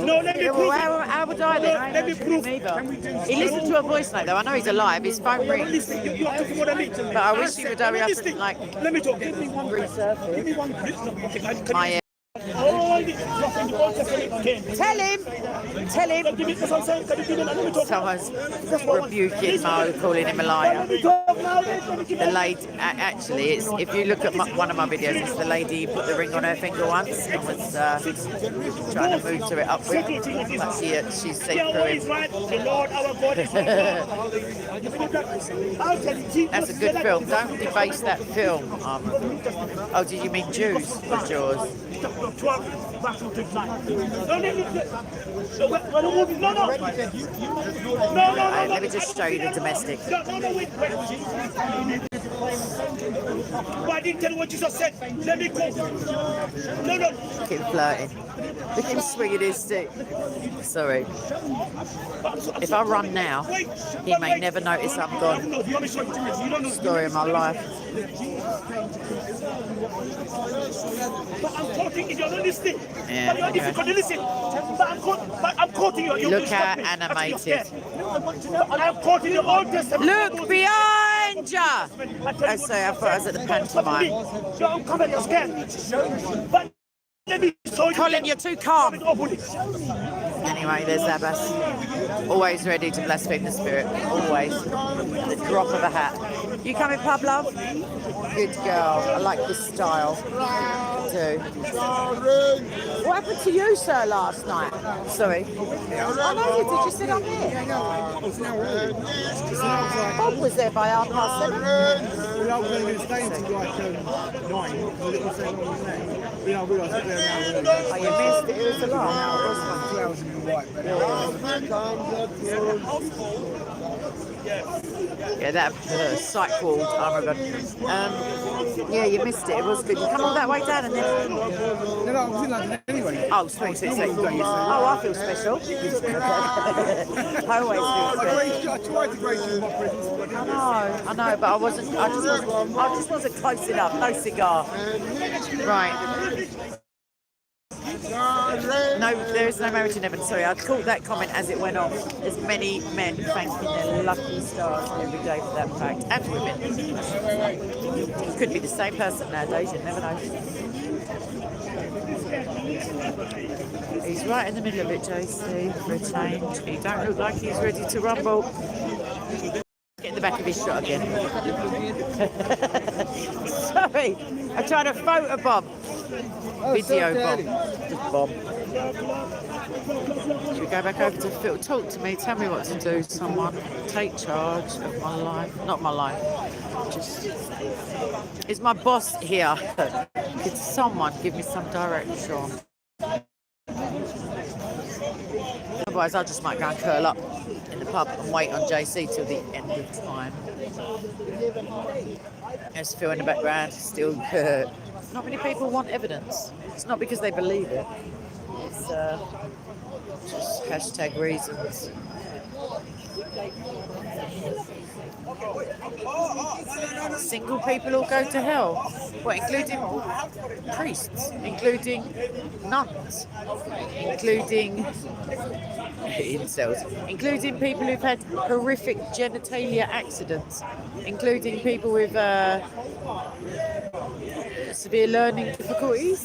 No, let me prove it. How would I then? Let me prove He listened to a voice note though. I know he's alive. His phone rings. You have to go to me. But I wish you would hurry up and like Let me talk. Give me one. resurface Give me one. my. All the stuff in the Old Testament came. Tell him. Give me what I'm saying. Can you give me? Let me talk. Someone's rebuking Mo, calling him a liar. Let me talk now. The lady, actually, it's if you look at one of my videos, it's the lady who put the ring on her finger once and was trying to move to it up with. But she's seen through Yahweh is him. right. The Lord our God is right. I'll tell you, Jesus That's a good film. Don't debase that film. Oh, did you mean Jews or Jaws? No. Let me just show you the domestic. No, wait. But I didn't tell you what Jesus said. Let me go. No. Look at him flirting. Look at him swinging his stick. Sorry. If I run now, he may never notice I'm gone. Story of my life. But I'm quoting you, you're not listening. Yeah, But you're difficult to listen. But I'm quoting you. Look how animated. I'm quoting the Old Testament. Look behind you! Oh, sorry, I thought I was at the pantomime. Don't come at your scared. But let me show you. Colin, you're too calm. Anyway, there's Abbas. Always ready to blaspheme the spirit. Always. The drop of a hat. You coming, pub love? Good girl. I like this style. I do. What happened to you, sir, last night? Sorry. I know you did. You said I'm here. Bob was there by 7:30. We are going to stay until like 9. Oh, you missed it. It was a lot. 2 hours in the white. Yeah, that sight walled. Oh my God. Yeah, you missed it. It was good. You come all that way down and then. No, I was in London anyway. Oh, sweet. Oh, I feel special. I always feel special. I tried to grace you with my presence. I know, but I just wasn't close enough. No cigar. Right. No, there is no marriage in heaven. Sorry, I caught that comment as it went off. There's many men thanking their lucky stars every day for that fact, and women. It could be the same person nowadays. You never know. He's right in the middle of it, JC. For a change, he don't look like he's ready to rumble. Get in the back of his shot again. Sorry, I'm trying to photo bomb. Video bomb. Just bomb. Should we go back over to Phil? Talk to me. Tell me what to do. Someone take charge of my life. Not my life. Just is my boss here? Could someone give me some direction? Otherwise, I just might go and curl up in the pub and wait on JC till the end of time. There's Phil in the background, still hurt. Not many people want evidence. It's not because they believe it. It's just hashtag reasons. Single people all go to hell. What, including priests, including nuns, including incels, including people who've had horrific genitalia accidents, including people with severe learning difficulties,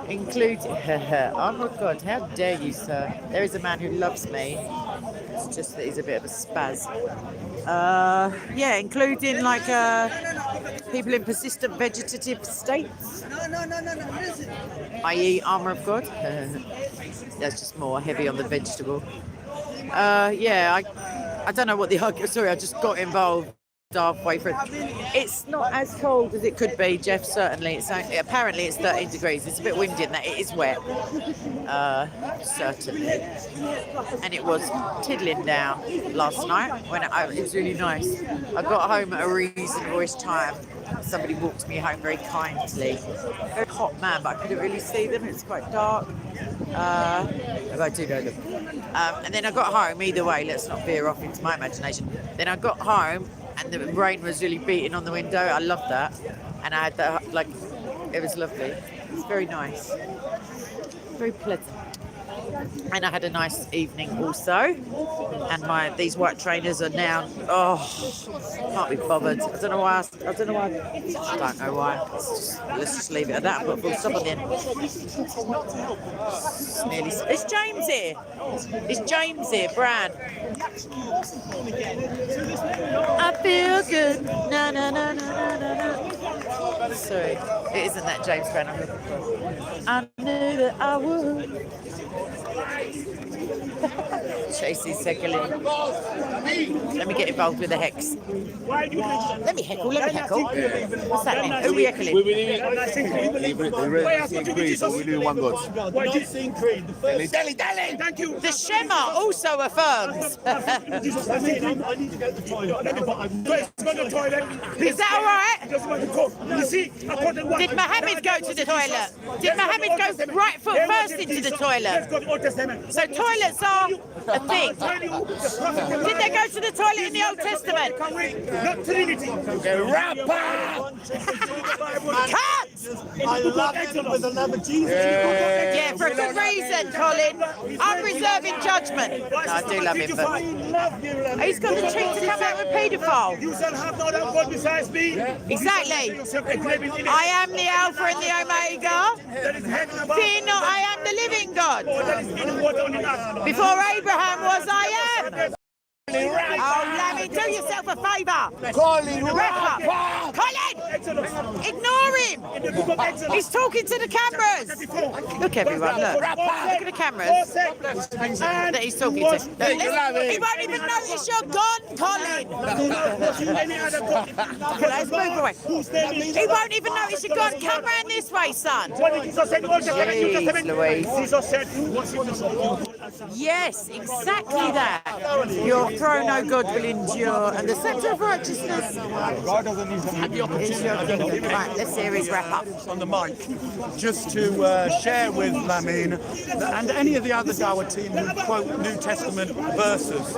including... Oh my God, how dare you, sir. There is a man who loves me It's just that he's a bit of a spaz. Yeah, including like people in persistent vegetative states, i.e. armour of God. That's just more heavy on the vegetable. Yeah, I don't know what the argument. Sorry, I just got involved halfway through. It's not as cold as it could be, Jeff. Certainly, apparently it's 13 degrees. It's a bit windy in that it is wet. Certainly, and it was tiddling down last night when it was really nice. I got home at a reasonable-ish time. Somebody walked me home very kindly. Very hot man, but I couldn't really see them. It's quite dark. I do know them. And then I got home. Either way, let's not veer off into my imagination. Then I got home. And the rain was really beating on the window. I loved that. And I had that, like, it was lovely. It was very nice. Very pleasant. And I had a nice evening also. And these white trainers are now, can't be bothered. I don't know why. I don't know why. Let's just leave it at that. But we'll stop at the end. It's James here. It's James here, Brad. I feel good. Na na na na na na. Sorry, it isn't that James Brown I'm looking for. I knew that I would. Chasey Sekelin. Let me get involved with the hex. Let me heckle. What's that mean? Who are we heckling? We believe we do one God. Why do you think creed? Deli. Thank you. The Shema also affirms. I need to go to the toilet. Is that all right? You see, did Mohammed go to the toilet? Did Mohammed go right foot first into the toilet? So toilets are a thing. Did they go to the toilet in the Old Testament? Not Trinity. Cut! I love it with the love of Jesus. Yeah, for a good reason, Colin. I'm reserving judgment. No, I do love him, but he's got the cheek to come out with paedophile. You shall have no other God besides me. Exactly. I am the Alpha and the Omega. Fear not, I am the living God. Before Abraham was, I am. Oh, Lammy, do yourself a favour. Colin, Wrap up. Colin! Ignore him. He's talking to the cameras. Look, everyone, look. Look at the cameras that he's talking to. He won't even notice you're gone, Colin. Let's move away. He won't even notice you're gone. Come round this way, son. Jeez, Louise. Yes, exactly that. Your throne, O God, will endure, and the sceptre of righteousness God doesn't even is your kingdom. Right, let's hear his wrap up. on the mic, just to share with Lamin and any of the other Dawa team who quote New Testament verses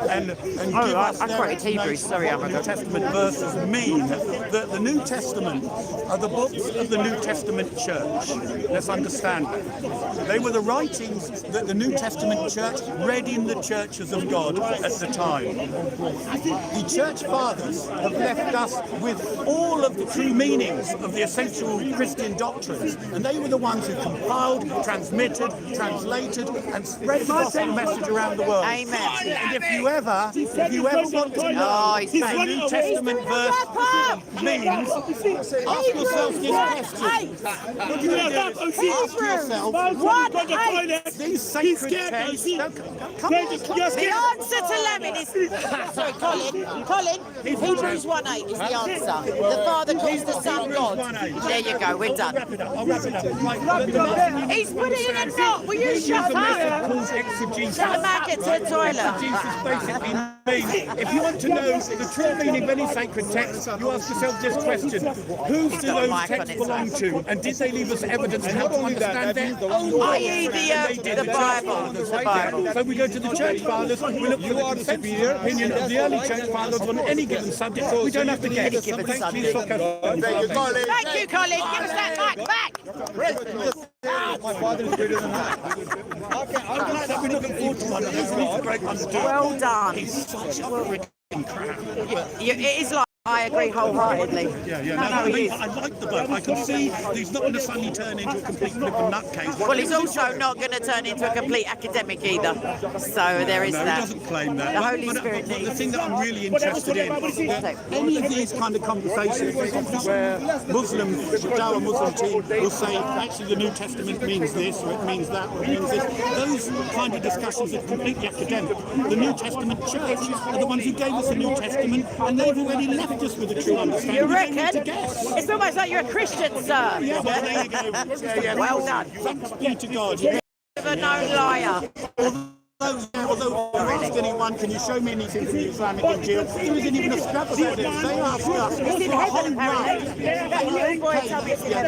and give us I their quoted Hebrews, sorry, what the New Testament verses mean. That the New Testament are the books of the New Testament church. Let's understand that. They were the writings that the New Testament church read in the churches of God at the time. The church fathers have left us with all of the true meanings of the essential Christian doctrines, and they were the ones who compiled, transmitted, translated, and spread the gospel message around the world. Amen. And if you ever want to know what the New Testament verse means, ask yourself this question. Ask yourself, these sacred texts, The answer to Lemon is... Sorry, Colin, Hebrews 1:8 is the answer. The Father calls the Son God. There you go, we're done. He's put it in a knot. Will you shut up? Shut him out, get to the toilet. If you want to know the true meaning of any sacred text, you ask yourself this question: who do those texts belong to, and did they leave us evidence to help to understand their own I.e. the Bible. The Bible. So we go to the church fathers, we look for the consensus opinion of the early church fathers on any given subject. We don't have to guess. Any given Thank subject. you, Colin. Thank you, Colin. Give us that mic back. My father is greater than that. I've been looking forward to one of these. Great ones to do. Well done. He's such a freaking crap. It is like I agree wholeheartedly. Yeah, yeah. No, I he mean, is. I like the bloke. I can see that he's not going to suddenly turn into a complete flipping nutcase. Well, he's also not going to turn into a complete academic either. So there is no, that. he doesn't claim that. The Holy But Spirit the needs. thing that I'm really interested in, that any of these kind of conversations where Muslims, our Muslim team, will say, actually the New Testament means this, or it means that, or it means this. Those kind of discussions are completely academic. The New Testament church are the ones who gave us the New Testament, and they've already left us with a true understanding. You reckon? It's almost like you're a Christian, sir. Yeah, well, there you go. Well done. Thanks be to God. Never known liar. Although you ask anyone, can you show me anything from the Islamic Injil? There isn't even a scrap of evidence. They ask us for a whole raft. They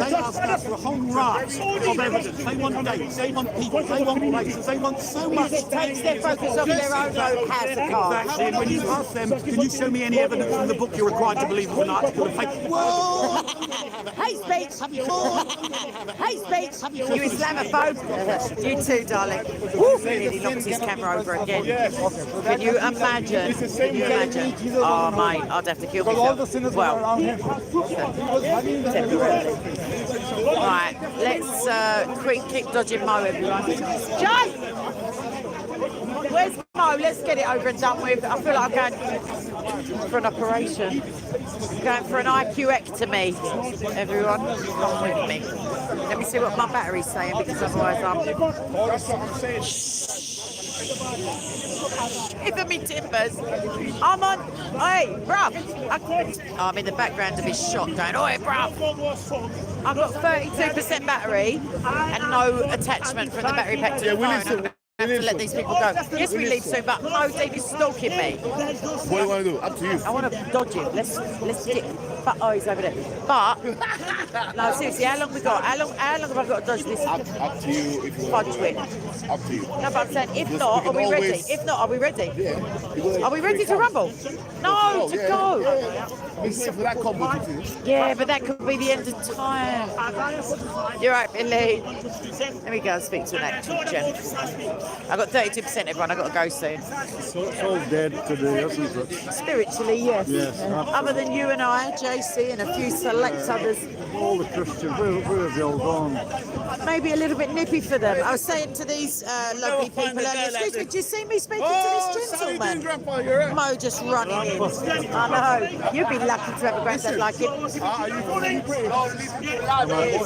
ask us for a whole raft of evidence. They want dates, they want people, they want places, they want so much. It takes their focus off their own hazard Exactly. And when you ask them, can you show me any evidence from the book you're required to believe is an article of faith? Whoa! Hey, speech! Hey, speech! You Islamophobe! You too, darling. Woo, really knocked his camera over again. Can you imagine? Can you imagine? Oh, mate, I'd have to kill myself. Well, temporarily. Right, let's keep dodging Mo, everyone. Jay! Where's Mo? Let's get it over and done with. I feel like I'm going for an operation. Going for an IQ-ectomy, everyone. Come with me. Let me see what my battery's saying, because otherwise I'm... Give me timbers. I'm on. Hey, bruv. I'm in the background of his shot going, oi, bruv. I've got 32% battery and no attachment from the battery pack to the phone. I have to let these people go. Yes, we leave soon, but Mo David's stalking me. What do you want to do? Up to you. I want to dodge him. Let's get. But oh, he's over there. But no, seriously, how long we got? How long have I got to dodge this? Up to you. If you Fudge whip. Up to you. No, but I'm saying, if not, are we ready? If not, are we ready? Yeah. Are we ready to rumble? No, to go. For that combo, Yeah, but that could be the end of time. You're right, Billy. Let me go and speak to an actual gent. I've got 32%, everyone. I've got to go soon. It's all dead today, isn't it? Spiritually, yes. Yes. Other than you and I, JC, and a few select others. All the Christians, where have they all gone? Maybe a little bit nippy for them. I was saying to these lovely people earlier, excuse me, did you see me speaking to this gentleman? Mo just running in. I know. You'd be lucky to have a granddad like him.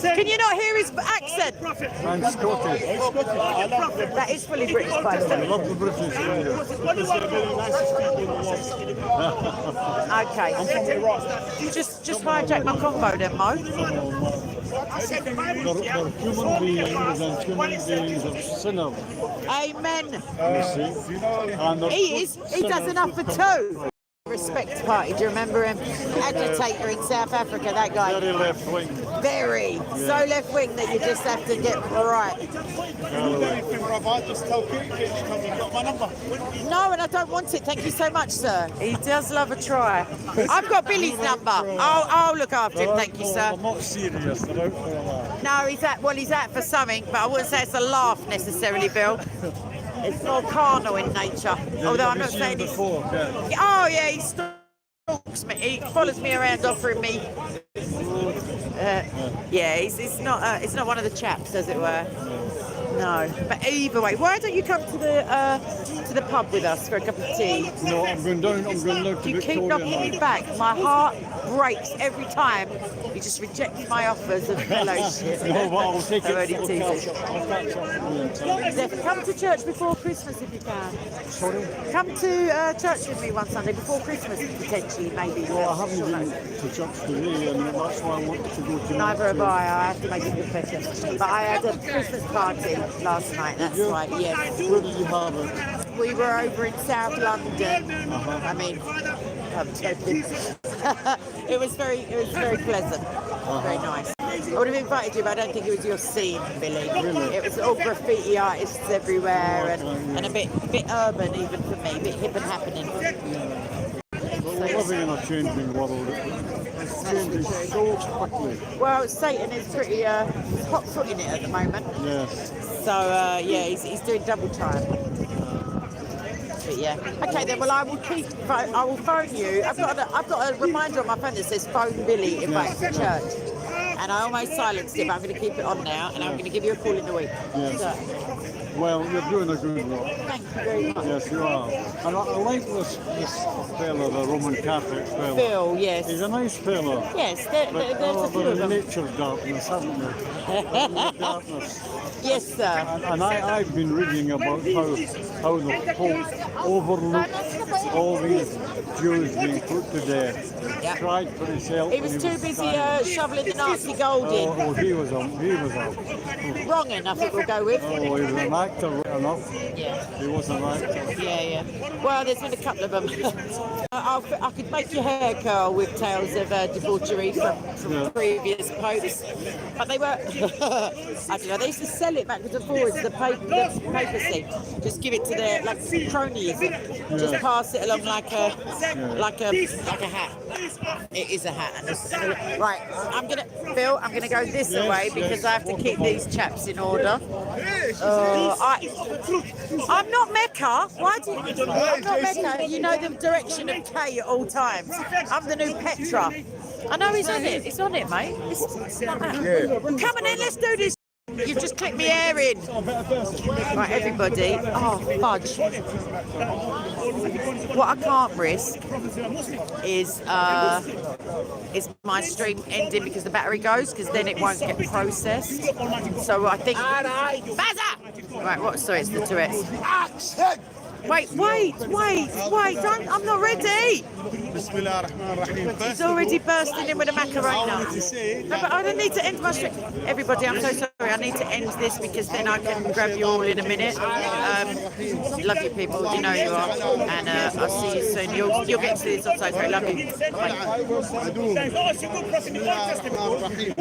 Can you not hear his accent? I'm Scottish. That is fully British, by the I way. love the British. Okay. Just hijack my convo then, Mo. They're human beings, and human beings are sinners. Amen. You see? And they're He is. He does enough for two. Respect Party, do you remember him? Agitator in South Africa, that guy. very left wing. Very. So left wing that you just have to get right. Just tell Pete you got my number. No, and I don't want it. Thank you so much, sir. He does love a try. I've got Billy's number. I'll look after him. Thank you, sir. I'm not serious. I'm out for a laugh. No, he's out for something, but I wouldn't say it's a laugh necessarily, Bill. It's more carnal in nature. Although I'm not saying he's... Before, yeah. Oh, yeah, he stalks me. He follows me around offering me... yeah, it's not one of the chaps, as it were. No, but either way, why don't you come to the pub with us for a cup of tea? No, I'm going down to You keep Victoria knocking me now. back. My heart breaks every time you just reject my offers of fellowship. No, but I'll take I'm it. only teasing. Come to church before Christmas if you can. Sorry? Come to church with me one Sunday before Christmas, potentially, maybe. Well, I haven't been to church today, and that's why I want to go to. Neither have I have to make a confession. But I had a Christmas party last night, that's right, yes. Where did you have it? We were over in South London. I mean, I'm joking. It was very pleasant, very nice. I would have invited you, but I don't think it was your scene, Billy. Really? It was all graffiti artists everywhere, and a bit urban even for me, a bit hip and happening. Well, we're living in a changing world. It's changing so quickly. Well, Satan is pretty hot-footing it at the moment. Yes. So yeah, he's doing double time. But yeah. Okay then. Well, I will phone you. I've got a reminder on my phone that says phone Billy invite to church, and I almost silenced it, but I'm going to keep it on now, and I'm going to give you a call in the week. Yes. So, Well, you're doing a good work. thank you very much. Yes, you are. And I like this fella, the Roman Catholic fella. Phil, yes. He's a nice fella. Yes, there's a few of them. Nature's darkness, haven't they? Darkness. Yes, sir. And I've been reading about how the Pope overlooked all these Jews being put to death. Yeah. Tried for his help. He was too busy shoveling the Nazi gold in. Oh, he was a Wrong enough, it will go with. Oh, he was an actor enough. Yeah. He was an actor. Yeah. Well, there's been a couple of them. I could make your hair curl with tales of debauchery from previous popes, but they were. I don't know. They used to sell it backwards and forwards. The papacy, just give it to their cronyism. Just pass it along like a hat. It is a hat. Right. I'm gonna go this way because I have to keep these chaps in order. I'm not Mecca. Why do you? I'm not Mecca. You know the direction of K at all times. I'm the new Petra. I know he's on it. It's on it, mate. It's not that. Come on in, let's do this. You've just clicked me air in. Right, everybody. Oh, fudge. What I can't risk is my stream ending because the battery goes, because then it won't get processed. So I think. Bazza! Right, what? Sorry, it's the Tourette's. Wait, don't, I'm not ready. It's already bursting in with a Macarena. No, but I don't need to end my stream. Everybody, I'm so sorry. I need to end this because then I can grab you all in a minute. Love you people, you know you are. And I'll see you soon. You'll get to this on Saturday. Love you. Bye.